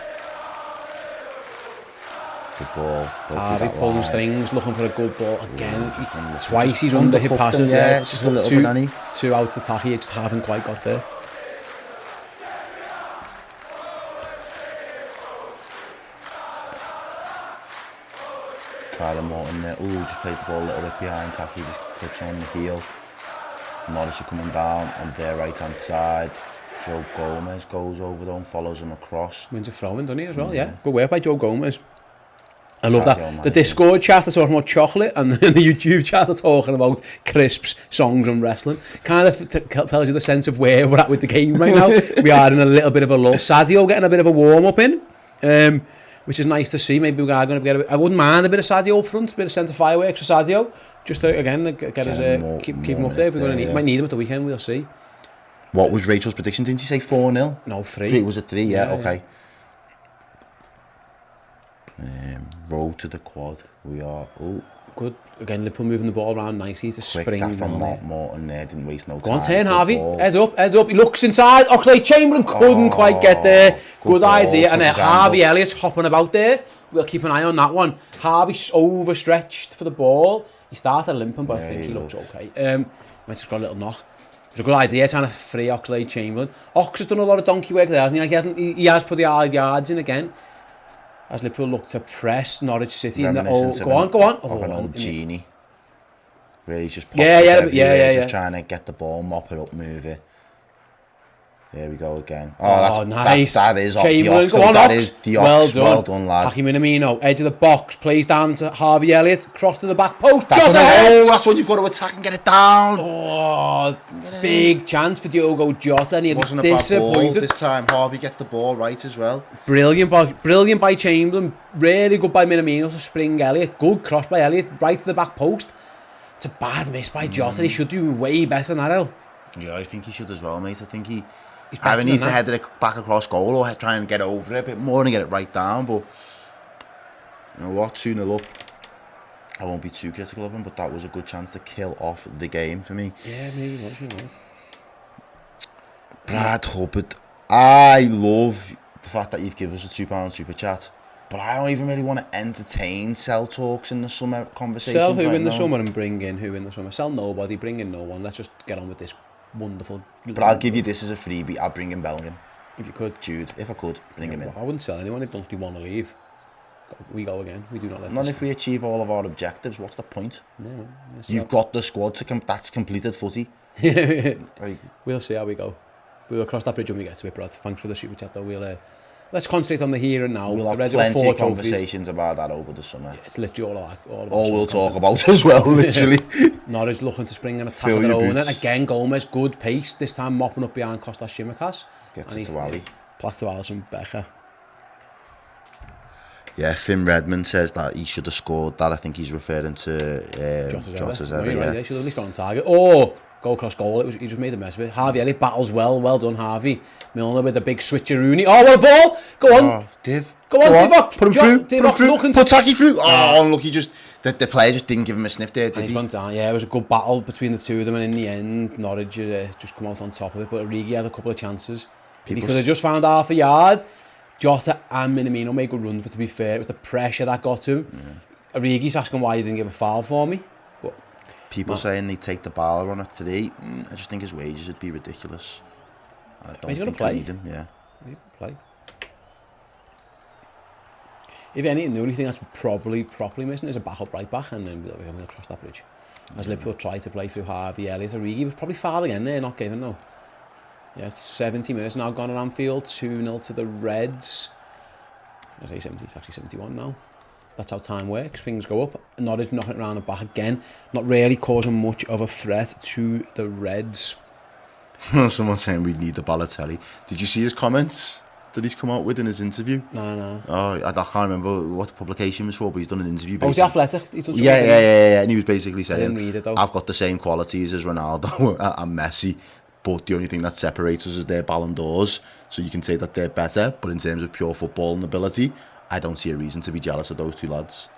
Good ball. Harvey pulling strings, looking for a good ball again. Twice he's under hit passes there. Yeah, it's just a little bit, two out to Taki, just haven't quite got there. Kyler Morton there. Ooh, just played the ball a little bit behind Taki, just clips on the heel. Norwich are coming down on their right hand side. Joe Gomez goes over though and follows him across. Wins a throw in, doesn't he, as well? Yeah. Good work by Joe Gomez. I love that. The Discord chat are talking about chocolate and the YouTube chat are talking about crisps, songs and wrestling. Kind of tells you the sense of where we're at with the game right now. We are in a little bit of a lull. Sadio getting a bit of a warm-up in, which is nice to see. Maybe we are going to get a bit... I wouldn't mind a bit of Sadio up front, a bit of centre fireworks for Sadio. Just to, again, get us, keep him up there. We're going to might need him at the weekend, we'll see. What was Rachel's prediction? Didn't you say 4-0? No, 3. 3, was it 3? Yeah, okay. Road to the quad. We are... Oh, good. Again, Liverpool moving the ball around nicely to quick spring. That from Morton there. Didn't waste no time. Go on, turn Harvey. Heads up. He looks inside. Oxlade-Chamberlain couldn't quite get there. Good idea. And then Harvey Elliott's hopping about there. We'll keep an eye on that one. Harvey's overstretched for the ball. He started limping, but I think he looks okay. Might just got a little knock. It was a good idea trying to free Oxlade-Chamberlain. Ox has done a lot of donkey work there, hasn't he? Like he has put the hard yards in again. As Liverpool look to press Norwich City in the old... Go on. Of an old genie. Where he's just popped just trying to get the ball, mop it up, move it. There we go again. Oh, nice. That is Chamberlain, the Ox. That is the Ox. Well done, lad. Taki Minamino, edge of the box, plays down to Harvey Elliott, cross to the back post. That's when you've got to attack and get it down. Oh, big chance for Diogo Jota, and he wasn't a bad ball this time. Harvey gets the ball right as well. Brilliant by Chamberlain. Really good by Minamino to spring Elliott. Good cross by Elliott, right to the back post. It's a bad miss by Jota. He should do way better than that, El. Yeah, I think he should as well, mate. I think he either needs to head it back across goal or try and get over it a bit more and get it right down. But you know what? 2-0 up. I won't be too critical of him, but that was a good chance to kill off the game for me. Yeah, maybe it was. Brad Hubbard, I love the fact that you've given us a £2 super chat, but I don't even really want to entertain sell talks in the summer conversations. Sell who in the summer and bring in who in the summer. Sell nobody, bring in no one. Let's just get on with this wonderful. But I'll give you this as a freebie. I'll bring in Bellingham. If you could. Jude, if I could, bring him in. I wouldn't sell anyone if they want to leave. We go again. We do not let Not if we achieve all of our objectives. What's the point? No, you've got the squad that's completed footy. We'll see how we go. We'll cross that bridge when we get to it, Brad. Thanks for the super chat though. Let's concentrate on the here and now. We'll have plenty of conversations about that over the summer. Yeah, it's literally all we'll talk about as well, literally. Norwich looking to spring an attack of their own. Again, Gomez, good pace. This time mopping up behind Kostas Tsimikas. Gets it to Ali. Back to Alisson Becker. Yeah, Finn Redmen says that he should have scored that. I think he's referring to Jota's header. Right, he should have at least gone on target. Oh! Goal cross goal, he just made the mess of it. Harvey Elliott battles well done Harvey. Milner with a big switcheroony. Oh, what a ball! Go on! Div. Go on, Divock! Put him through! Put Taki through! Oh, unlucky, the player just didn't give him a sniff there, did he? Gone down. Yeah, it was a good battle between the two of them, and in the end, Norwich just come out on top of it, but Origi had a couple of chances. He could have just found half a yard. Jota and Minamino made good runs, but to be fair, it was the pressure that got to him. Origi's asking why he didn't give a foul for me. People saying they take the ball on a 3. I just think his wages would be ridiculous. I don't think I need him. Yeah. He's going to play. If anything, the only thing that's probably properly missing is a backup right back, and then we'll cross that bridge. As Liverpool try to play through Harvey Elliott, Origi was probably far again there, not giving no. Yeah, it's 70 minutes now gone around field, 2-0 to the Reds. I say 70, it's actually 71 now. That's how time works, things go up. Norwich knocking it around the back again, not really causing much of a threat to the Reds. Someone saying we need the Balotelli. Did you see his comments that he's come out with in his interview? No. Oh, I can't remember what the publication was for, but he's done an interview. Oh, The Athletic? Yeah. And he was basically saying, I didn't read it, though. I've got the same qualities as Ronaldo and Messi, but the only thing that separates us is their Ballon d'Ors. So you can say that they're better, but in terms of pure football and ability, I don't see a reason to be jealous of those two lads.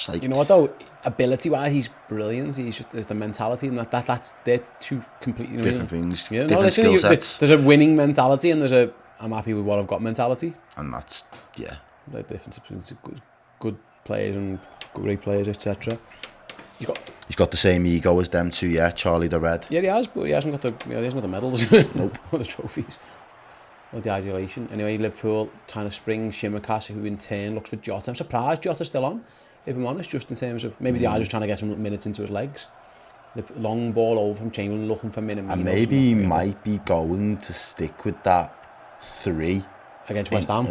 Like, you know what though? Ability-wise, he's brilliant. He's just there's the mentality, and they're two completely different things. Yeah, different skill sets. There's a winning mentality, and there's a I'm happy with what I've got mentality. And that's the difference between good players and great players, etc. He's got the same ego as them two, Charlie the Red. Yeah, he has, but he hasn't got the medals. Nope. Or the trophies. Or the adulation. Anyway, Liverpool trying to spring Shimakash, who in turn looks for Jota. I'm surprised Jota's still on, if I'm honest, just in terms of maybe they are just trying to get some minutes into his legs. The long ball over from Chamberlain looking for Minamino. And maybe he might be going to stick with that 3 against West Ham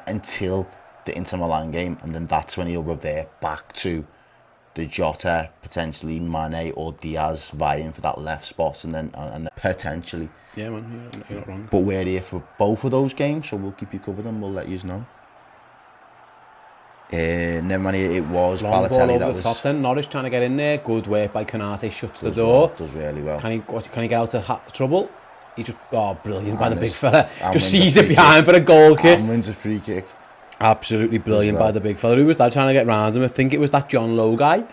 until the Inter Milan game, and then that's when he'll revert back to the Jota, potentially Mane or Diaz vying for that left spot, and then potentially. Yeah, man, you're not wrong. But we're here for both of those games, so we'll keep you covered and we'll let you know. Never mind, it was long Balotelli ball over that the was top. Then Norwich trying to get in there. Good work by Konate. Shuts the door. Does really well. Can he get out of trouble? He just brilliant by the big fella. Just sees it behind for a goal kick. And wins a free kick. Absolutely brilliant by the big fella. Who was that trying to get round him? I think it was that John Lowe guy.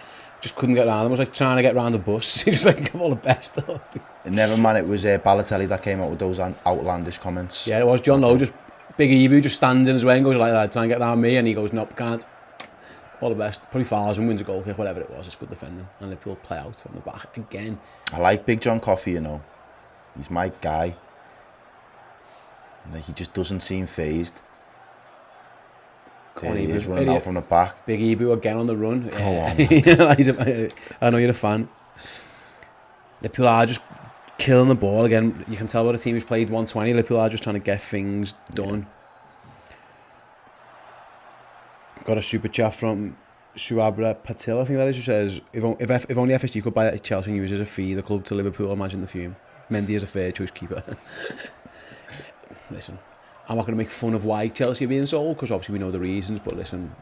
Just couldn't get round him. Was like trying to get round the bus. He was like, all the best though. Never mind, it was Balotelli that came out with those outlandish comments. Yeah, it was John Lowe. Just big Ebu just stands in his way and goes like that, trying to get round me, and he goes, nope, can't. All the best. Probably fouls and wins a goal kick, whatever it was. It's good defending, and Liverpool play out from the back again. I like Big John Coffey, you know. He's my guy. And he just doesn't seem phased. There he is running out from the back. Big Ebu again on the run. Go on. I know you're a fan. Liverpool are just killing the ball again. You can tell what a team who's played 120. Liverpool are just trying to get things done. Got a super chat from Shuabra Patil, I think that is, who says, if only FSG could buy Chelsea and use as a fee, the club to Liverpool, imagine the fume. Mendy is a fair choice keeper. Listen, I'm not going to make fun of why Chelsea are being sold, because obviously we know the reasons, but listen,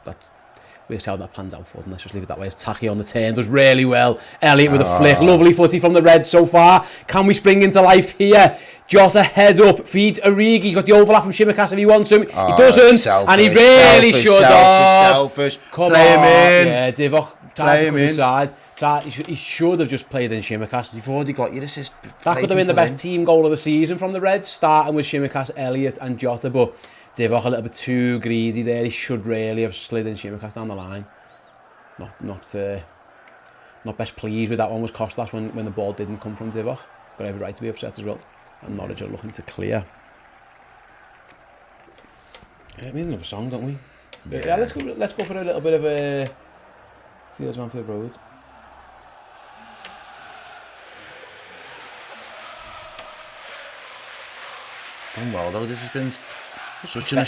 we'll see how that plans out for them. Let's just leave it that way. It's Tacky on the turn, does really well. Elliott with a flick, lovely footy from the Reds so far. Can we spring into life here? Jota head up, feeds Origi. He's got the overlap from Shimakash if he wants him. He doesn't, selfish, and he really should have. Selfish. Come Play on, him in. yeah, Divock tried to come inside. He should have just played in Shimakash. You've already got your assist. That could have been the best team goal of the season from the Reds, starting with Shimakash, Elliott and Jota, but Divock a little bit too greedy there. He should really have slid in Shimakash down the line. Not best pleased with that one was Kostas when the ball didn't come from Divock. Got every right to be upset as well. And Norwich are looking to clear. We need another song, don't we? Yeah, let's go for a little bit of a Fields on Anfield Road. And well, though, this has been such an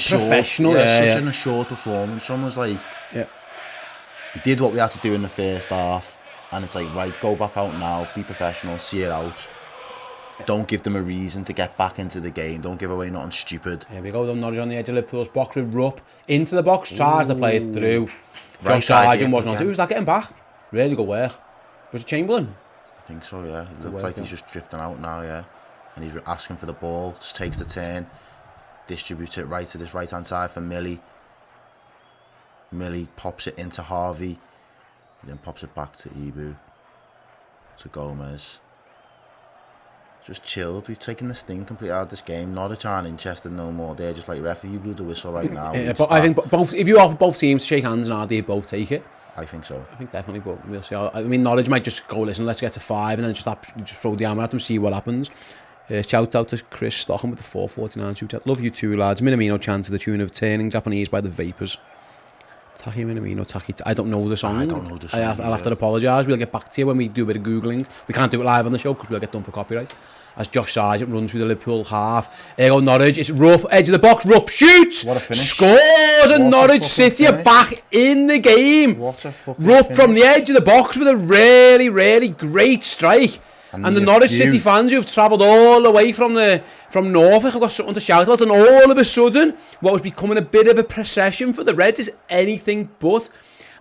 assured performance. Someone's like, we did what we had to do in the first half, and it's like, right, go back out now, be professional, see it out. Don't give them a reason to get back into the game. Don't give away nothing stupid. Here we go, Norwich on the edge of Liverpool's box with Rupp into the box, tries to play it through. Right Josh Sargent wasn't on. Who's that getting back? Really good work. Was it Chamberlain? I think so, yeah. It looks like he's just drifting out now, yeah. And he's asking for the ball, just takes the turn, distributes it right to this right-hand side for Millie. Millie pops it into Harvey, then pops it back to Ebu, to Gomez. Just chilled. We've taken the sting completely out of this game. Norwich aren't interested no more. They're just like, ref, you blew the whistle right now. But I think both, if you offer both teams to shake hands now, they both take it. I think so. I think definitely, but we'll see. I mean, Norwich might just go, listen, let's get to 5, and then just throw the hammer at them, see what happens. Shout out to Chris Stockham with the 449 shoot out. Love you too, lads. Minamino chant to the tune of Turning Japanese by the Vapors. Taki Minamino, I don't know the song. I don't know the song. I'll have to apologise. We'll get back to you when we do a bit of Googling. We can't do it live on the show because we'll get done for copyright. As Josh Sargent runs through the Liverpool half. Here go Norwich. It's Rupp, edge of the box. Rupp shoots. What a finish. Scores, and Norwich City are back in the game. What a fucking Rupp finish. from the edge of the box with a really, really great strike. And the Norwich City fans who have travelled all the way from Norfolk have got something to shout about. And all of a sudden, what was becoming a bit of a procession for the Reds is anything but.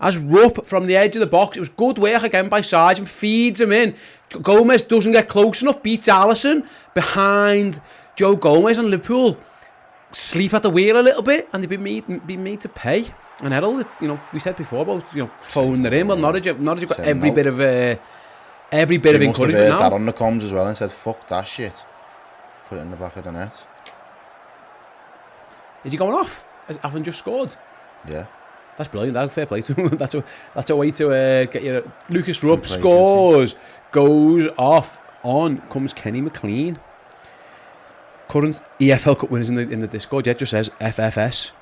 As Rupp from the edge of the box, it was good work again by Sargent, feeds him in. Gomez doesn't get close enough, beats Alisson behind Joe Gomez, and Liverpool sleep at the wheel a little bit, and they've been made to pay. And Errol, you know, we said before about phoning it in. Well, Norwich have got every bit of encouragement now. He must have heard that on the comms as well and said, "Fuck that shit." Put it in the back of the net. Is he going off? Having just scored? Yeah. That's brilliant. That's fair play to him. That's a way to get your... Lucas Rupp scores, goes off. On comes Kenny McLean. Current EFL Cup winners in the Discord. Yeah, it just says FFS.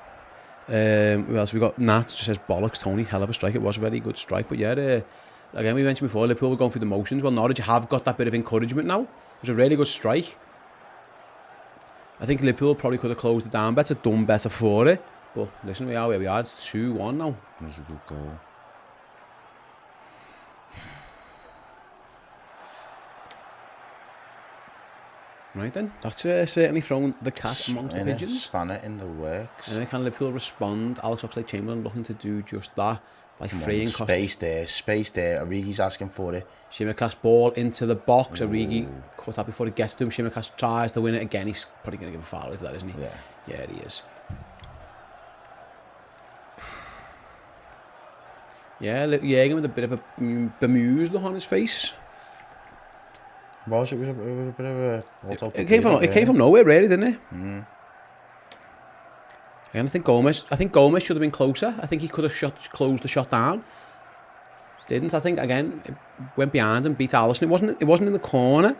Who else we got? Nat just says bollocks. Tony, hell of a strike. It was a very good strike. But yeah, again, we mentioned before, Liverpool were going through the motions. Well, Norwich have got that bit of encouragement now. It was a really good strike. I think Liverpool probably could have closed it down better, done better for it. But listen, we are where we are. It's 2-1 now. That's a good goal. Right then, that's certainly thrown the cat amongst the pigeons. Spanner in the works. And can Liverpool respond? Alex Oxlade-Chamberlain looking to do just that by freeing space there. Origi's asking for it. Shimaka's ball into the box. Origi cut out before it gets to him. Shimaka's tries to win it again. He's probably going to give a foul for that, isn't he? Yeah. Yeah, he is. Yeah, Jürgen with a bit of a bemused look on his face. It was a bit of a... It came from nowhere, really, didn't it? Mm. And I think Gomez should have been closer. I think he could have closed the shot down. Didn't. I think again it went behind and beat Alisson. It wasn't in the corner.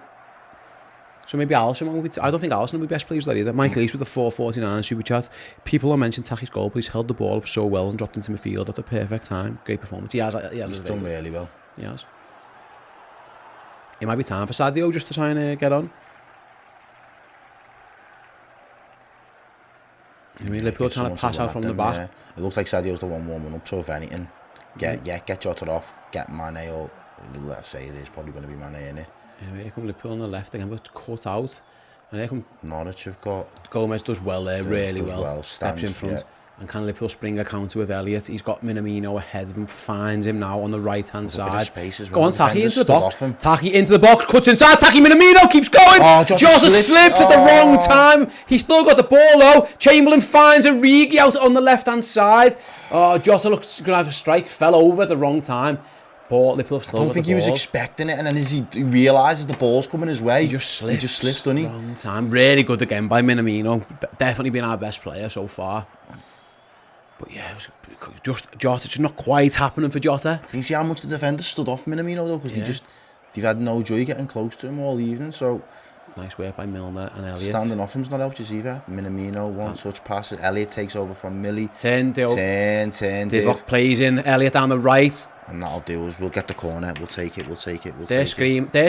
So maybe Alisson will be... I don't think Alisson will be best pleased with that either. Mike Lees with the 4.49 super chat. People have mentioned Taki's goal, but he's held the ball up so well and dropped into midfield at the perfect time. Great performance. He has He's done really well. He has. It might be time for Sadio just to try and get on. I mean, Liverpool trying to pass out from the back. Yeah. It looks like Sadio's the one warming up, so if anything, get Jota off, get Mane, or let's say it is probably going to be Mane in it. Yeah, here come Liverpool on the left again, but cut out. And here come Norwich have got... Gomez does well there, really well. Steps in front. Yeah. And can Liverpool spring a counter with Elliott? He's got Minamino ahead of him, finds him now on the right-hand side. Space as well. Go on, Taki into the box. Taki into the box, cuts inside. Taki Minamino keeps going. Oh, Jota slipped at the wrong time. He's still got the ball though. Chamberlain finds Origi out on the left-hand side. Oh, Jota looks going to have a strike. Fell over at the wrong time. Liverpool still I don't think he was expecting it, and then as he realises the ball's coming his way, he just slips, doesn't he? Wrong time. Really good again by Minamino. Definitely been our best player so far. But yeah, it was Jota just not quite happening for Jota. Can you see how much the defenders stood off Minamino though? Because they've had no joy getting close to him all evening. So nice work by Milner and Elliott. Standing off him's not helped us either. Minamino, one touch pass. Elliott takes over from Millie. Turn. Divock plays in. Elliott down the right. And that'll do us. We'll get the corner. We'll take it. They're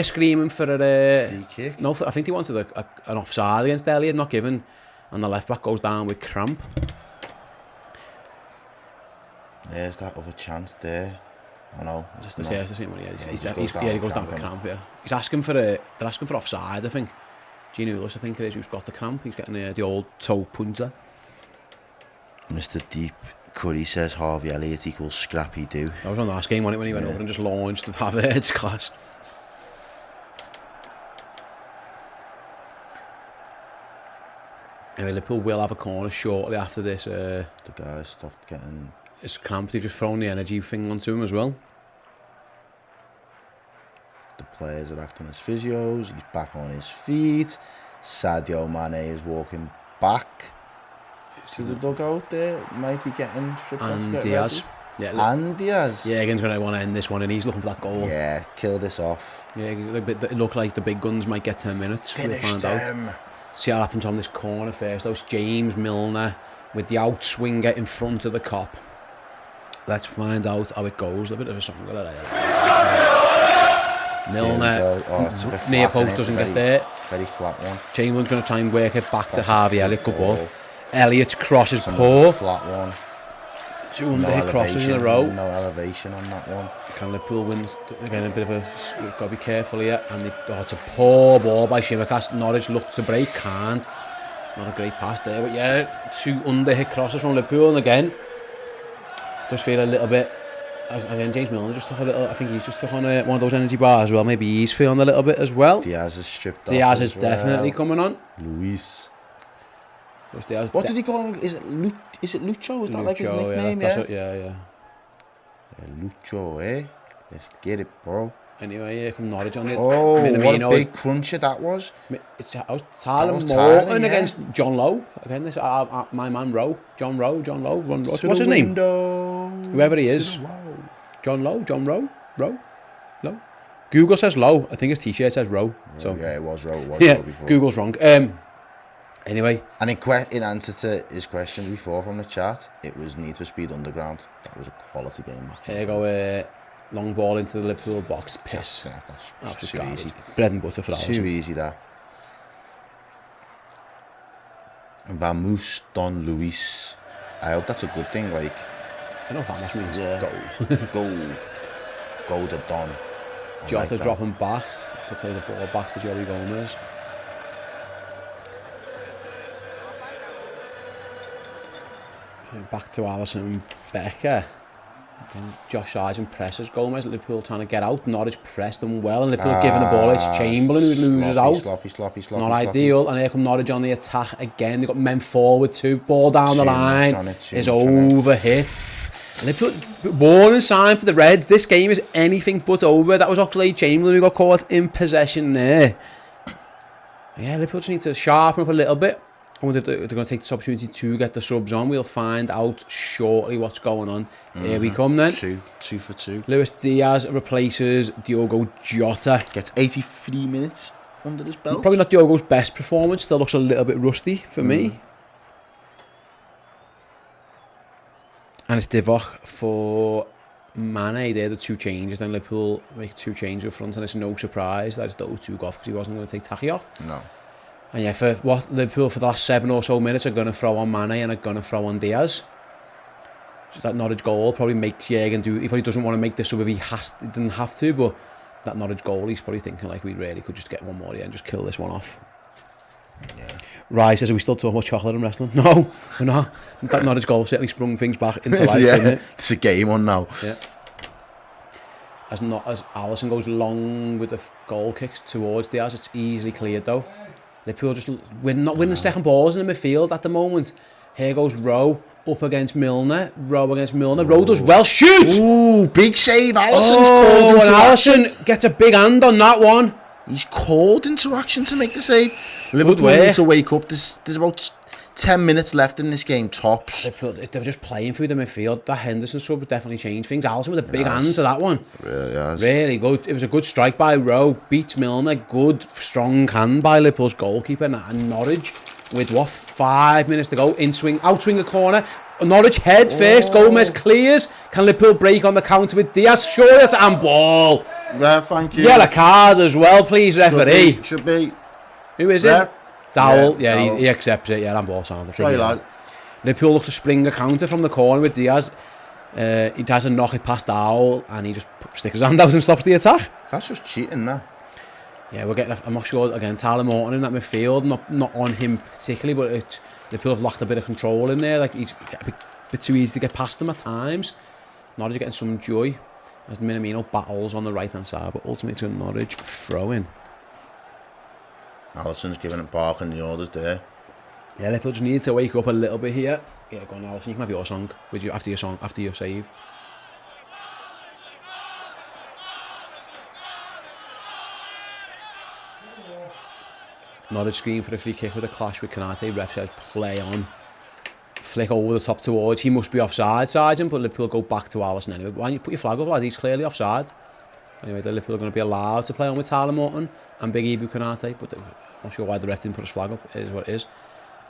screaming for a free kick. No, I think they wanted an offside against Elliott, not given. And the left back goes down with cramp. There's that other chance there. I know. It's the same one. He goes down with cramp. Yeah. He's asking for they're asking for offside. I think. Gene Ulis, I think it is, who's got the cramp. He's getting the old toe punter. Mr. Deep Curry says Harvey Elliott equals Scrappy Doo. That was on the last game, wasn't it, when he went over and just launched the Havertz class. Anyway, Liverpool will have a corner shortly after this. The guys stopped getting... It's cramped. They've just thrown the energy thing onto him as well. The players are acting as physios. He's back on his feet. Sadio Mane is walking back to the dugout there. Might be getting stripped off. And Diaz. Yeah, and Diaz. Yeah, Jürgen's going to want to end this one, and he's looking for that goal. Yeah, kill this off. Yeah, it looked like the big guns might get 10 minutes. Finish them. See what happens on this corner first. That was James Milner with the outswinger in front of the cop. Let's find out how it goes. A bit of a song there. Milner, near post doesn't get there. Very flat one. Chamberlain's going to try and work it back to Harvey Elliott. Good ball. Elliott's cross is poor. Flat one. 2 underhit crosses in a row. No elevation on that one. Can Liverpool win? Again, a bit of a... We've got to be careful here. And it's a poor ball by Shimmercast. Norwich looked to break, can't. Not a great pass there, but yeah, 2 underhit crosses from Liverpool. And again, just feel a little bit... Again, James Milner just took a little... I think he's just took on one of those energy bars as well. Maybe he's feeling a little bit as well. Diaz is stripped Diaz is definitely coming on. Luis. What did he call him? Is it Lucho? Is that Lucho, like his nickname? Yeah. Lucho, eh? Let's get it, bro. Anyway, here come Norwich on it. Oh, Minamino. What a big cruncher that was. It's Tyler Morton against John Lowe. Again, this my man Rowe. John Lowe. What's his name? Whoever he is. John Rowe. Google says Lowe. I think his t-shirt says Rowe. So yeah, it was Rowe. Yeah, Rowe before. Google's wrong. Anyway. And in answer to his question before from the chat, it was Need for Speed Underground. That was a quality game. Here you go, long ball into the Liverpool box. Piss. That's too easy. Bread and butter for that. Too easy, that. Vamos Don Luis. I hope that's a good thing, like... I know Vamos means goal. Goal to Don. Jota dropping back to play the ball back to Joey Gomez. Back to Alisson and Becker. And Josh Sargent presses Gomez. Liverpool trying to get out. Norwich pressed them well, and Liverpool giving the ball. It's Chamberlain who loses out. Sloppy. Not ideal. And here come Norwich on the attack again. They've got men forward too. Ball down the line is overhit. Liverpool, warning sign for the Reds. This game is anything but over. That was Oxlade-Chamberlain who got caught in possession there. Yeah, Liverpool just need to sharpen up a little bit. I wonder if they're going to take this opportunity to get the subs on. We'll find out shortly what's going on. Here we come then. Two for two. Luis Diaz replaces Diogo Jota. Gets 83 minutes under his belt. Probably not Diogo's best performance. Still looks a little bit rusty for me. And it's Divock for Mane. They're the 2 changes. Then Liverpool make 2 changes up front, and it's no surprise that it's those 2 go off because he wasn't going to take Taki off. No. And yeah, for what Liverpool for the last 7 or so minutes are going to throw on Mane and are going to throw on Diaz. So that Norwich goal probably makes Jürgen do. He probably doesn't want to make this up if he didn't have to, but that Norwich goal, he's probably thinking like we really could just get one more here and just kill this one off. Yeah. Rai says, are we still talking about chocolate and wrestling? No, we're not. That Norwich goal certainly sprung things back into life, didn't it? It's a game on now. Yeah. As Alisson goes long with the goal kicks towards Diaz, it's easily cleared though. Liverpool just not winning second balls in the midfield at the moment. Here goes Rowe up against Milner. Rowe does well. Shoot! Ooh, big save. Alisson's called into Alisson gets a big hand on that one. He's called into action to make the save. Liverpool need to wake up. There's about 10 minutes left in this game, tops. They were just playing through the midfield. That Henderson sub would definitely change things. Alisson with a big hand to that one. Really good. It was a good strike by Rowe. Beats Milner. Good, strong hand by Liverpool's goalkeeper. And Norwich with 5 minutes to go. Outswing the corner. Norwich head first. Gomez clears. Can Liverpool break on the counter with Diaz? Sure, it's a handball. Yeah, thank you. Yellow card as well, please, referee. Should be. Who is it? Dowell, yeah, Dowell. he accepts it. Yeah, handball sound. Sorry, lad. Liverpool look to spring a counter from the corner with Diaz. He tries to knock it past Dowell, and he just sticks his hand out and stops the attack. That's just cheating, that. Yeah, we're getting. I'm not sure again. Tyler Morton in that midfield, not on him particularly, but Liverpool have lost a bit of control in there. Like he's a bit too easy to get past them at times. Norwich getting some joy as Minamino battles on the right hand side, but ultimately to Norwich throw in. Alisson's giving it barking the orders there. Yeah, Liverpool just need to wake up a little bit here. Yeah, go on, Alisson. You can have your song with you after your save. Norwich screen for a free kick with a clash with Kanate. Ref says play on. Flick over the top towards. He must be offside, Sargent, but Liverpool go back to Alisson anyway. Why don't you put your flag up, lad? He's clearly offside. Anyway, the Liverpool are going to be allowed to play on with Tyler Morton and Big Ibu Kanate, but I'm not sure why the ref didn't put his flag up. It is what it is.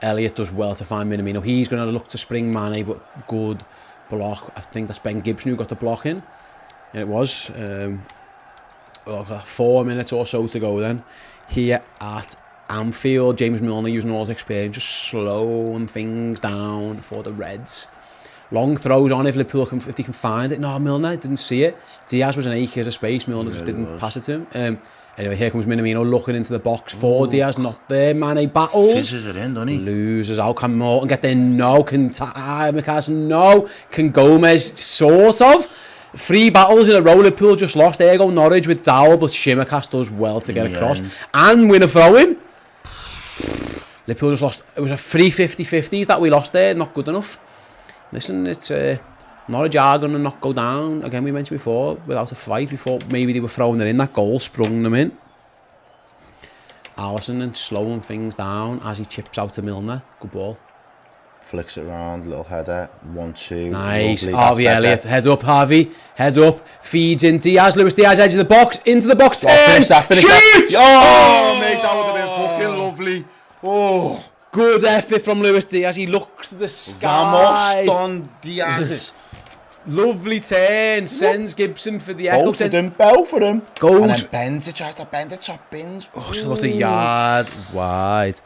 Elliott does well to find Minamino. He's going to look to spring Mane, but good block. I think that's Ben Gibson who got the block in. And it was. 4 minutes or so to go then. Here at Anfield, James Milner using all his experience, just slowing things down for the Reds. Long throws on if Liverpool if they can find it. No, Milner didn't see it. Diaz was an acres of space. Milner just didn't pass it to him. Anyway, here comes Minamino looking into the box for Diaz. Not there. Mane battles. Fizzes it in, doesn't he? Loses out. Can Morton get there? No. Can McCarson? No. Can Gomez? Sort of. 3 battles in a row. Liverpool just lost. There go Norwich with Dowell, but Shimmercast does well to get across and win a throw-in. Liverpool just lost. It was a 3-50-50s that we lost there. Not good enough. Listen, it's Norwich are going to not go down. Again, we mentioned before, without a fight. We thought maybe they were throwing it in. That goal sprung them in. Alisson and slowing things down as he chips out to Milner. Good ball. Flicks it around, little header, 1-2. Nice, Harvey Elliott, head up Harvey, head up, feeds in Diaz, Luis Diaz edge of the box, into the box, turns, shoots! Oh, mate, that would have been fucking lovely. Oh, good effort from Luis Diaz, he looks to the skies. Vamos, Don Diaz. Lovely turn, sends Gibson for the echo. Both of them. Goes. And then bends it, tries to bend it, top bins. Oh, so about a yard wide.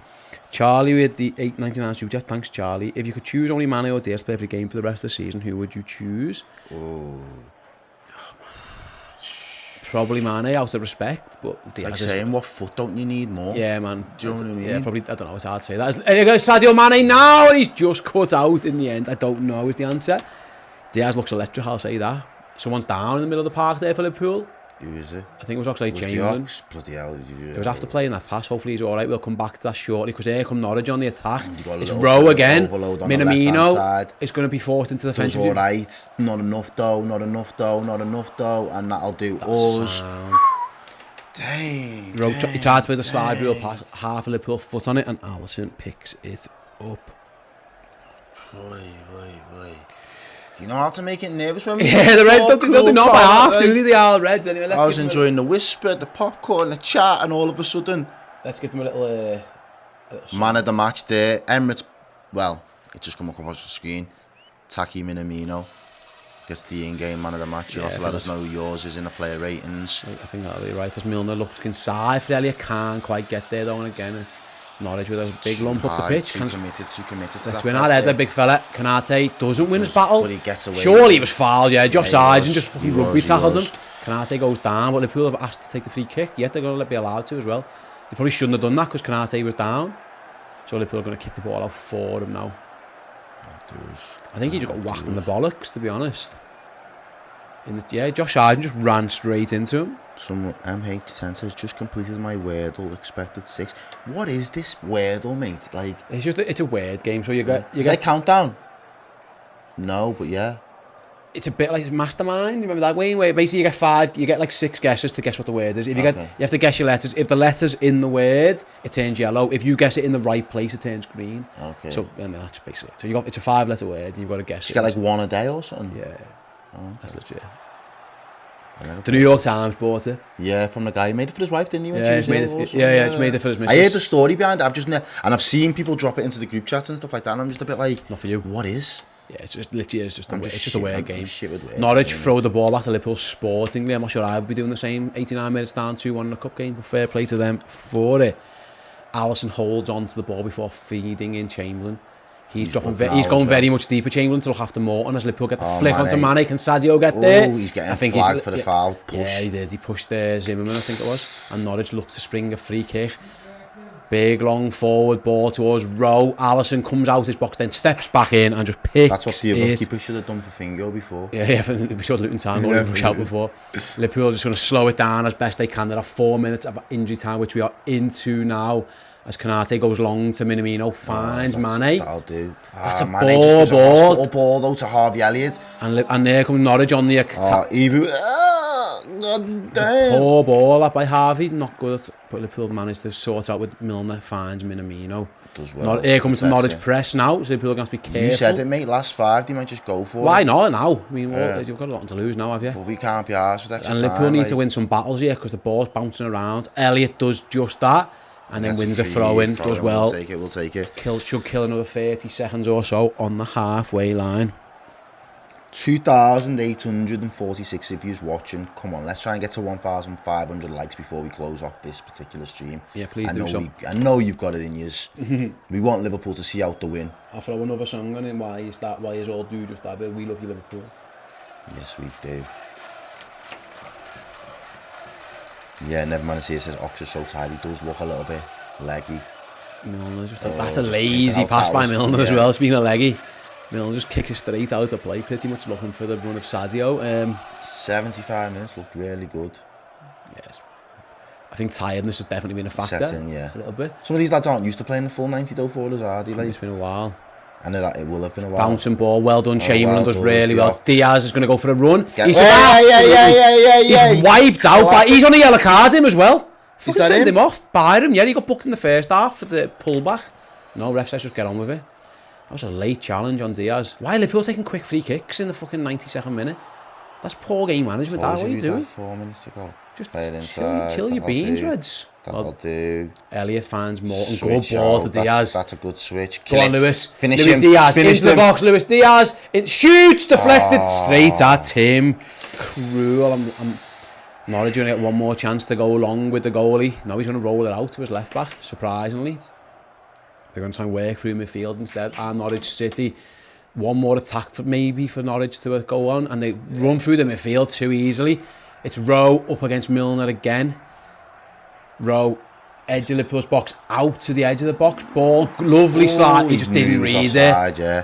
Charlie with the 8.99 super chat. Thanks, Charlie. If you could choose only Mane or Diaz to play every game for the rest of the season, who would you choose? Oh. Probably Mane out of respect, but Diaz like saying, what foot don't you need more? Yeah, man. Do you know what I mean? Yeah, probably. I don't know. It's hard to say that. There you go, Sadio Mane now, and he's just cut out in the end. I don't know is the answer. Diaz looks electric. I'll say that. Someone's down in the middle of the park there for Liverpool. Who is it? I think it was Oxlade-Chamberlain. Bloody hell. He was after playing that pass. Hopefully he's alright. We'll come back to that shortly because here come Norwich on the attack. It's Rowe again. Minamino is going to be forced into the fence. It's alright. Not enough though. Not enough though. Not enough though. And that'll do us. Dang. Rowe, he tried to play the slide rule pass. Half a Liverpool foot on it and Alisson picks it up. Oi. You know how to make it nervous when we the Reds don't know by half, do they? The all Reds anyway. I was enjoying the whisper, the popcorn, the chat, and all of a sudden... Let's give them a little... Man of the match there. Emirates, well, it just come across the screen. Taki Minamino gets the in-game man of the match. You'll have to let us know who yours is in the player ratings. I think that'll be right. As Milner looks inside for Elliott, can't quite get there though, and again... Norwich with a big lump up the pitch. Too committed to that. Win our header, big fella. Kanate doesn't win his battle. But he gets away. Surely he was fouled, yeah. Josh Sargent just fucking rugby tackled him. Kanate goes down, but Liverpool have asked to take the free kick. Yet they're going to be allowed to as well. They probably shouldn't have done that because Kanate was down. So Liverpool are going to kick the ball out for him now. I think he just got whacked in the bollocks, to be honest. Josh Sargent just ran straight into him. Some MH10 says, just completed my Wordle, expected 6. What is this Wordle, mate? Like, it's a word game, so you get countdown. No, but yeah. It's a bit like Mastermind. You remember that, Wayne? Where basically you get like 6 guesses to guess what the word is. If you you have to guess your letters. If the letter's in the word, it turns yellow. If you guess it in the right place, it turns green. Okay. So and that's basically it. So it's a 5-letter word, and you've got to guess. You get like 1 a day or something. Yeah. That's legit. The New York Times bought it. Yeah, from the guy. He made it for his wife, didn't he? When he made it for his missus. I heard the story behind it. I've seen people drop it into the group chats and stuff like that. And I'm just a bit like, not for you. What is? Yeah, it's just literally a weird game. Norwich throw the ball back to Liverpool sportingly. I'm not sure I would be doing the same. 89 minutes down, 2-1 in the cup game. But fair play to them for it. Alisson holds on to the ball before feeding in Chamberlain. He's going very much deeper, Chamberlain, to look after Morton as Liverpool get the flick onto Mane. Can Sadio get there? He's getting flagged for the foul. Push. Yeah, he did. He pushed Zimmerman, I think it was. And Norwich looked to spring a free kick. Big, long forward ball towards Rowe. Alisson comes out his box, then steps back in and just picks. That's what the other keeper should have done for Fingo before. Yeah, we showed Luton Town going for shout before. Liverpool are just going to slow it down as best they can. There are 4 minutes of injury time, which we are into now. As Kanate goes long to Minamino, finds Mane. That'll do. That's a ball though to Harvey Elliott. And there comes Norwich on the attack. God damn. Poor ball up by Harvey, not good. But Liverpool managed to sort out with Milner, finds Minamino. Does well. Here comes the Norwich press now, so Liverpool are going to be careful. You said it, mate, last 5, they might just go for it. Why not now? I mean, you've got a lot to lose now, have you? But we can't be arsed with extra time. And Liverpool needs to win some battles here because the ball's bouncing around. Elliott does just that. And then wins a throw-in, does well. We'll take it. Should kill another 30 seconds or so on the halfway line. 2,846 of yous watching. Come on, let's try and get to 1,500 likes before we close off this particular stream. Yeah, please do so. I know you've got it in yous. We want Liverpool to see out the win. I'll throw another song on it while you all do just that bit. We love you, Liverpool. Yes, we do. Yeah, never mind to see it says Ox is so tired. He does look a little bit leggy. Milner that's a lazy pass by Milner as well. Speaking of leggy, Milner just kick it straight out of play, pretty much looking for the run of Sadio. 75 minutes looked really good. Yes, I think tiredness has definitely been a factor. Set in, yeah. A little bit. Some of these lads aren't used to playing the full 90 though for us, are they? It's been a while. And it will have been a while. Bouncing ball, well done. Chamberlain does really well. Ox. Diaz is going to go for a run. He's He's wiped out. He's on a yellow card him as well. Is Fucking that send him? him off. Byram, yeah, he got booked in the first half for the pullback. No, ref says just get on with it. That was a late challenge on Diaz. Why are Liverpool taking quick free kicks in the fucking 92nd minute? That's poor game management. What are you doing? 4 minutes to go. Just play it inside. chill your beans, Reds. That'll do. Elliot finds Morton. Switch Good ball out. to Diaz. That's a good switch. Go on, Lewis. Finish Luis him. Diaz Finish into the box. Luis Diaz. It shoots, deflected Oh. straight at him. Cruel. Norwich going to get one more chance to go along with the goalie. Now he's going to roll it out to his left back. Surprisingly, they're going to try and work through midfield instead. And Norwich City, one more attack for Norwich to go on, and they run through the midfield too easily. It's Rowe up against Milner again. Rowe, edge of Liverpool's box, out to the edge of the box. Ball, lovely slide. He just didn't read offside, it. Yeah.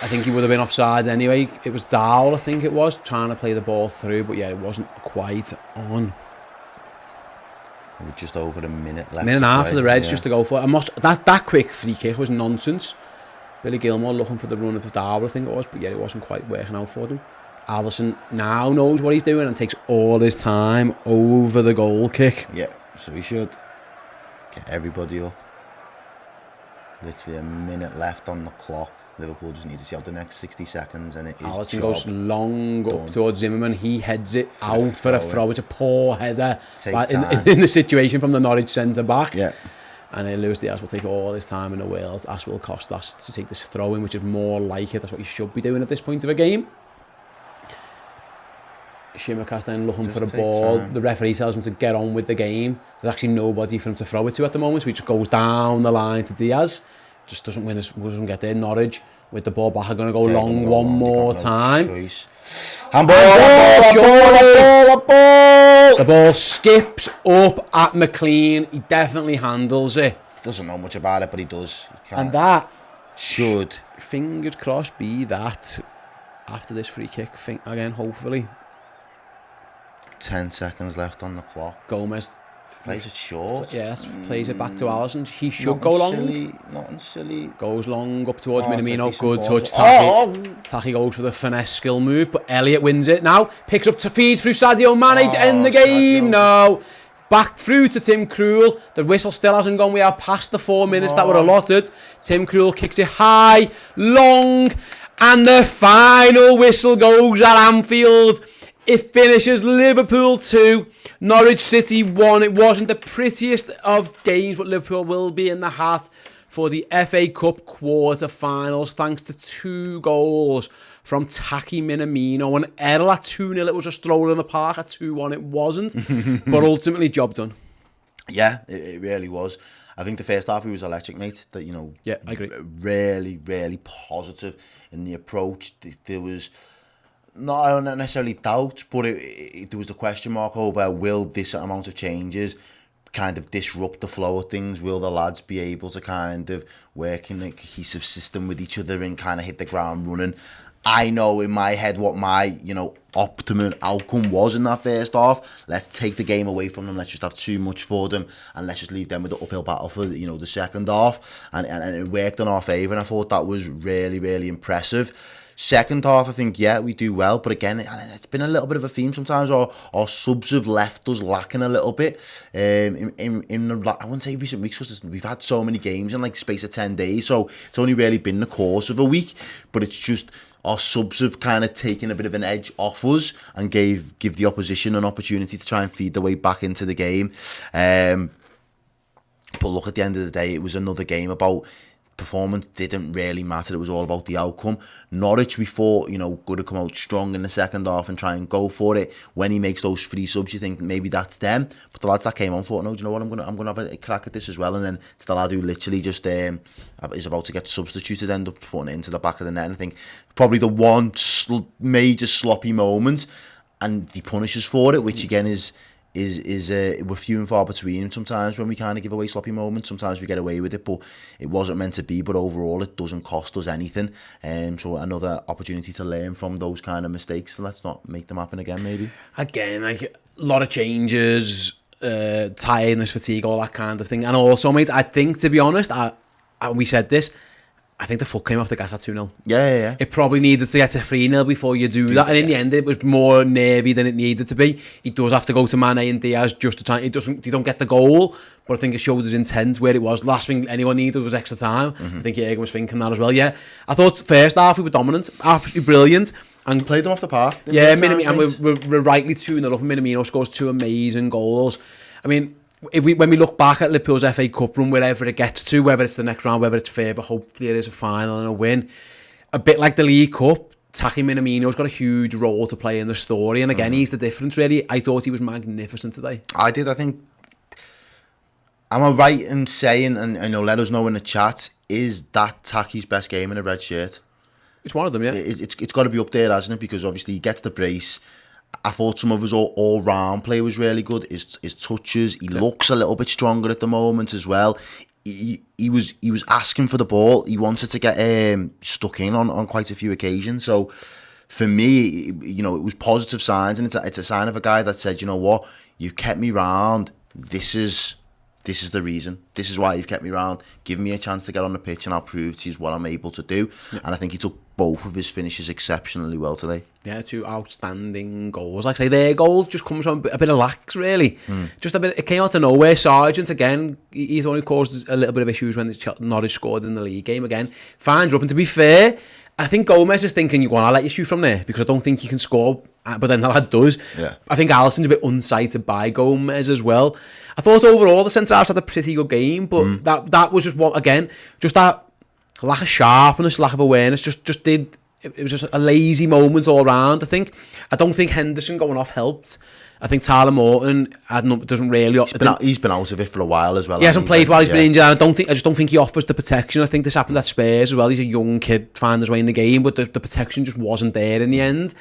I think he would have been offside anyway. It was Dowell, I think it was, trying to play the ball through, but yeah, it wasn't quite on. With just over a minute left. Minute and a half for the Reds just to go for it. That quick free kick was nonsense. Billy Gilmore looking for the run of Dowell, I think it was, but yeah, it wasn't quite working out for them. Alisson now knows what he's doing and takes all his time over the goal kick. Yeah, so he should get everybody up. Literally a minute left on the clock. Liverpool just need to see out the next 60 seconds, and it is Alisson goes long done. up towards Zimmerman. He heads it out for a throw. It's a poor header in the situation from the Norwich centre back. Yeah. And then Luis Diaz will take all his time in the world, as will Costas, to take this throw in, which is more like it. That's what you should be doing at this point of a game. Shimmercast then looking for the ball. The referee tells him to get on with the game. There's actually nobody for him to throw it to at the moment, so he just goes down the line to Diaz. Just doesn't get there. Norwich with the ball back are going to go long one more time. Handball! The ball skips up at McLean. He definitely handles it. Doesn't know much about it, but he does. He And that should, fingers crossed, be that after this free kick. Again, hopefully. 10 seconds left on the clock. Gomez plays it short. Yes, plays it back to Alisson. He should go long. Nothing silly. Goes long up towards Minamino. Good touch. Taki goes for the finesse skill move, but Elliott wins it now. Picks up to feed through Sadio Mane to end the game. No. Back through to Tim Krul. The whistle still hasn't gone. We are past the 4 minutes that were allotted. Tim Krul kicks it high, long, and the final whistle goes at Anfield. It finishes Liverpool 2, Norwich City 1. It wasn't the prettiest of games, but Liverpool will be in the hat for the FA Cup quarter-finals, thanks to 2 goals from Taki Minamino and Errol at 2-0. It was a stroll in the park. At 2-1 it wasn't, but ultimately job done. Yeah, it really was. I think the first half he was electric, mate. That, yeah, I agree. Really, really positive in the approach. There was not necessarily doubt, but there was the question mark over, will this amount of changes kind of disrupt the flow of things? Will the lads be able to kind of work in a cohesive system with each other and kind of hit the ground running? I know in my head what my, optimum outcome was in that first half. Let's take the game away from them. Let's just have too much for them, and let's just leave them with the uphill battle for, the second half. And it worked in our favour, and I thought that was really, really impressive. Second half, I think, yeah, we do well. But again, it's been a little bit of a theme sometimes. Our subs have left us lacking a little bit. In the, I wouldn't say recent weeks, because we've had so many games in like space of 10 days. So it's only really been the course of a week. But it's just our subs have kind of taken a bit of an edge off us and give the opposition an opportunity to try and feed their way back into the game. But look, at the end of the day, it was another game about performance didn't really matter. It was all about the outcome. Norwich, we thought, going to come out strong in the second half and try and go for it. When he makes those 3 subs, you think maybe that's them. But the lads that came on thought, no, do you know what? I'm gonna have a crack at this as well. And then it's the lad who literally just is about to get substituted, end up putting it into the back of the net. And I think probably the one major sloppy moment, and he punishes for it, which again is we're few and far between sometimes when we kind of give away sloppy moments. Sometimes we get away with it, but it wasn't meant to be. But overall, it doesn't cost us anything. So another opportunity to learn from those kind of mistakes. So let's not make them happen again, maybe. Again, like a lot of changes, tiredness, fatigue, all that kind of thing. And also, mate, I think, to be honest, and we said this, I think the foot came off the gas at 2-0. Yeah. It probably needed to get to 3-0 before you do that. And in the end, it was more nervy than it needed to be. He does have to go to Mane and Diaz just to try. They don't get the goal, but I think it showed his intent where it was. Last thing anyone needed was extra time. I think Jürgen was thinking that as well. Yeah, I thought first half we were dominant, absolutely brilliant. And played them off the park. Yeah, Minamino, we're rightly 2-0 up. Minamino scores 2 amazing goals. I mean, when we look back at Liverpool's FA Cup run, wherever it gets to, whether it's the next round, whether it's further, hopefully it is a final and a win. A bit like the League Cup, Taki Minamino's got a huge role to play in the story. And again, he's the difference, really. I thought he was magnificent today. I did. I think, am I right in saying, and let us know in the chat, is that Taki's best game in a red shirt? It's one of them, yeah. It's got to be up there, hasn't it? Because obviously he gets the brace. I thought some of his all-round play was really good. His touches, he looks a little bit stronger at the moment as well. He was asking for the ball. He wanted to get stuck in on quite a few occasions. So for me, it was positive signs, and it's a sign of a guy that said, you know what, you've kept me round. This is the reason. This is why you've kept me round. Give me a chance to get on the pitch and I'll prove to you what I'm able to do. Yeah. And I think he took both of his finishes exceptionally well today. Yeah, 2 outstanding goals. Like I say, their goal just comes from a bit of lax, really. Just a bit. It came out of nowhere. Sargent, again, he's only caused a little bit of issues when Norwich scored in the league game again. Finds her up, and to be fair, I think Gomez is thinking, you're going to let you shoot from there because I don't think you can score. But then that does. Yeah. I think Alisson's a bit unsighted by Gomez as well. I thought overall the centre-halves had a pretty good game, but that was just what, again, just that lack of sharpness, lack of awareness, it was just a lazy moment all round. I don't think Henderson going off helped. I think Tyler Morton doesn't really. He's been out of it for a while as well. He hasn't played while he's been injured. I just don't think he offers the protection. I think this happened at Spurs as well. He's a young kid finding his way in the game, but the protection just wasn't there in the end.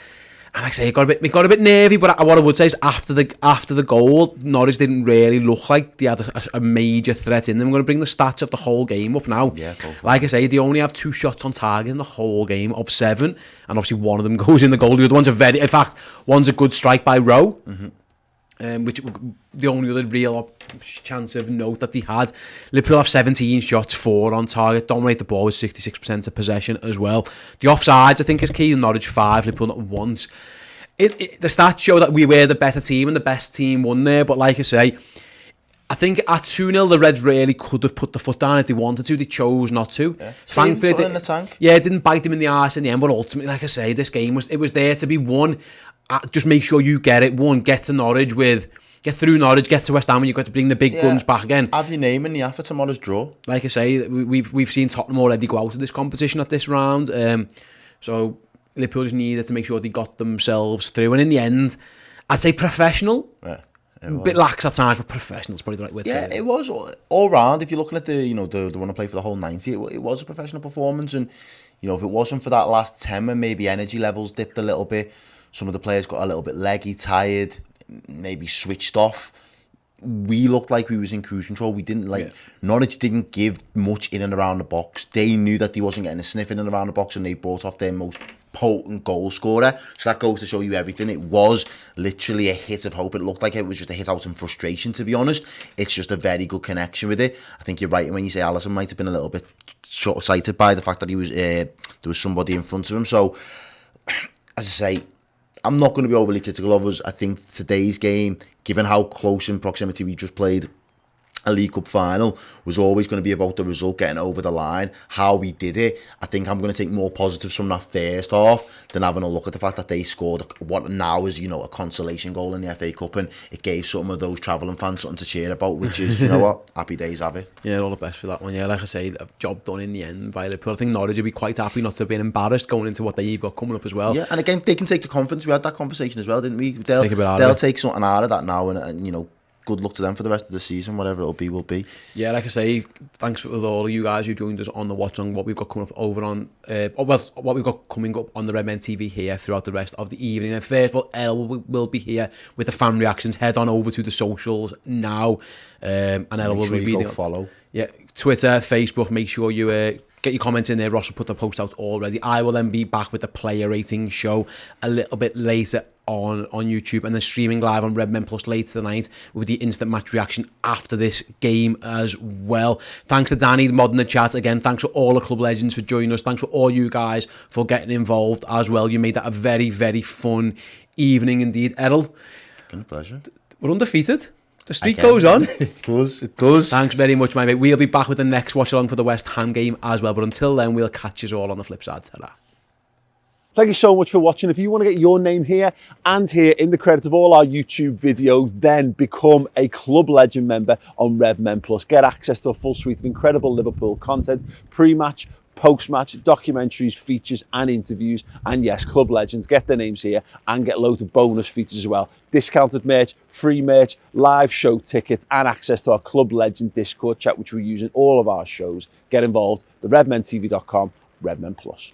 And like I say, it got a bit nervy, but what I would say is after the goal, Norwich didn't really look like they had a major threat in them. I'm going to bring the stats of the whole game up now. Yeah, like I say, they only have 2 shots on target in the whole game of 7, and obviously one of them goes in the goal. The other one's in fact, one's a good strike by Rowe. Which the only other real chance of note that they had. Liverpool have 17 shots, 4 on target, dominate the ball with 66% of possession as well. The offsides, I think, is key. Norwich 5, Liverpool not once. The stats show that we were the better team and the best team won there, but like I say, I think at 2-0 the Reds really could have put the foot down if they wanted to. They chose not to. Yeah. Thankfully, in the tank. Yeah, it didn't bite them in the arse in the end, but ultimately, like I say, this game was there to be won. Just make sure you get it won. Get to Norwich get through Norwich, get to West Ham when you've got to bring the big guns back again. Have your name in the effort tomorrow's draw. Like I say, we've seen Tottenham already go out of this competition at this round. So Liverpool just needed to make sure they got themselves through. And in the end, I'd say professional. Yeah. A bit lax at times, but professional is probably the right word to say. Yeah, it was all round. If you're looking at the run of play for the whole 90, it was a professional performance. And if it wasn't for that last 10 when maybe energy levels dipped a little bit, some of the players got a little bit leggy, tired, maybe switched off. We looked like we was in cruise control. We didn't Norwich didn't give much in and around the box. They knew that they wasn't getting a sniff in and around the box, and they brought off their most potent goal scorer. So that goes to show you everything. It was literally a hit of hope. It looked like it was just a hit out in frustration, to be honest. It's just a very good connection with it. I think you're right when you say Alisson might have been a little bit short-sighted by the fact that he was there was somebody in front of him. So, as I say, I'm not going to be overly critical of us. I think today's game, given how close in proximity we just played a League Cup final was always going to be about the result, getting over the line. How we did it, I think I'm going to take more positives from that first half than having a look at the fact that they scored what now is, you know, a consolation goal in the FA Cup, and it gave some of those travelling fans something to cheer about, which is, you know what, happy days, have it. Yeah, all the best for that one. Yeah, like I say, a job done in the end by Liverpool. I think Norwich will be quite happy not to have been embarrassed going into what they've got coming up as well. Yeah, and again, they can take the confidence. We had that conversation as well, didn't we? They'll take something out of that now, and you know, good luck to them for the rest of the season. Whatever it'll be, will be. Yeah, like I say, thanks for all of you guys who joined us on the watch on what we've got coming up over on, what we've got coming up on the Redmen TV here throughout the rest of the evening. And first of all, Errol will be here with the fan reactions. Head on over to the socials now, and Errol will be reading. Follow. Yeah, Twitter, Facebook. Make sure you get your comments in there. Ross will put the post out already. I will then be back with the player rating show a little bit later on YouTube, and then streaming live on Redmen Plus later tonight with the instant match reaction after this game as well. Thanks to Danny, the mod in the chat. Again, thanks for all the club legends for joining us. Thanks for all you guys for getting involved as well. You made that a very, very fun evening indeed. Errol, been a pleasure. We're undefeated. The streak goes on. It does. Thanks very much, my mate. We'll be back with the next watch along for the West Ham game as well, but until then, we'll catch you all on the flip side. Ta-ra. Thank you so much for watching. If you want to get your name here and here in the credits of all our YouTube videos, then become a Club Legend member on Redmen Plus. Get access to a full suite of incredible Liverpool content, pre-match, post-match, documentaries, features and interviews. And yes, Club Legends, get their names here and get loads of bonus features as well. Discounted merch, free merch, live show tickets and access to our Club Legend Discord chat, which we use in all of our shows. Get involved, theredmentv.com, Redmen Plus.